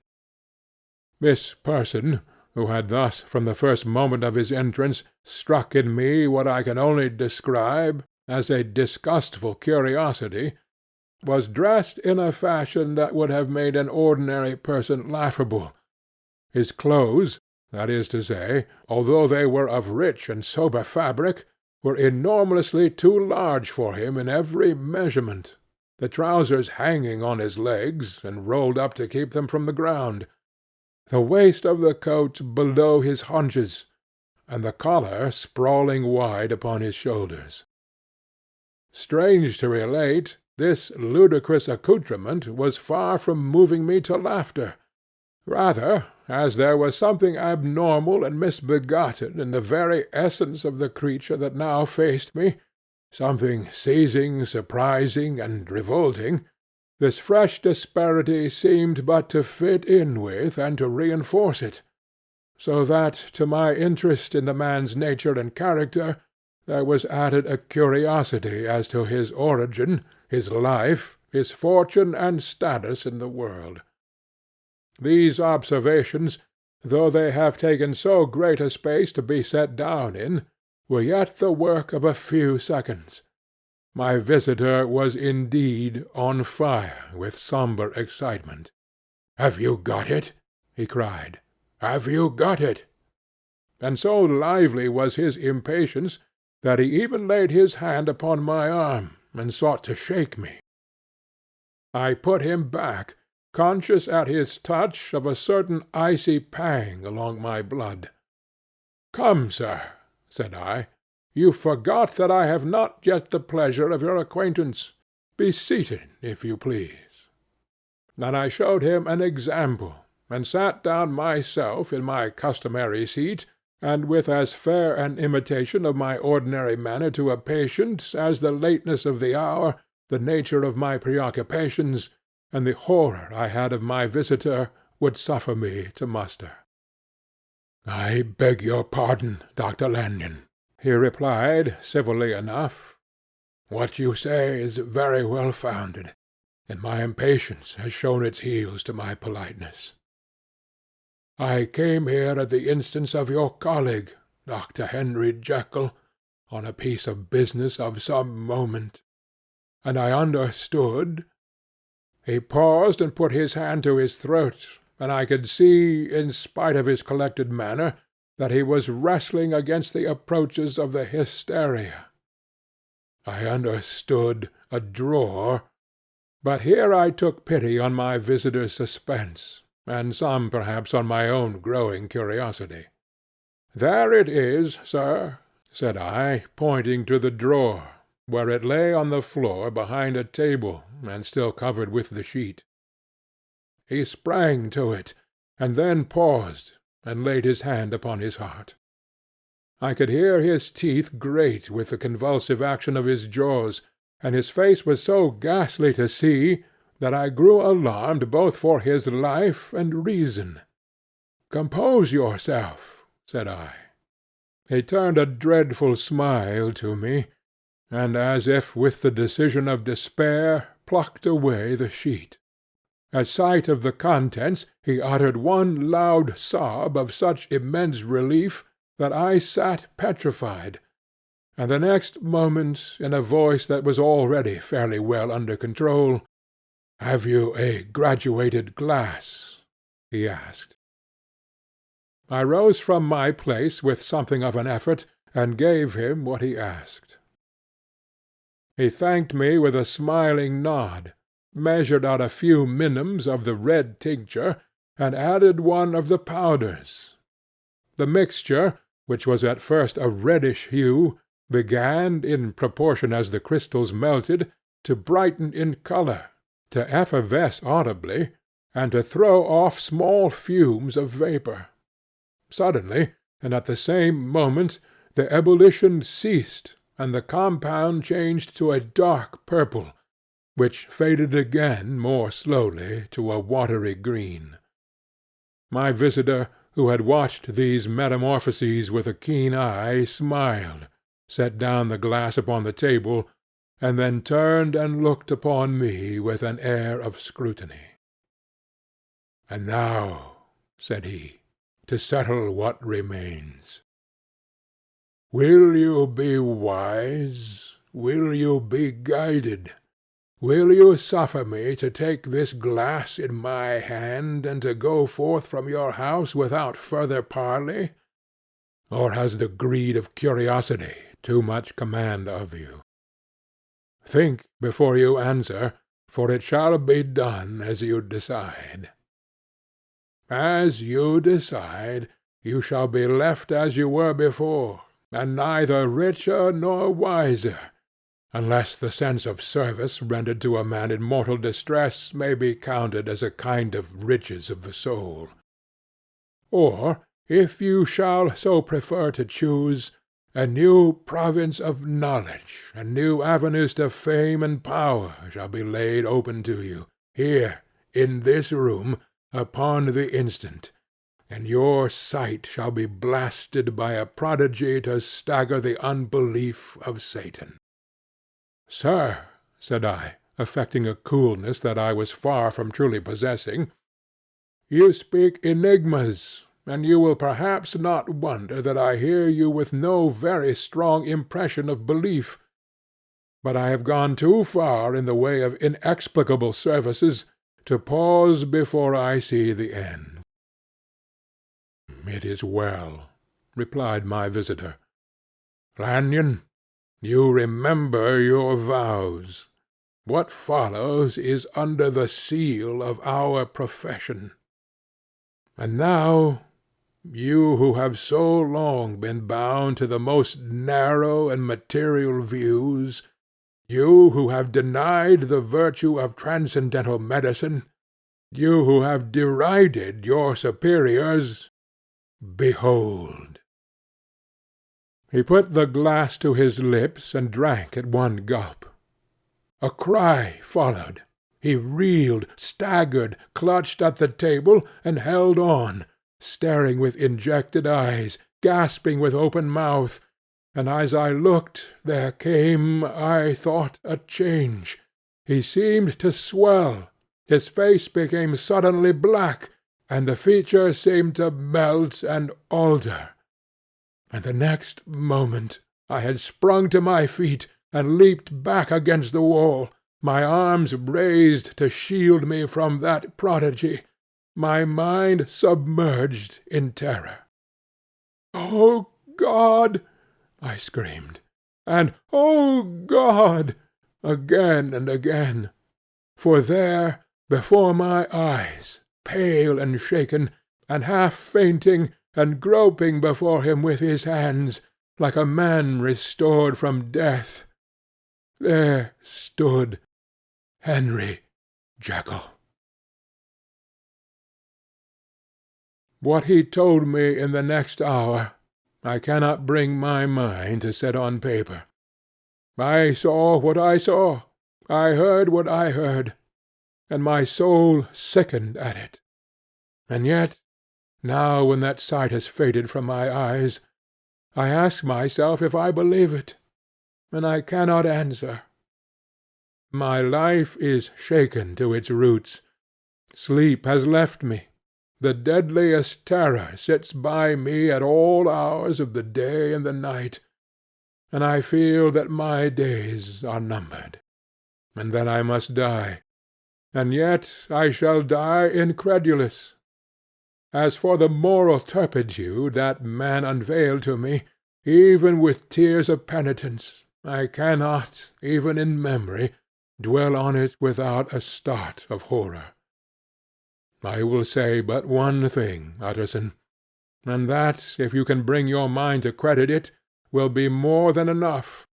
This person, who had thus from the first moment of his entrance struck in me what I can only describe as a disgustful curiosity, was dressed in a fashion that would have made an ordinary person laughable. His clothes, that is to say, although they were of rich and sober fabric, were enormously too large for him in every measurement, the trousers hanging on his legs, and rolled up to keep them from the ground, the waist of the coat below his haunches, and the collar sprawling wide upon his shoulders. Strange to relate, this ludicrous accoutrement was far from moving me to laughter. Rather, as there was something abnormal and misbegotten in the very essence of the creature that now faced me, something seizing, surprising, and revolting, this fresh disparity seemed but to fit in with and to reinforce it, so that to my interest in the man's nature and character there was added a curiosity as to his origin, his life, his fortune and status in the world. These observations, though they have taken so great a space to be set down in, were yet the work of a few seconds. My visitor was indeed on fire with sombre excitement. "Have you got it?" he cried. "Have you got it?" And so lively was his impatience that he even laid his hand upon my arm, and sought to shake me. I put him back, conscious at his touch of a certain icy pang along my blood. "Come, sir," said I, "you forgot that I have not yet the pleasure of your acquaintance. Be seated, if you please." And I showed him an example, and sat down myself in my customary seat, and with as fair an imitation of my ordinary manner to a patient as the lateness of the hour, the nature of my preoccupations, and the horror I had of my visitor would suffer me to muster. "I beg your pardon, Dr. Lanyon," he replied, civilly enough. "What you say is very well founded, and my impatience has shown its heels to my politeness. I came here at the instance of your colleague, Dr. Henry Jekyll, on a piece of business of some moment, and I understood—" He paused and put his hand to his throat, and I could see, in spite of his collected manner, that he was wrestling against the approaches of the hysteria. I understood a drawer, but here I took pity on my visitor's suspense, and some perhaps on my own growing curiosity. "There it is, sir," said I, pointing to the drawer, where it lay on the floor behind a table, and still covered with the sheet. He sprang to it, and then paused, and laid his hand upon his heart. I could hear his teeth grate with the convulsive action of his jaws, and his face was so ghastly to see that I grew alarmed both for his life and reason. "Compose yourself," said I. He turned a dreadful smile to me, and, as if with the decision of despair, plucked away the sheet. At sight of the contents he uttered one loud sob of such immense relief that I sat petrified, and the next moment, in a voice that was already fairly well under control, "Have you a graduated glass?" he asked. I rose from my place with something of an effort, and gave him what he asked. He thanked me with a smiling nod, measured out a few minims of the red tincture, and added one of the powders. The mixture, which was at first a reddish hue, began, in proportion as the crystals melted, to brighten in colour, to effervesce audibly, and to throw off small fumes of vapour. Suddenly, and at the same moment, the ebullition ceased, and the compound changed to a dark purple, which faded again more slowly to a watery green. My visitor, who had watched these metamorphoses with a keen eye, smiled, set down the glass upon the table, and then turned and looked upon me with an air of scrutiny. "And now," said he, "to settle what remains. Will you be wise? Will you be guided? Will you suffer me to take this glass in my hand, and to go forth from your house without further parley? Or has the greed of curiosity too much command of you? Think before you answer, for it shall be done as you decide. As you decide, you shall be left as you were before, and neither richer nor wiser, unless the sense of service rendered to a man in mortal distress may be counted as a kind of riches of the soul. Or, if you shall so prefer to choose, a new province of knowledge and new avenues to fame and power shall be laid open to you, here, in this room, upon the instant, and your sight shall be blasted by a prodigy to stagger the unbelief of Satan." "Sir," said I, affecting a coolness that I was far from truly possessing, "you speak enigmas, and you will perhaps not wonder that I hear you with no very strong impression of belief. But I have gone too far in the way of inexplicable services to pause before I see the end." "It is well," replied my visitor. "Lanyon, you remember your vows. What follows is under the seal of our profession. And now, you who have so long been bound to the most narrow and material views, you who have denied the virtue of transcendental medicine, you who have derided your superiors, behold." He put the glass to his lips and drank at one gulp. A cry followed. He reeled, staggered, clutched at the table, and held on, staring with injected eyes, gasping with open mouth, and as I looked there came, I thought, a change. He seemed to swell, his face became suddenly black, and the features seemed to melt and alter. And the next moment I had sprung to my feet and leaped back against the wall, my arms raised to shield me from that prodigy, my mind submerged in terror. "O God!" I screamed. and "O God!" again and again, for there, before my eyes, pale and shaken, and half fainting, and groping before him with his hands, like a man restored from death, there stood Henry Jekyll. What he told me in the next hour I cannot bring my mind to set on paper. I saw what I saw, I heard what I heard, and my soul sickened at it. And yet, now when that sight has faded from my eyes, I ask myself if I believe it, and I cannot answer. My life is shaken to its roots. Sleep has left me. The deadliest terror sits by me at all hours of the day and the night, and I feel that my days are numbered, and that I must die, and yet I shall die incredulous. As for the moral turpitude that man unveiled to me, even with tears of penitence, I cannot, even in memory, dwell on it without a start of horror. I will say but one thing, Utterson, and that, if you can bring your mind to credit it, will be more than enough.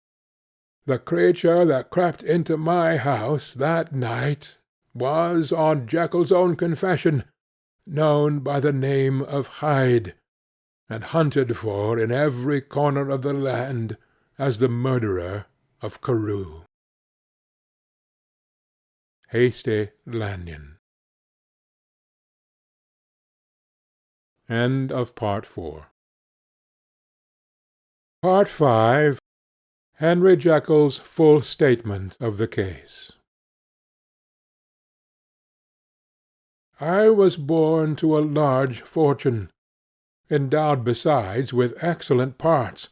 The creature that crept into my house that night was, on Jekyll's own confession, known by the name of Hyde, and hunted for in every corner of the land as the murderer of Carew. Hasty Lanyon. End of Part 4. Part 5. Henry Jekyll's full statement of the case. I was born to a large fortune, endowed besides with excellent parts,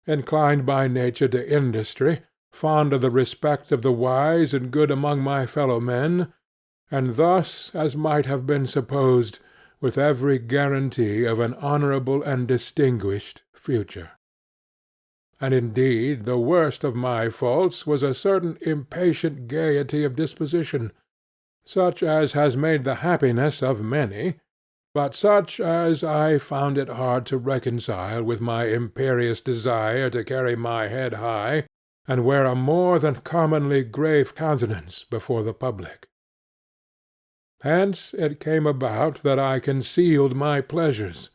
inclined by nature to industry, fond of the respect of the wise and good among my fellow-men, and thus, as might have been supposed, with every guarantee of an honourable and distinguished future. And indeed the worst of my faults was a certain impatient gaiety of disposition, such as has made the happiness of many, but such as I found it hard to reconcile with my imperious desire to carry my head high, and wear a more than commonly grave countenance before the public. Hence it came about that I concealed my pleasures,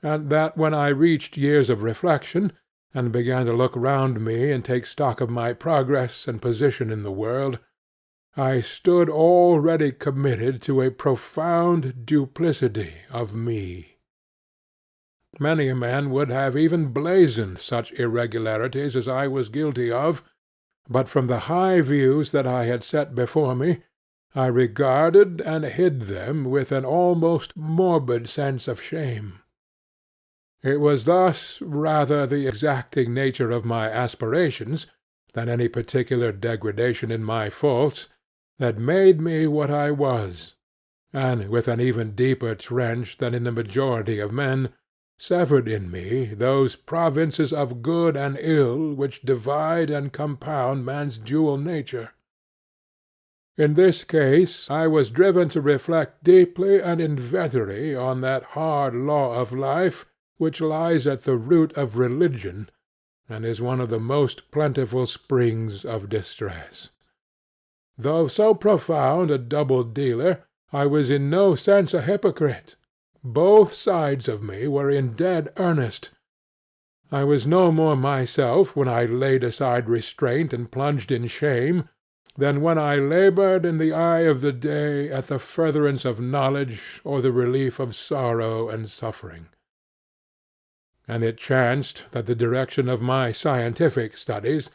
and that when I reached years of reflection, and began to look round me and take stock of my progress and position in the world, I stood already committed to a profound duplicity of me. Many a man would have even blazoned such irregularities as I was guilty of, but from the high views that I had set before me, I regarded and hid them with an almost morbid sense of shame. It was thus rather the exacting nature of my aspirations, than any particular degradation in my faults, that made me what I was, and with an even deeper trench than in the majority of men, severed in me those provinces of good and ill which divide and compound man's dual nature. In this case I was driven to reflect deeply and inveterately on that hard law of life which lies at the root of religion, and is one of the most plentiful springs of distress. Though so profound a double-dealer, I was in no sense a hypocrite. Both sides of me were in dead earnest. I was no more myself when I laid aside restraint and plunged in shame, than when I laboured in the eye of the day at the furtherance of knowledge or the relief of sorrow and suffering. And it chanced that the direction of my scientific studies,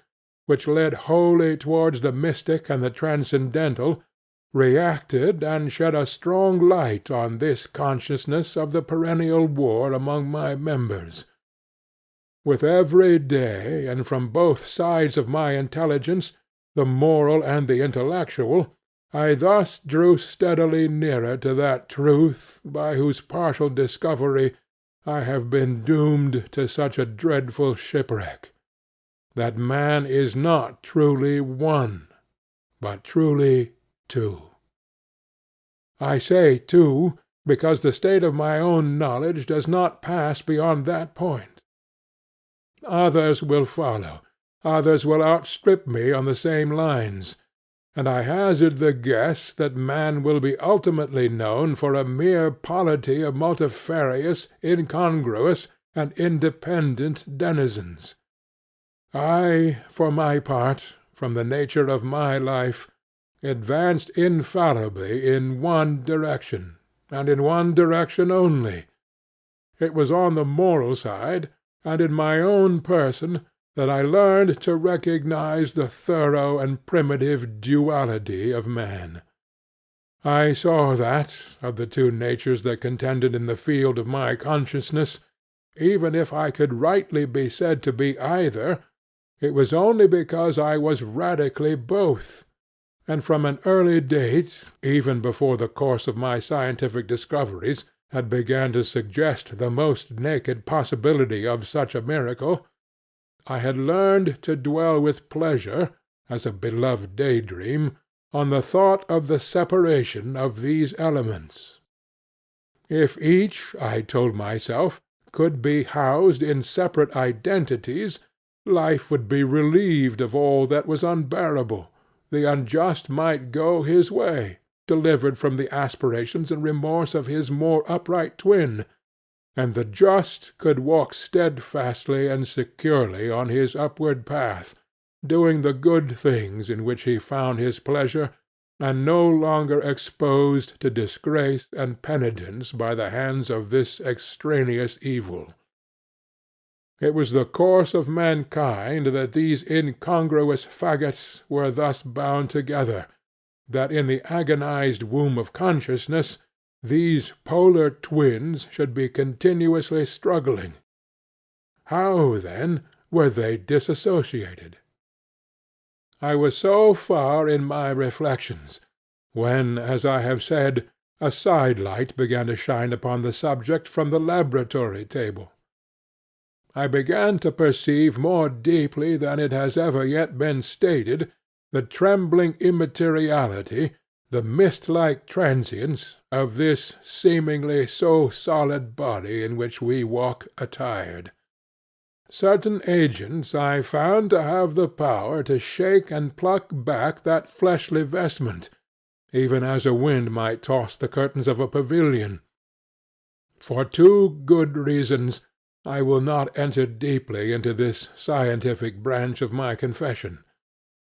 which led wholly towards the mystic and the transcendental, reacted and shed a strong light on this consciousness of the perennial war among my members. With every day, and from both sides of my intelligence, the moral and the intellectual, I thus drew steadily nearer to that truth by whose partial discovery I have been doomed to such a dreadful shipwreck, that man is not truly one, but truly two. I say two, because the state of my own knowledge does not pass beyond that point. Others will follow, others will outstrip me on the same lines, and I hazard the guess that man will be ultimately known for a mere polity of multifarious, incongruous, and independent denizens. I, for my part, from the nature of my life, advanced infallibly in one direction, and in one direction only. It was on the moral side, and in my own person, that I learned to recognize the thorough and primitive duality of man. I saw that, of the two natures that contended in the field of my consciousness, even if I could rightly be said to be either, it was only because I was radically both, and from an early date, even before the course of my scientific discoveries had begun to suggest the most naked possibility of such a miracle, I had learned to dwell with pleasure, as a beloved day-dream, on the thought of the separation of these elements. If each, I told myself, could be housed in separate identities, life would be relieved of all that was unbearable, the unjust might go his way, delivered from the aspirations and remorse of his more upright twin, and the just could walk steadfastly and securely on his upward path, doing the good things in which he found his pleasure, and no longer exposed to disgrace and penitence by the hands of this extraneous evil. It was the course of mankind that these incongruous faggots were thus bound together, that in the agonized womb of consciousness these polar twins should be continuously struggling. How, then, were they disassociated? I was so far in my reflections, when, as I have said, a side-light began to shine upon the subject from the laboratory table. I began to perceive more deeply than it has ever yet been stated the trembling immateriality, the mist-like transience, of this seemingly so solid body in which we walk attired. Certain agents I found to have the power to shake and pluck back that fleshly vestment, even as a wind might toss the curtains of a pavilion. For two good reasons I will not enter deeply into this scientific branch of my confession.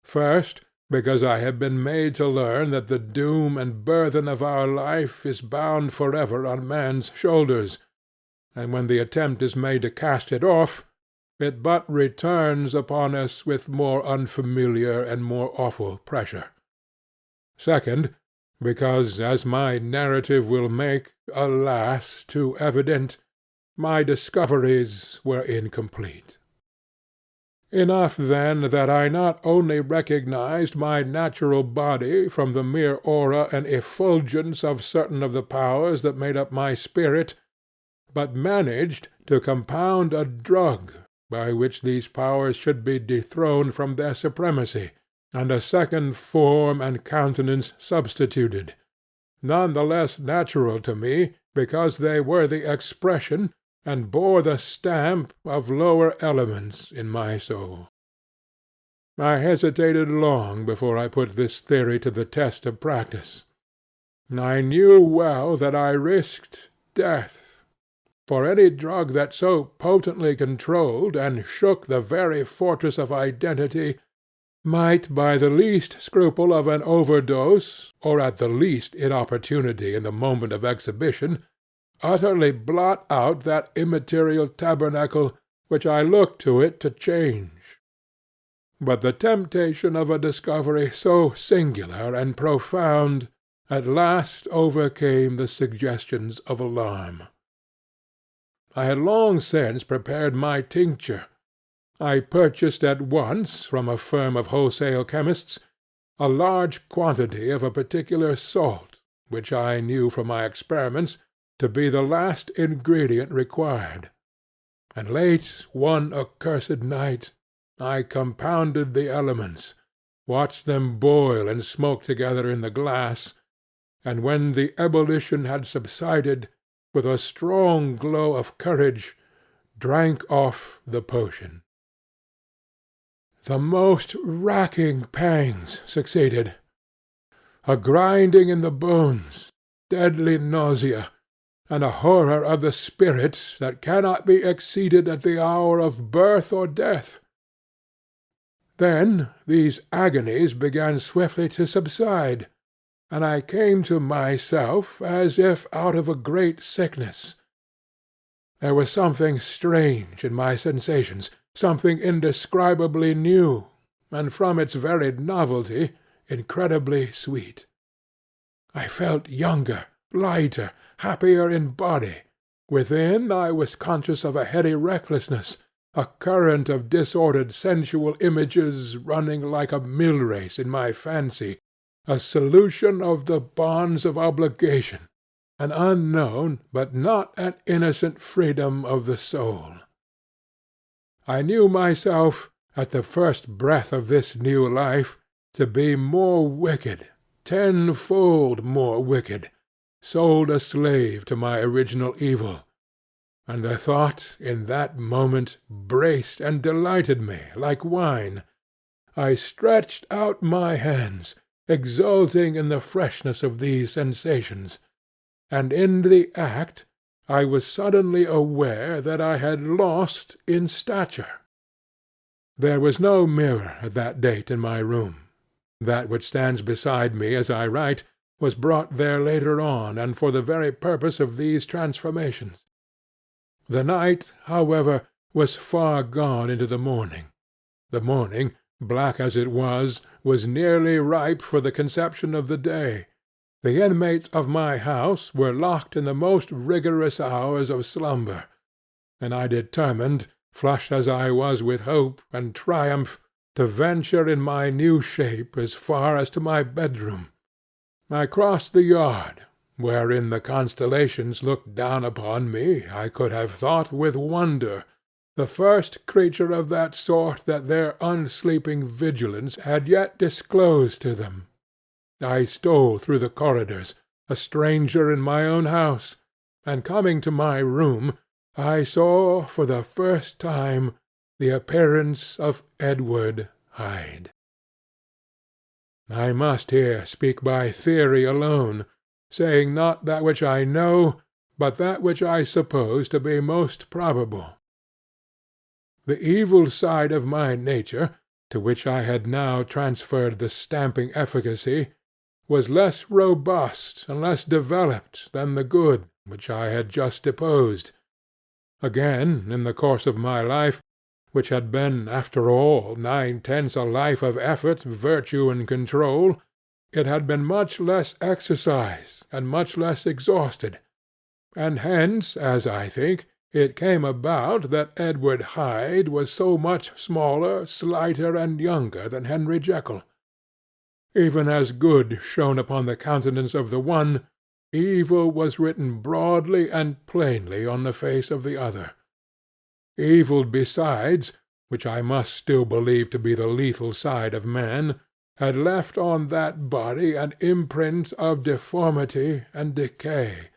First, because I have been made to learn that the doom and burthen of our life is bound forever on man's shoulders, and when the attempt is made to cast it off, it but returns upon us with more unfamiliar and more awful pressure. Second, because, as my narrative will make, alas, too evident, my discoveries were incomplete. Enough, then, that I not only recognized my natural body from the mere aura and effulgence of certain of the powers that made up my spirit, but managed to compound a drug by which these powers should be dethroned from their supremacy, and a second form and countenance substituted, none the less natural to me because they were the expression and bore the stamp of lower elements in my soul. I hesitated long before I put this theory to the test of practice. I knew well that I risked death, for any drug that so potently controlled and shook the very fortress of identity might, by the least scruple of an overdose, or at the least inopportunity in the moment of exhibition, utterly blot out that immaterial tabernacle which I looked to it to change. But the temptation of a discovery so singular and profound at last overcame the suggestions of alarm. I had long since prepared my tincture. I purchased at once, from a firm of wholesale chemists, a large quantity of a particular salt, which I knew from my experiments to be the last ingredient required; and late one accursed night I compounded the elements, watched them boil and smoke together in the glass, and when the ebullition had subsided, with a strong glow of courage, drank off the potion. The most racking pangs succeeded. A grinding in the bones, deadly nausea, and a horror of the spirit that cannot be exceeded at the hour of birth or death. Then these agonies began swiftly to subside, and I came to myself as if out of a great sickness. There was something strange in my sensations, something indescribably new, and from its very novelty incredibly sweet. I felt younger, lighter, happier in body. Within I was conscious of a heady restlessness, a current of disordered sensual images running like a mill race in my fancy, a solution of the bonds of obligation, an unknown but not an innocent freedom of the soul. I knew myself, at the first breath of this new life, to be more wicked, tenfold more wicked, sold a slave to my original evil, and the thought in that moment braced and delighted me like wine. I stretched out my hands, exulting in the freshness of these sensations, and in the act I was suddenly aware that I had lost in stature. There was no mirror at that date in my room. That which stands beside me as I write was brought there later on, and for the very purpose of these transformations. The night, however, was far gone into the morning. The morning, black as it was nearly ripe for the conception of the day. The inmates of my house were locked in the most rigorous hours of slumber, and I determined, flushed as I was with hope and triumph, to venture in my new shape as far as to my bedroom. I crossed the yard, wherein the constellations looked down upon me, I could have thought, with wonder, the first creature of that sort that their unsleeping vigilance had yet disclosed to them. I stole through the corridors, a stranger in my own house, and coming to my room, I saw for the first time the appearance of Edward Hyde. I must here speak by theory alone, saying not that which I know, but that which I suppose to be most probable. The evil side of my nature, to which I had now transferred the stamping efficacy, was less robust and less developed than the good which I had just deposed. Again, in the course of my life, which had been, after all, 9/10 a life of effort, virtue, and control, it had been much less exercised and much less exhausted, and hence, as I think, it came about that Edward Hyde was so much smaller, slighter, and younger than Henry Jekyll. Even as good shone upon the countenance of the one, evil was written broadly and plainly on the face of the other. Evil besides, which I must still believe to be the lethal side of man, had left on that body an imprint of deformity and decay.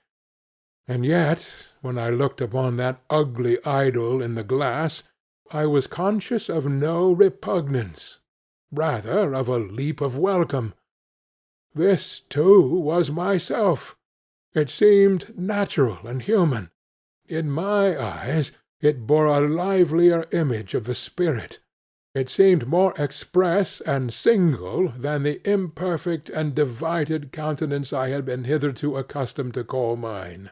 And yet, when I looked upon that ugly idol in the glass, I was conscious of no repugnance, rather of a leap of welcome. This, too, was myself. It seemed natural and human. In my eyes it bore a livelier image of the spirit. It seemed more express and single than the imperfect and divided countenance I had been hitherto accustomed to call mine.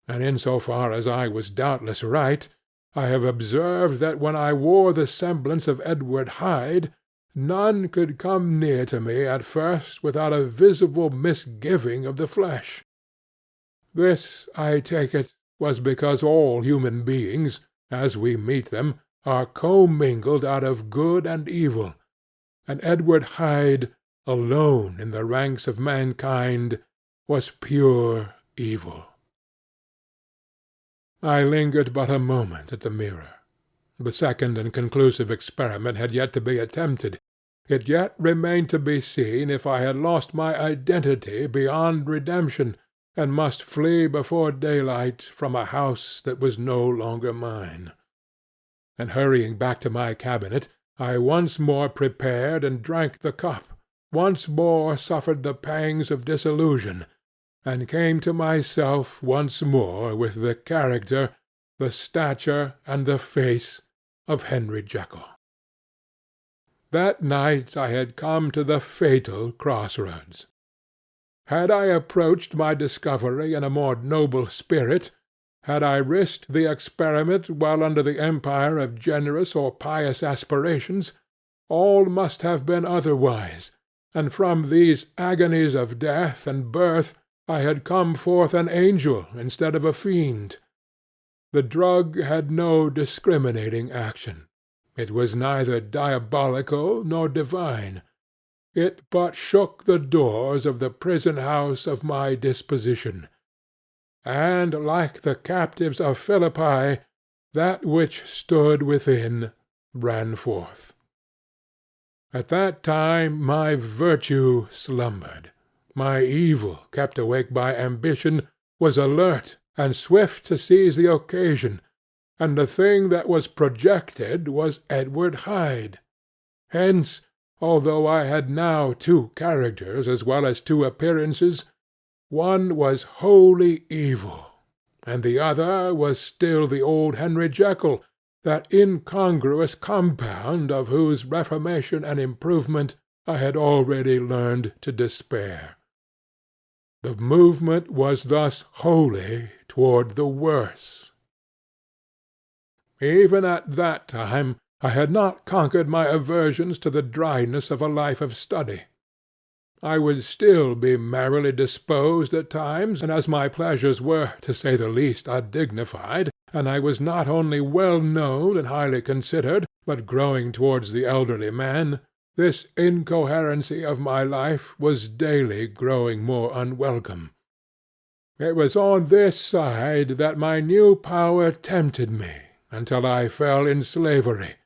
And in so far as I was doubtless right, I have observed that when I wore the semblance of Edward Hyde, none could come near to me at first without a visible misgiving of the flesh. This, I take it, was because all human beings, as we meet them, are commingled out of good and evil, and Edward Hyde, alone in the ranks of mankind, was pure evil. I lingered but a moment at the mirror. The second and conclusive experiment had yet to be attempted. It yet remained to be seen if I had lost my identity beyond redemption, and must flee before daylight from a house that was no longer mine. And hurrying back to my cabinet, I once more prepared and drank the cup, once more suffered the pangs of disillusion, and came to myself once more with the character, the stature, and the face of Henry Jekyll. That night I had come to the fatal cross-roads. Had I approached my discovery in a more noble spirit, had I risked the experiment while under the empire of generous or pious aspirations, all must have been otherwise, and from these agonies of death and birth I had come forth an angel instead of a fiend. The drug had no discriminating action. It was neither diabolical nor divine. It but shook the doors of the prison-house of my disposition, and, like the captives of Philippi, that which stood within ran forth. At that time my virtue slumbered. My evil, kept awake by ambition, was alert and swift to seize the occasion, and the thing that was projected was Edward Hyde. Hence, although I had now two characters as well as two appearances, one was wholly evil, and the other was still the old Henry Jekyll, that incongruous compound of whose reformation and improvement I had already learned to despair. The movement was thus wholly toward the worse. Even at that time I had not conquered my aversions to the dryness of a life of study. I would still be merrily disposed at times, and as my pleasures were, to say the least, undignified, and I was not only well known and highly considered, but growing towards the elderly man, this incoherency of my life was daily growing more unwelcome. It was on this side that my new power tempted me, until I fell in slavery.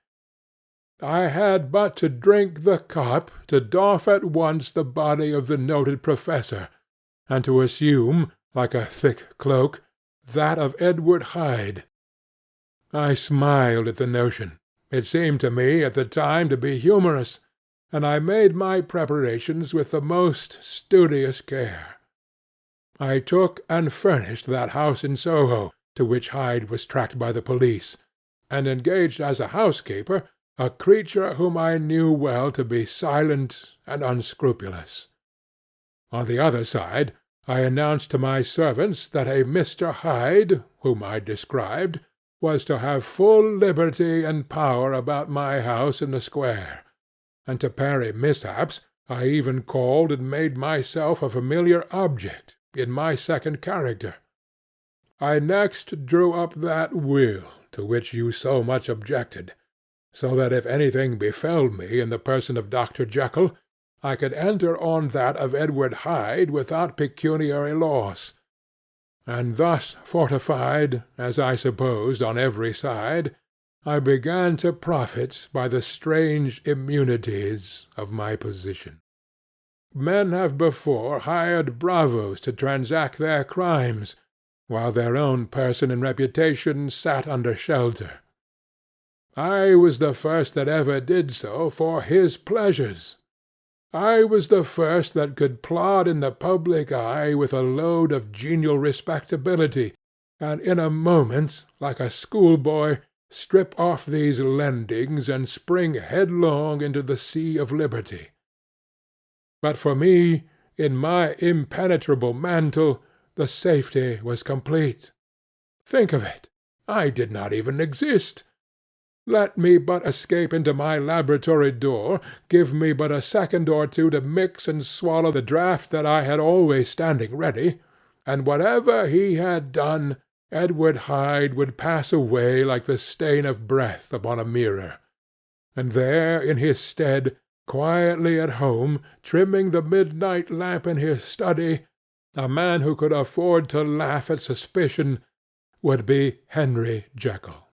I had but to drink the cup to doff at once the body of the noted professor, and to assume, like a thick cloak, that of Edward Hyde. I smiled at the notion. It seemed to me at the time to be humorous, and I made my preparations with the most studious care. I took and furnished that house in Soho, to which Hyde was tracked by the police, and engaged as a housekeeper a creature whom I knew well to be silent and unscrupulous. On the other side, I announced to my servants that a Mr. Hyde, whom I described, was to have full liberty and power about my house in the square, and to parry mishaps I even called and made myself a familiar object in my second character. I next drew up that will to which you so much objected, so that if anything befell me in the person of Dr. Jekyll, I could enter on that of Edward Hyde without pecuniary loss; and thus fortified, as I supposed, on every side, I began to profit by the strange immunities of my position. Men have before hired bravos to transact their crimes, while their own person and reputation sat under shelter. I was the first that ever did so for his pleasures. I was the first that could plod in the public eye with a load of genial respectability, and in a moment, like a schoolboy, strip off these lendings and spring headlong into the sea of liberty. But for me, in my impenetrable mantle, the safety was complete. Think of it! I did not even exist. Let me but escape into my laboratory door, give me but a second or two to mix and swallow the draught that I had always standing ready, and whatever he had done, Edward Hyde would pass away like the stain of breath upon a mirror, and there in his stead, quietly at home, trimming the midnight lamp in his study, a man who could afford to laugh at suspicion would be Henry Jekyll.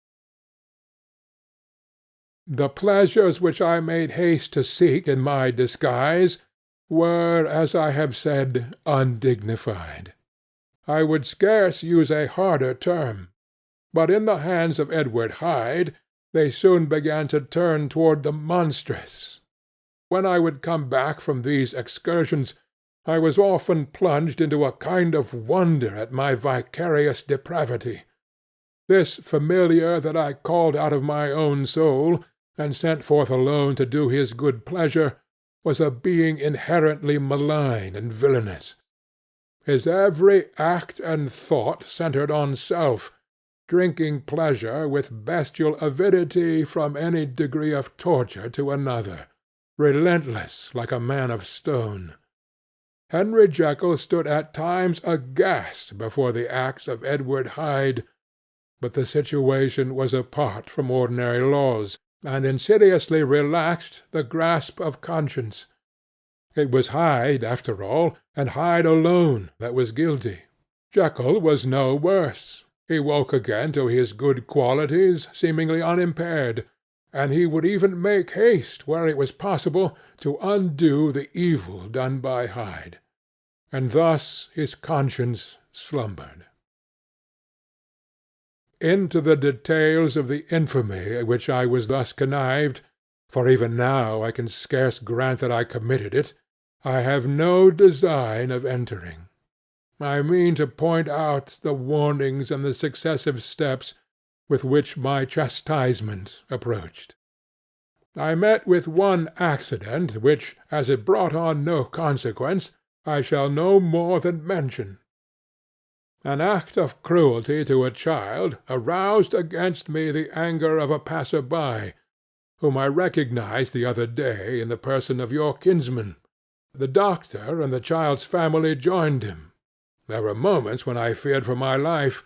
The pleasures which I made haste to seek in my disguise were, as I have said, undignified. I would scarce use a harder term, but in the hands of Edward Hyde they soon began to turn toward the monstrous. When I would come back from these excursions, I was often plunged into a kind of wonder at my vicarious depravity. This familiar that I called out of my own soul, and sent forth alone to do his good pleasure, was a being inherently malign and villainous. His every act and thought centred on self, drinking pleasure with bestial avidity from any degree of torture to another, relentless like a man of stone. Henry Jekyll stood at times aghast before the acts of Edward Hyde, but the situation was apart from ordinary laws, and insidiously relaxed the grasp of conscience. It was Hyde, after all, and Hyde alone, that was guilty. Jekyll was no worse. He woke again to his good qualities, seemingly unimpaired, and he would even make haste, where it was possible, to undo the evil done by Hyde. And thus his conscience slumbered. Into the details of the infamy at which I was thus connived, for even now I can scarce grant that I committed it, I have no design of entering. I mean to point out the warnings and the successive steps with which my chastisement approached. I met with one accident which, as it brought on no consequence, I shall no more than mention. An act of cruelty to a child aroused against me the anger of a passer-by, whom I recognized the other day in the person of your kinsman. The doctor and the child's family joined him. There were moments when I feared for my life,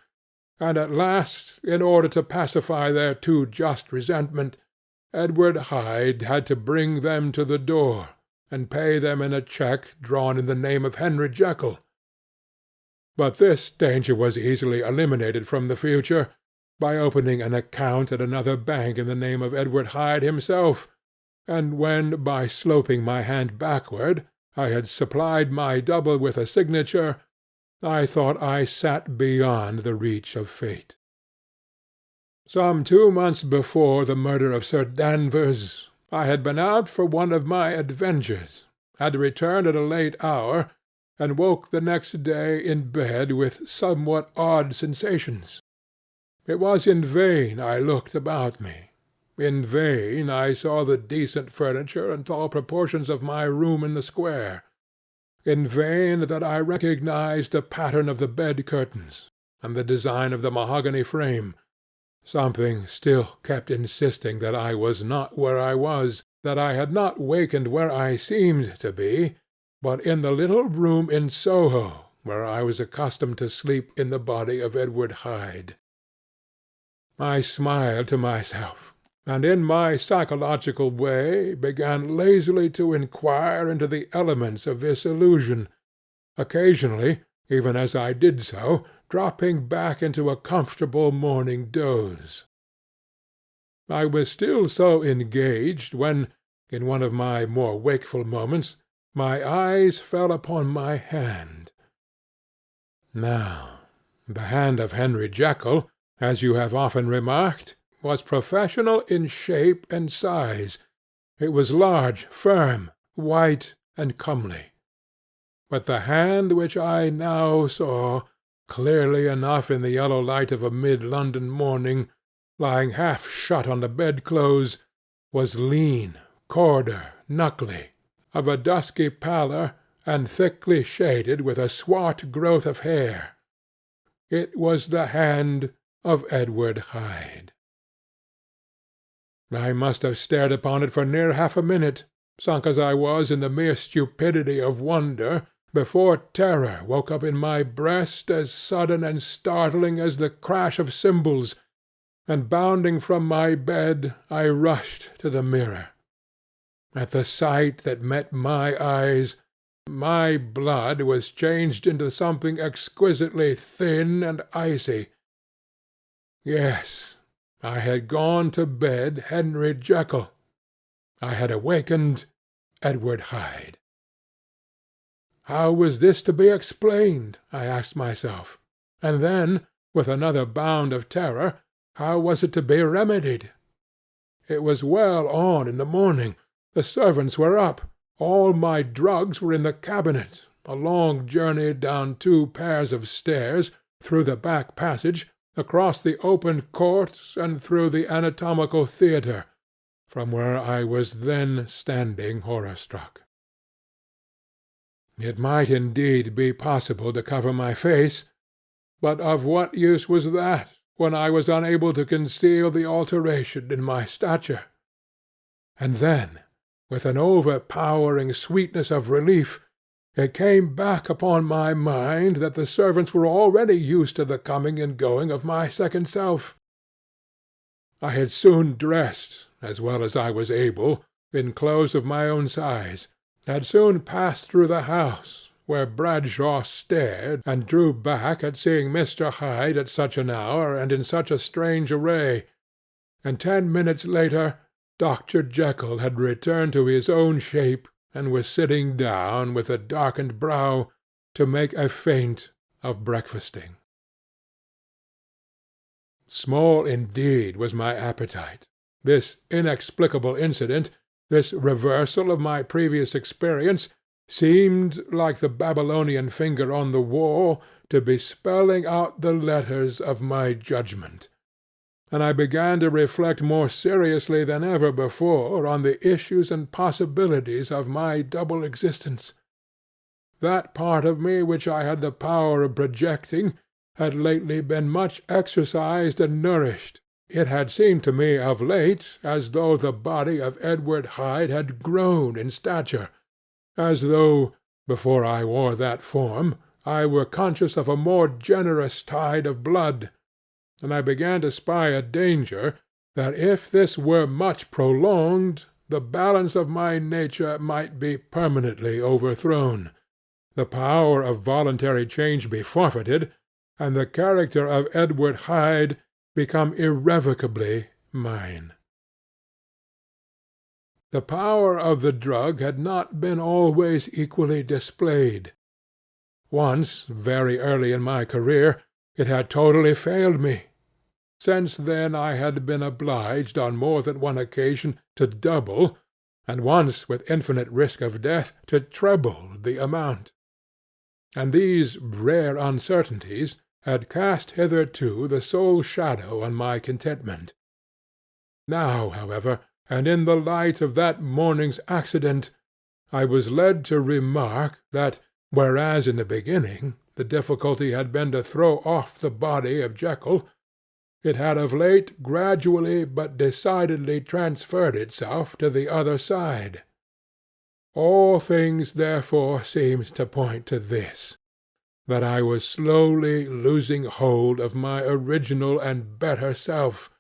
and at last, in order to pacify their too just resentment, Edward Hyde had to bring them to the door, and pay them in a cheque drawn in the name of Henry Jekyll. But this danger was easily eliminated from the future by opening an account at another bank in the name of Edward Hyde himself, and when, by sloping my hand backward, I had supplied my double with a signature, I thought I sat beyond the reach of fate. Some 2 months before the murder of Sir Danvers, I had been out for one of my adventures, had returned at a late hour, and woke the next day in bed with somewhat odd sensations. It was in vain I looked about me. In vain I saw the decent furniture and tall proportions of my room in the square. In vain that I recognized the pattern of the bed-curtains, and the design of the mahogany frame. Something still kept insisting that I was not where I was, that I had not wakened where I seemed to be, but in the little room in Soho, where I was accustomed to sleep in the body of Edward Hyde. I smiled to myself, and in my psychological way began lazily to inquire into the elements of this illusion, occasionally, even as I did so, dropping back into a comfortable morning doze. I was still so engaged when, in one of my more wakeful moments, my eyes fell upon my hand. Now, the hand of Henry Jekyll, as you have often remarked, was professional in shape and size. It was large, firm, white, and comely. But the hand which I now saw, clearly enough in the yellow light of a mid-London morning, lying half shut on the bedclothes, was lean, corder, knuckly, of a dusky pallor, and thickly shaded with a swart growth of hair. It was the hand of Edward Hyde. I must have stared upon it for near half a minute, sunk as I was in the mere stupidity of wonder, before terror woke up in my breast as sudden and startling as the crash of cymbals, and bounding from my bed I rushed to the mirror. At the sight that met my eyes, my blood was changed into something exquisitely thin and icy. Yes, I had gone to bed Henry Jekyll. I had awakened Edward Hyde. How was this to be explained? I asked myself. And then, with another bound of terror, how was it to be remedied? It was well on in the morning. The servants were up. All my drugs were in the cabinet. A long journey down 2 pairs of stairs, through the back passage, across the open court, and through the anatomical theatre, from where I was then standing horror-struck. It might indeed be possible to cover my face, but of what use was that, when I was unable to conceal the alteration in my stature? And then, with an overpowering sweetness of relief, it came back upon my mind that the servants were already used to the coming and going of my second self. I had soon dressed, as well as I was able, in clothes of my own size, had soon passed through the house, where Bradshaw stared and drew back at seeing Mr. Hyde at such an hour and in such a strange array, and 10 minutes later Dr. Jekyll had returned to his own shape, and was sitting down, with a darkened brow, to make a feint of breakfasting. Small indeed was my appetite. This inexplicable incident, this reversal of my previous experience, seemed, like the Babylonian finger on the wall, to be spelling out the letters of my judgment, and I began to reflect more seriously than ever before on the issues and possibilities of my double existence. That part of me which I had the power of projecting had lately been much exercised and nourished. It had seemed to me of late as though the body of Edward Hyde had grown in stature, as though, before I wore that form, I were conscious of a more generous tide of blood, and I began to spy a danger that if this were much prolonged, the balance of my nature might be permanently overthrown, the power of voluntary change be forfeited, and the character of Edward Hyde become irrevocably mine. The power of the drug had not been always equally displayed. Once, very early in my career, it had totally failed me. Since then I had been obliged on more than one occasion to double, and once with infinite risk of death to treble the amount. And these rare uncertainties had cast hitherto the sole shadow on my contentment. Now, however, and in the light of that morning's accident, I was led to remark that, whereas in the beginning the difficulty had been to throw off the body of Jekyll, it had of late gradually but decidedly transferred itself to the other side. All things therefore seemed to point to this, that I was slowly losing hold of my original and better self,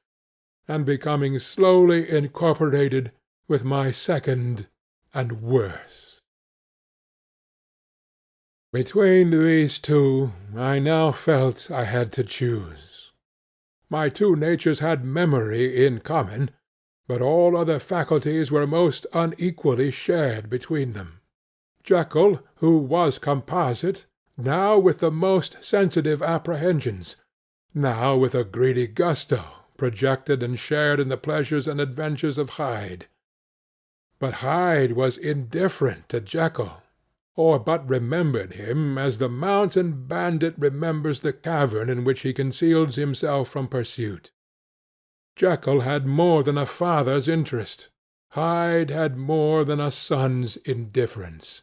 and becoming slowly incorporated with my second and worse. Between these two I now felt I had to choose. My 2 natures had memory in common, but all other faculties were most unequally shared between them. Jekyll, who was composite, now with the most sensitive apprehensions, now with a greedy gusto, projected and shared in the pleasures and adventures of Hyde. But Hyde was indifferent to Jekyll, or but remembered him as the mountain bandit remembers the cavern in which he conceals himself from pursuit. Jekyll had more than a father's interest. Hyde had more than a son's indifference.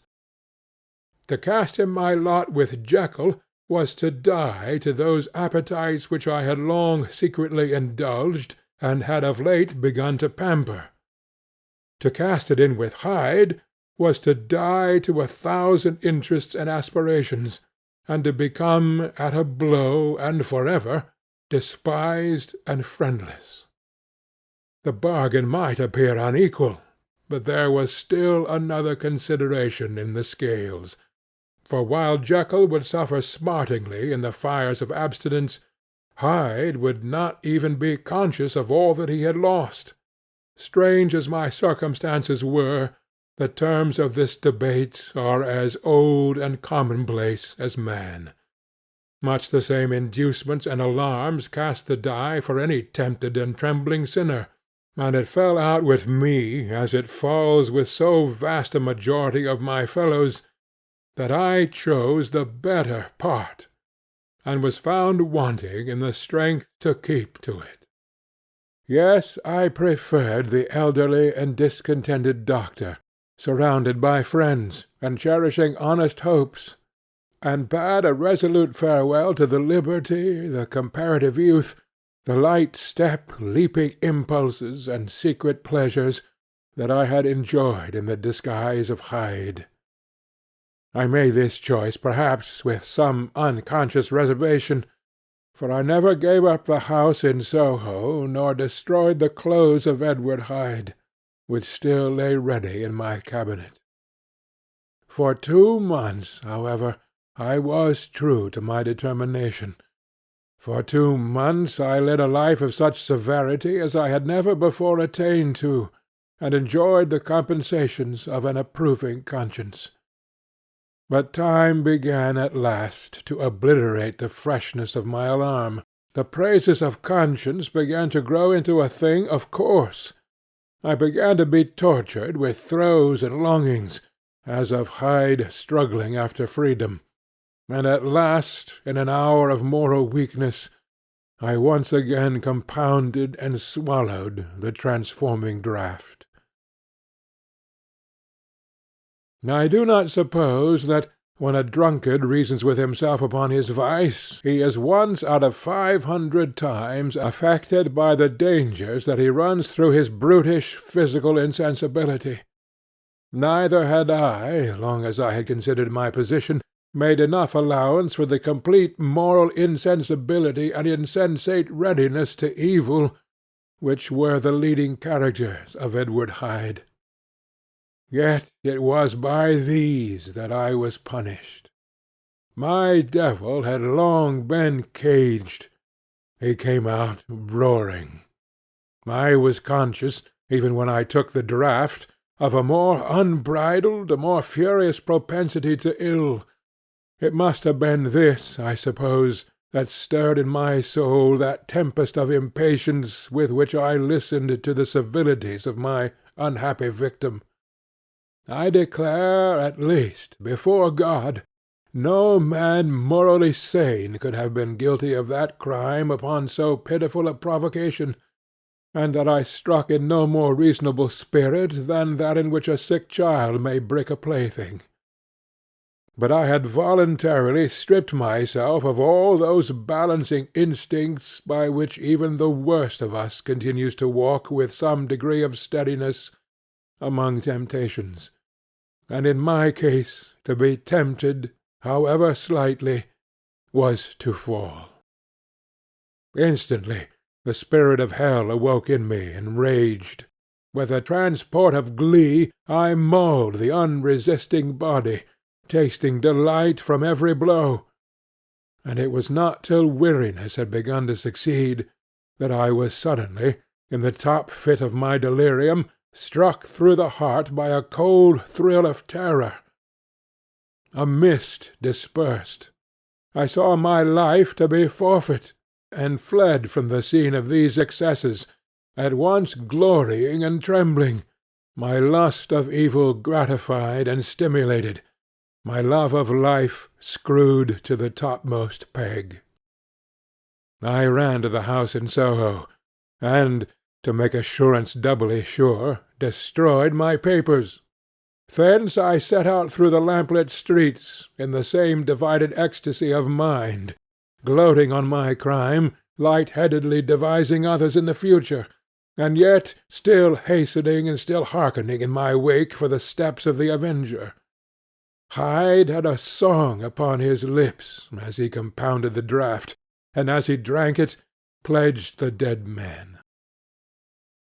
To cast in my lot with Jekyll was to die to those appetites which I had long secretly indulged, and had of late begun to pamper. To cast it in with Hyde was to die to 1,000 interests and aspirations, and to become, at a blow and for ever, despised and friendless. The bargain might appear unequal, but there was still another consideration in the scales, for while Jekyll would suffer smartingly in the fires of abstinence, Hyde would not even be conscious of all that he had lost. Strange as my circumstances were, the terms of this debate are as old and commonplace as man. Much the same inducements and alarms cast the die for any tempted and trembling sinner, and it fell out with me, as it falls with so vast a majority of my fellows, that I chose the better part, and was found wanting in the strength to keep to it. Yes, I preferred the elderly and discontented doctor, surrounded by friends, and cherishing honest hopes, and bade a resolute farewell to the liberty, the comparative youth, the light step, leaping impulses, and secret pleasures that I had enjoyed in the disguise of Hyde. I made this choice perhaps with some unconscious reservation, for I never gave up the house in Soho, nor destroyed the clothes of Edward Hyde, which still lay ready in my cabinet. For 2 months, however, I was true to my determination. For 2 months I led a life of such severity as I had never before attained to, and enjoyed the compensations of an approving conscience. But time began at last to obliterate the freshness of my alarm. The praises of conscience began to grow into a thing of course. I began to be tortured with throes and longings, as of Hyde struggling after freedom, and at last, in an hour of moral weakness, I once again compounded and swallowed the transforming draught. I do not suppose that, when a drunkard reasons with himself upon his vice, he is once out of 500 times affected by the dangers that he runs through his brutish physical insensibility. Neither had I, long as I had considered my position, made enough allowance for the complete moral insensibility and insensate readiness to evil, which were the leading characters of Edward Hyde. Yet it was by these that I was punished. My devil had long been caged. He came out roaring. I was conscious, even when I took the draught, of a more unbridled, a more furious propensity to ill. It must have been this, I suppose, that stirred in my soul that tempest of impatience with which I listened to the civilities of my unhappy victim. I declare, at least, before God, no man morally sane could have been guilty of that crime upon so pitiful a provocation, and that I struck in no more reasonable spirit than that in which a sick child may break a plaything. But I had voluntarily stripped myself of all those balancing instincts by which even the worst of us continues to walk with some degree of steadiness among temptations, and in my case to be tempted, however slightly, was to fall. Instantly the spirit of hell awoke in me and raged. With a transport of glee I mauled the unresisting body, tasting delight from every blow, and it was not till weariness had begun to succeed that I was suddenly, in the top fit of my delirium, struck through the heart by a cold thrill of terror. A mist dispersed. I saw my life to be forfeit, and fled from the scene of these excesses, at once glorying and trembling, my lust of evil gratified and stimulated, my love of life screwed to the topmost peg. I ran to the house in Soho, and, to make assurance doubly sure, destroyed my papers. Thence I set out through the lamplit streets, in the same divided ecstasy of mind, gloating on my crime, light-headedly devising others in the future, and yet still hastening and still hearkening in my wake for the steps of the avenger. Hyde had a song upon his lips as he compounded the draught, and as he drank it, pledged the dead man.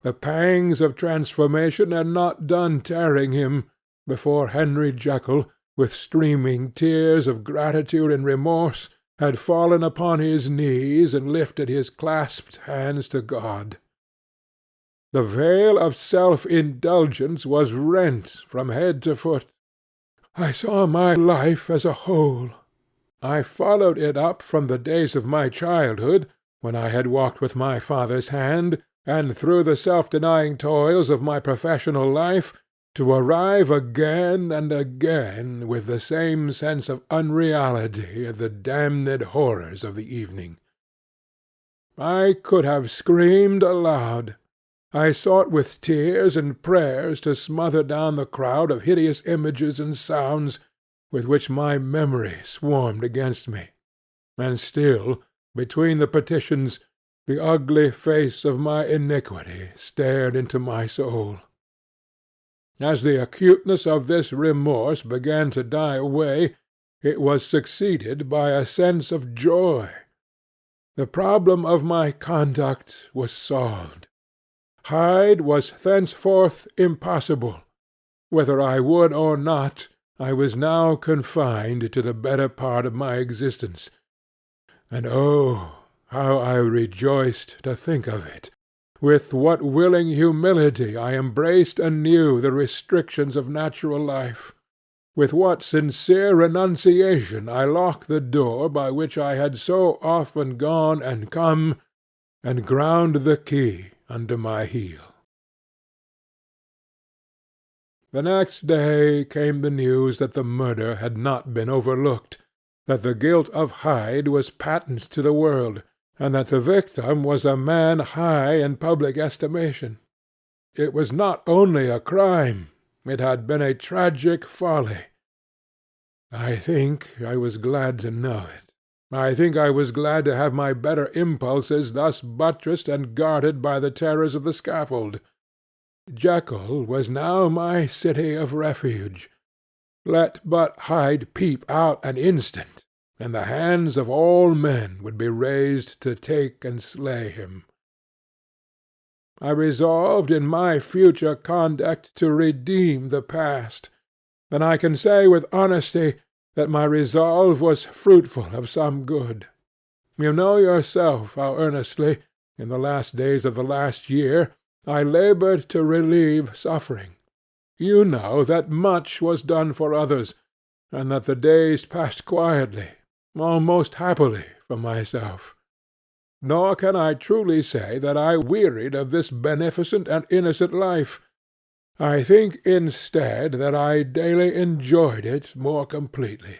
The pangs of transformation had not done tearing him, before Henry Jekyll, with streaming tears of gratitude and remorse, had fallen upon his knees and lifted his clasped hands to God. The veil of self-indulgence was rent from head to foot. I saw my life as a whole. I followed it up from the days of my childhood, when I had walked with my father's hand, and through the self-denying toils of my professional life, to arrive again and again with the same sense of unreality at the damned horrors of the evening. I could have screamed aloud. I sought with tears and prayers to smother down the crowd of hideous images and sounds with which my memory swarmed against me, and still, between the petitions, the ugly face of my iniquity stared into my soul. As the acuteness of this remorse began to die away, it was succeeded by a sense of joy. The problem of my conduct was solved. Hyde was thenceforth impossible. Whether I would or not, I was now confined to the better part of my existence. And oh, how I rejoiced to think of it! With what willing humility I embraced anew the restrictions of natural life! With what sincere renunciation I locked the door by which I had so often gone and come, and ground the key under my heel! The next day came the news that the murder had not been overlooked, that the guilt of Hyde was patent to the world, and that the victim was a man high in public estimation. It was not only a crime, it had been a tragic folly. I think I was glad to know it. I think I was glad to have my better impulses thus buttressed and guarded by the terrors of the scaffold. Jekyll was now my city of refuge. Let but Hyde peep out an instant, and the hands of all men would be raised to take and slay him. I resolved in my future conduct to redeem the past, and I can say with honesty that my resolve was fruitful of some good. You know yourself how earnestly, in the last days of the last year, I labored to relieve suffering. You know that much was done for others, and that the days passed quietly, almost happily, for myself. Nor can I truly say that I wearied of this beneficent and innocent life. I think instead that I daily enjoyed it more completely.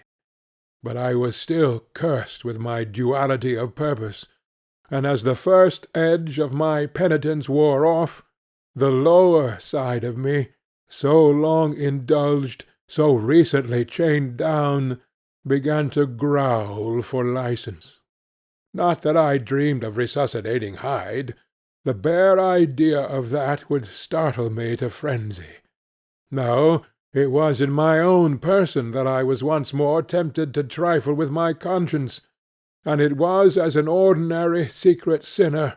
But I was still cursed with my duality of purpose, and as the first edge of my penitence wore off, the lower side of me, so long indulged, so recently chained down, began to growl for license. Not that I dreamed of resuscitating Hyde. The bare idea of that would startle me to frenzy. No, it was in my own person that I was once more tempted to trifle with my conscience, and it was as an ordinary secret sinner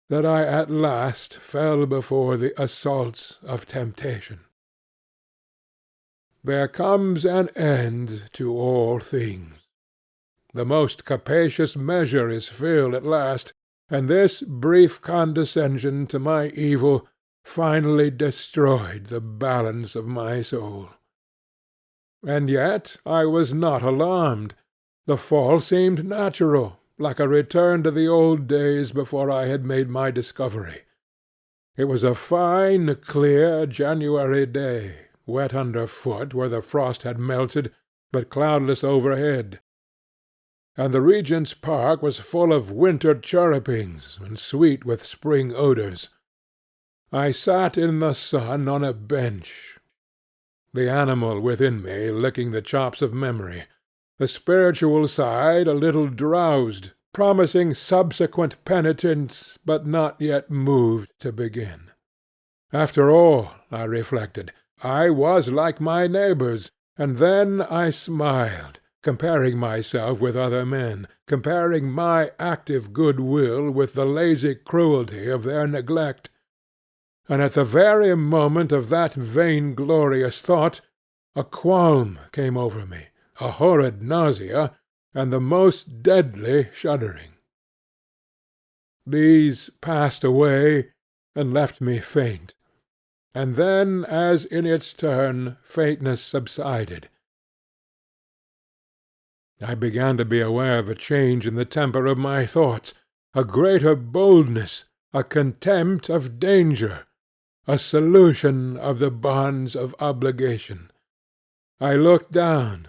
that I at last fell before the assaults of temptation. There comes an end to all things. The most capacious measure is filled at last, and this brief condescension to my evil finally destroyed the balance of my soul. And yet I was not alarmed. The fall seemed natural, like a return to the old days before I had made my discovery. It was a fine, clear January day, wet underfoot where the frost had melted, but cloudless overhead, and the Regent's Park was full of winter chirrupings and sweet with spring odours. I sat in the sun on a bench, the animal within me licking the chops of memory, the spiritual side a little drowsed, promising subsequent penitence, but not yet moved to begin. After all, I reflected, I was like my neighbours, and then I smiled, comparing myself with other men, comparing my active good will with the lazy cruelty of their neglect. And at the very moment of that vainglorious thought, a qualm came over me, a horrid nausea, and the most deadly shuddering. These passed away and left me faint, and then, as in its turn, faintness subsided, I began to be aware of a change in the temper of my thoughts, a greater boldness, a contempt of danger, a solution of the bonds of obligation. I looked down.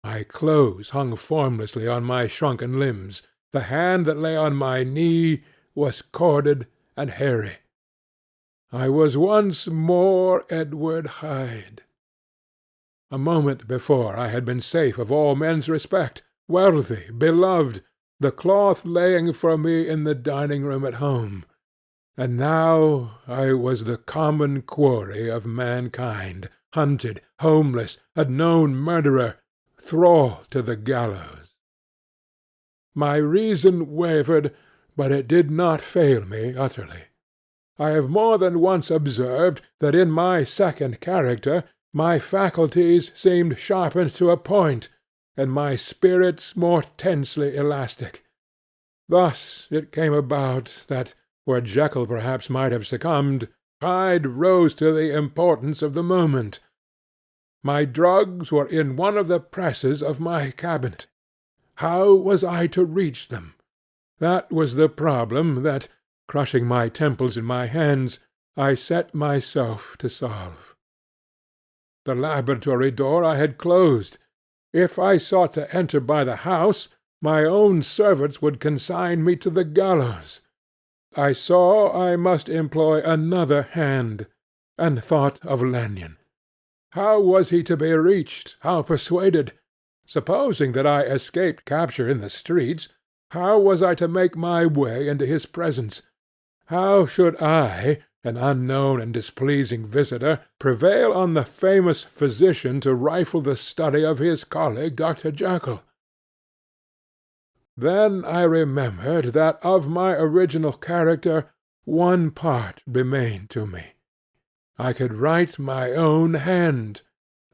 My clothes hung formlessly on my shrunken limbs. The hand that lay on my knee was corded and hairy. I was once more Edward Hyde. A moment before I had been safe of all men's respect, wealthy, beloved, the cloth laying for me in the dining-room at home, and now I was the common quarry of mankind, hunted, homeless, a known murderer, thrall to the gallows. My reason wavered, but it did not fail me utterly. I have more than once observed that in my second character my faculties seemed sharpened to a point, and my spirits more tensely elastic. Thus it came about that, where Jekyll perhaps might have succumbed, Hyde rose to the importance of the moment. My drugs were in one of the presses of my cabinet. How was I to reach them? That was the problem that, crushing my temples in my hands, I set myself to solve. The laboratory door I had closed. If I sought to enter by the house, my own servants would consign me to the gallows. I saw I must employ another hand, and thought of Lanyon. How was he to be reached, how persuaded? Supposing that I escaped capture in the streets, how was I to make my way into his presence? How should I, an unknown and displeasing visitor, prevail on the famous physician to rifle the study of his colleague Dr. Jekyll? Then I remembered that of my original character one part remained to me. I could write my own hand,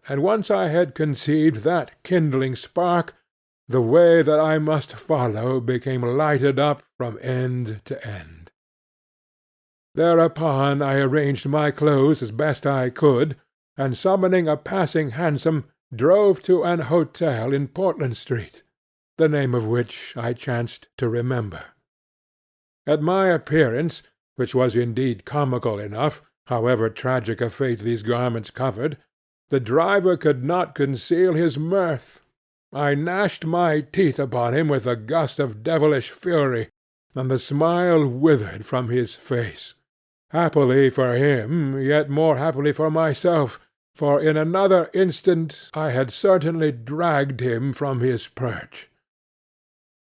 and once I had conceived that kindling spark, the way that I must follow became lighted up from end to end. Thereupon I arranged my clothes as best I could, and summoning a passing hansom, drove to an hotel in Portland Street, the name of which I chanced to remember. At my appearance, which was indeed comical enough, however tragic a fate these garments covered, the driver could not conceal his mirth. I gnashed my teeth upon him with a gust of devilish fury, and the smile withered from his face. Happily for him, yet more happily for myself, for in another instant I had certainly dragged him from his perch.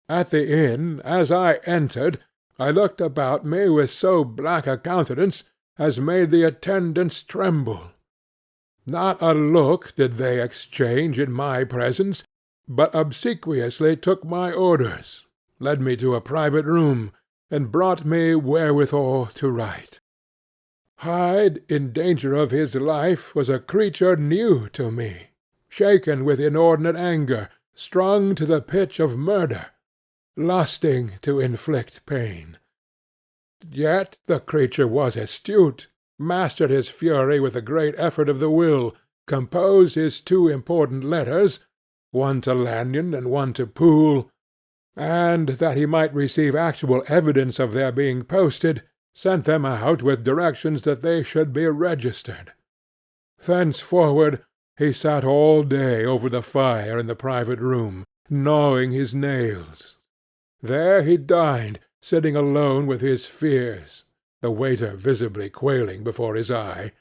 At the inn, as I entered, I looked about me with so black a countenance as made the attendants tremble. Not a look did they exchange in my presence, but obsequiously took my orders, led me to a private room, and brought me wherewithal to write. Hyde, in danger of his life, was a creature new to me, shaken with inordinate anger, strung to the pitch of murder, lusting to inflict pain. Yet the creature was astute, mastered his fury with a great effort of the will, composed his two important letters, one to Lanyon and one to Poole, and, that he might receive actual evidence of their being posted, sent them out with directions that they should be registered. Thenceforward he sat all day over the fire in the private room, gnawing his nails. There he dined, sitting alone with his fears, the waiter visibly quailing before his eye,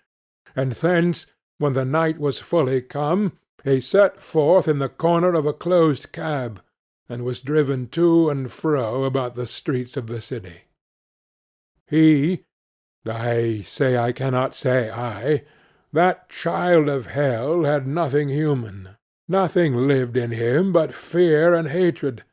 and thence, when the night was fully come, he set forth in the corner of a closed cab, and was driven to and fro about the streets of the city. I cannot say I, that child of hell had nothing human, nothing lived in him but fear and hatred,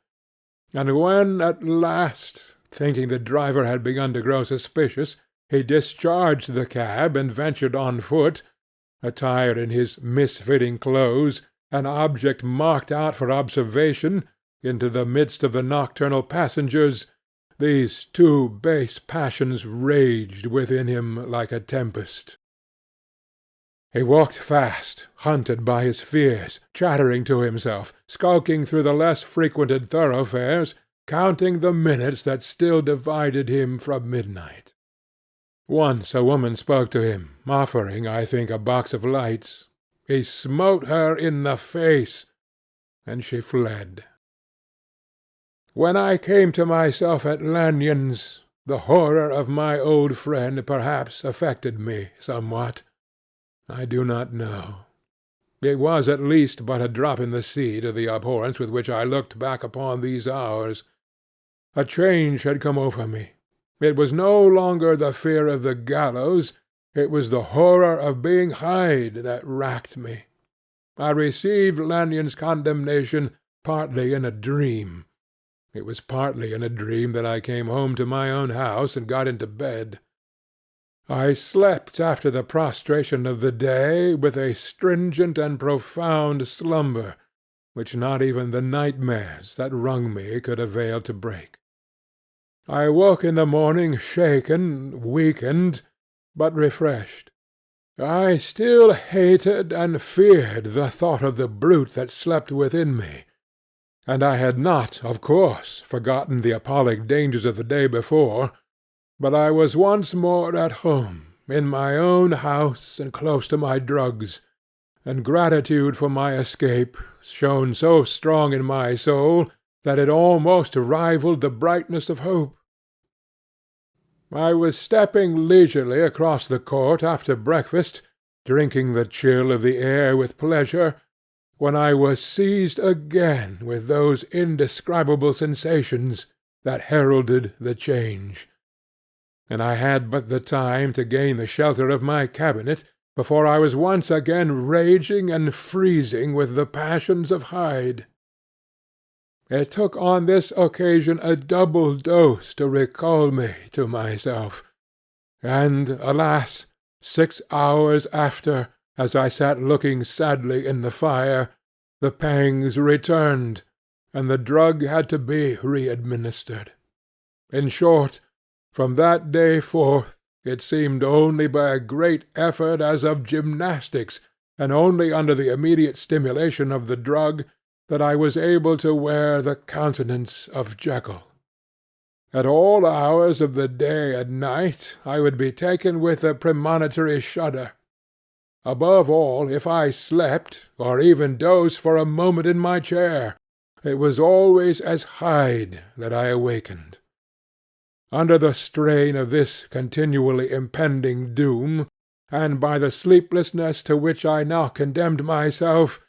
and when at last, thinking the driver had begun to grow suspicious, he discharged the cab and ventured on foot, attired in his misfitting clothes, an object marked out for observation, into the midst of the nocturnal passengers, these two base passions raged within him like a tempest. He walked fast, hunted by his fears, chattering to himself, skulking through the less frequented thoroughfares, counting the minutes that still divided him from midnight. Once a woman spoke to him, offering, I think, a box of lights. He smote her in the face, and she fled. When I came to myself at Lanyon's, the horror of my old friend perhaps affected me somewhat. I do not know. It was at least but a drop in the sea to the abhorrence with which I looked back upon these hours. A change had come over me. It was no longer the fear of the gallows, it was the horror of being Hyde that racked me. I received Lanyon's condemnation partly in a dream. It was partly in a dream that I came home to my own house and got into bed. I slept after the prostration of the day with a stringent and profound slumber, which not even the nightmares that wrung me could avail to break. I woke in the morning shaken, weakened, but refreshed. I still hated and feared the thought of the brute that slept within me, and I had not, of course, forgotten the appalling dangers of the day before, but I was once more at home, in my own house and close to my drugs, and gratitude for my escape shone so strong in my soul that it almost rivalled the brightness of hope. I was stepping leisurely across the court after breakfast, drinking the chill of the air with pleasure, when I was seized again with those indescribable sensations that heralded the change, and I had but the time to gain the shelter of my cabinet before I was once again raging and freezing with the passions of Hyde. It took on this occasion a double dose to recall me to myself, and, alas, 6 hours after, as I sat looking sadly in the fire, the pangs returned, and the drug had to be re-administered. In short, from that day forth, it seemed only by a great effort as of gymnastics, and only under the immediate stimulation of the drug, that I was able to wear the countenance of Jekyll. At all hours of the day and night I would be taken with a premonitory shudder. Above all, if I slept, or even dozed for a moment in my chair, it was always as Hyde that I awakened. Under the strain of this continually impending doom, and by the sleeplessness to which I now condemned myself,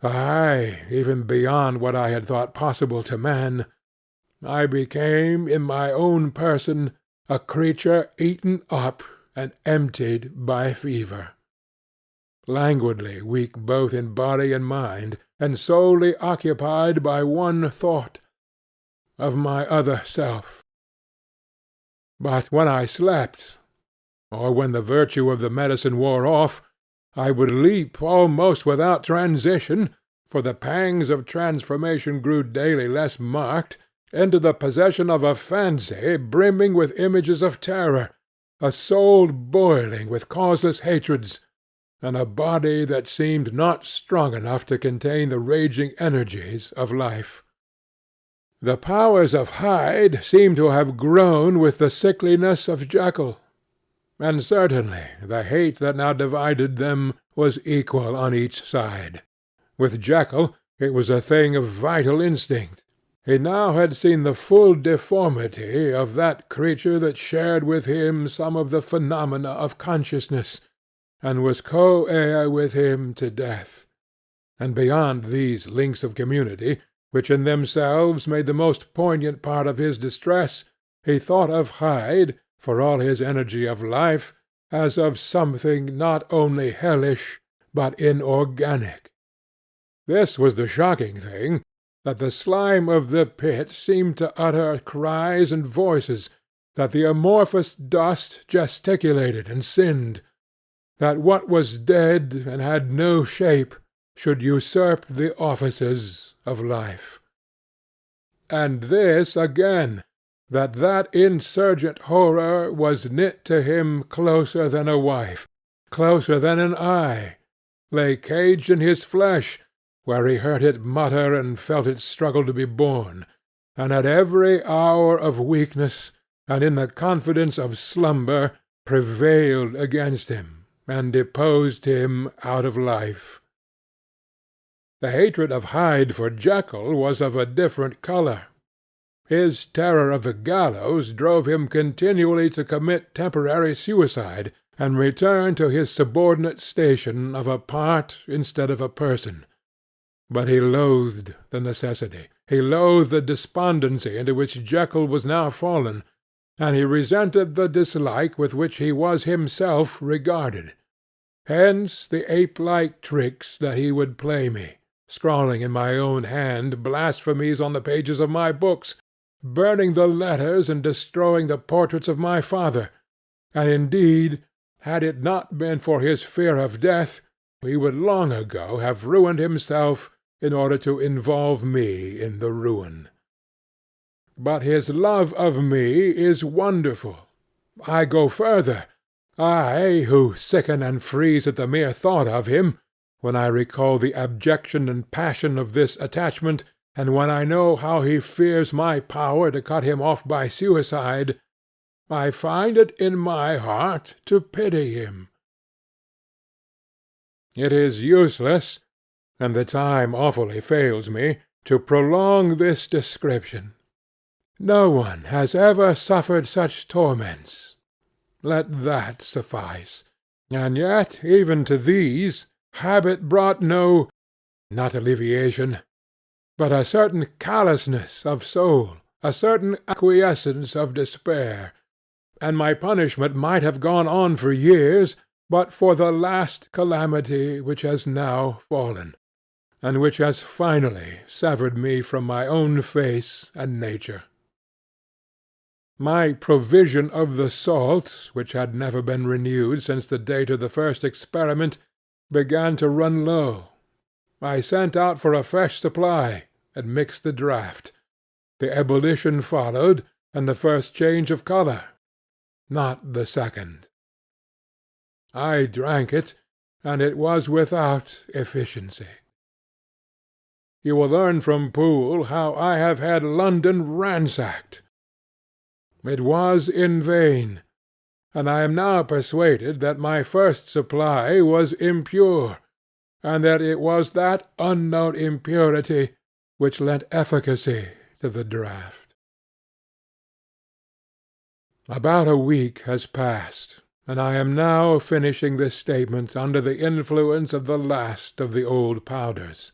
ay, even beyond what I had thought possible to man, I became in my own person a creature eaten up and emptied by fever, languidly weak both in body and mind, and solely occupied by one thought, of my other self. But when I slept, or when the virtue of the medicine wore off, I would leap almost without transition, for the pangs of transformation grew daily less marked, into the possession of a fancy brimming with images of terror, a soul boiling with causeless hatreds, and a body that seemed not strong enough to contain the raging energies of life. The powers of Hyde seemed to have grown with the sickliness of Jekyll, and certainly the hate that now divided them was equal on each side. With Jekyll it was a thing of vital instinct. He now had seen the full deformity of that creature that shared with him some of the phenomena of consciousness, and was co-heir with him to death. And beyond these links of community, which in themselves made the most poignant part of his distress, he thought of Hyde, for all his energy of life, as of something not only hellish, but inorganic. This was the shocking thing, that the slime of the pit seemed to utter cries and voices, that the amorphous dust gesticulated and sinned, that what was dead and had no shape should usurp the offices of life. And this again, that insurgent horror was knit to him closer than a wife, closer than an eye, lay caged in his flesh, where he heard it mutter and felt it struggle to be born, and at every hour of weakness, and in the confidence of slumber, prevailed against him, and deposed him out of life. The hatred of Hyde for Jekyll was of a different colour. His terror of the gallows drove him continually to commit temporary suicide, and return to his subordinate station of a part instead of a person. But he loathed the necessity, he loathed the despondency into which Jekyll was now fallen, and he resented the dislike with which he was himself regarded. Hence the ape-like tricks that he would play me, scrawling in my own hand blasphemies on the pages of my books, burning the letters and destroying the portraits of my father, and indeed, had it not been for his fear of death, he would long ago have ruined himself in order to involve me in the ruin. But his love of me is wonderful. I go further. I, who sicken and freeze at the mere thought of him, when I recall the abjection and passion of this attachment, and when I know how he fears my power to cut him off by suicide, I find it in my heart to pity him. It is useless, and the time awfully fails me, to prolong this description. No one has ever suffered such torments. Let that suffice. And yet, even to these, habit brought no, not alleviation, but a certain callousness of soul, a certain acquiescence of despair, and my punishment might have gone on for years, but for the last calamity which has now fallen, and which has finally severed me from my own face and nature. My provision of the salt, which had never been renewed since the date of the first experiment, began to run low. I sent out for a fresh supply, and mixed the draught. The ebullition followed, and the first change of colour, not the second. I drank it, and it was without efficiency. You will learn from Poole how I have had London ransacked. It was in vain, and I am now persuaded that my first supply was impure, and that it was that unknown impurity which lent efficacy to the draught. About a week has passed, and I am now finishing this statement under the influence of the last of the old powders.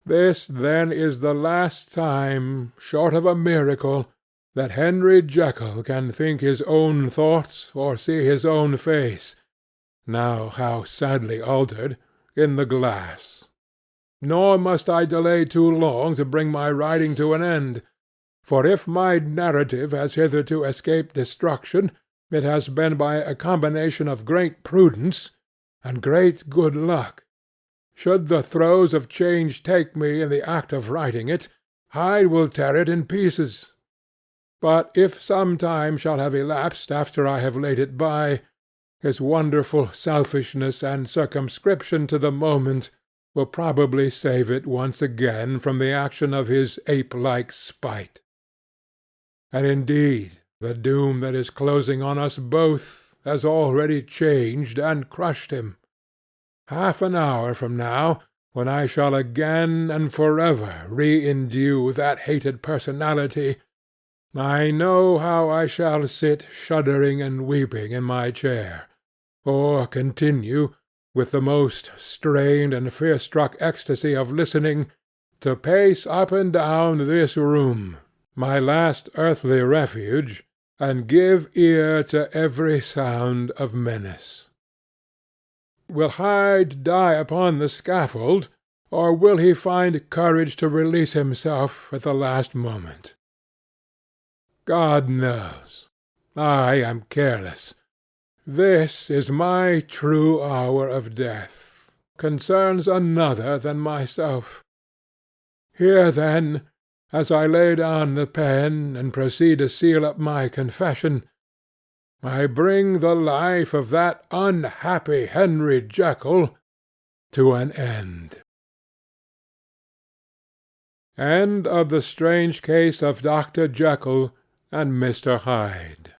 This, then, is the last time, short of a miracle, that Henry Jekyll can think his own thoughts or see his own face, now how sadly altered, in the glass. Nor must I delay too long to bring my writing to an end, for if my narrative has hitherto escaped destruction, it has been by a combination of great prudence and great good luck. Should the throes of change take me in the act of writing it, Hyde will tear it in pieces. But if some time shall have elapsed after I have laid it by, his wonderful selfishness and circumscription to the moment will probably save it once again from the action of his ape-like spite. And indeed the doom that is closing on us both has already changed and crushed him. Half an hour from now, when I shall again and forever re-indue that hated personality, I know how I shall sit shuddering and weeping in my chair, or continue, with the most strained and fear-struck ecstasy of listening, to pace up and down this room, my last earthly refuge, and give ear to every sound of menace. Will Hyde die upon the scaffold, or will he find courage to release himself at the last moment? God knows. I am careless. This is my true hour of death. concerns another than myself. Here, then, as I lay down the pen and proceed to seal up my confession, I bring the life of that unhappy Henry Jekyll to an end. End of the strange case of Dr. Jekyll and Mr. Hyde.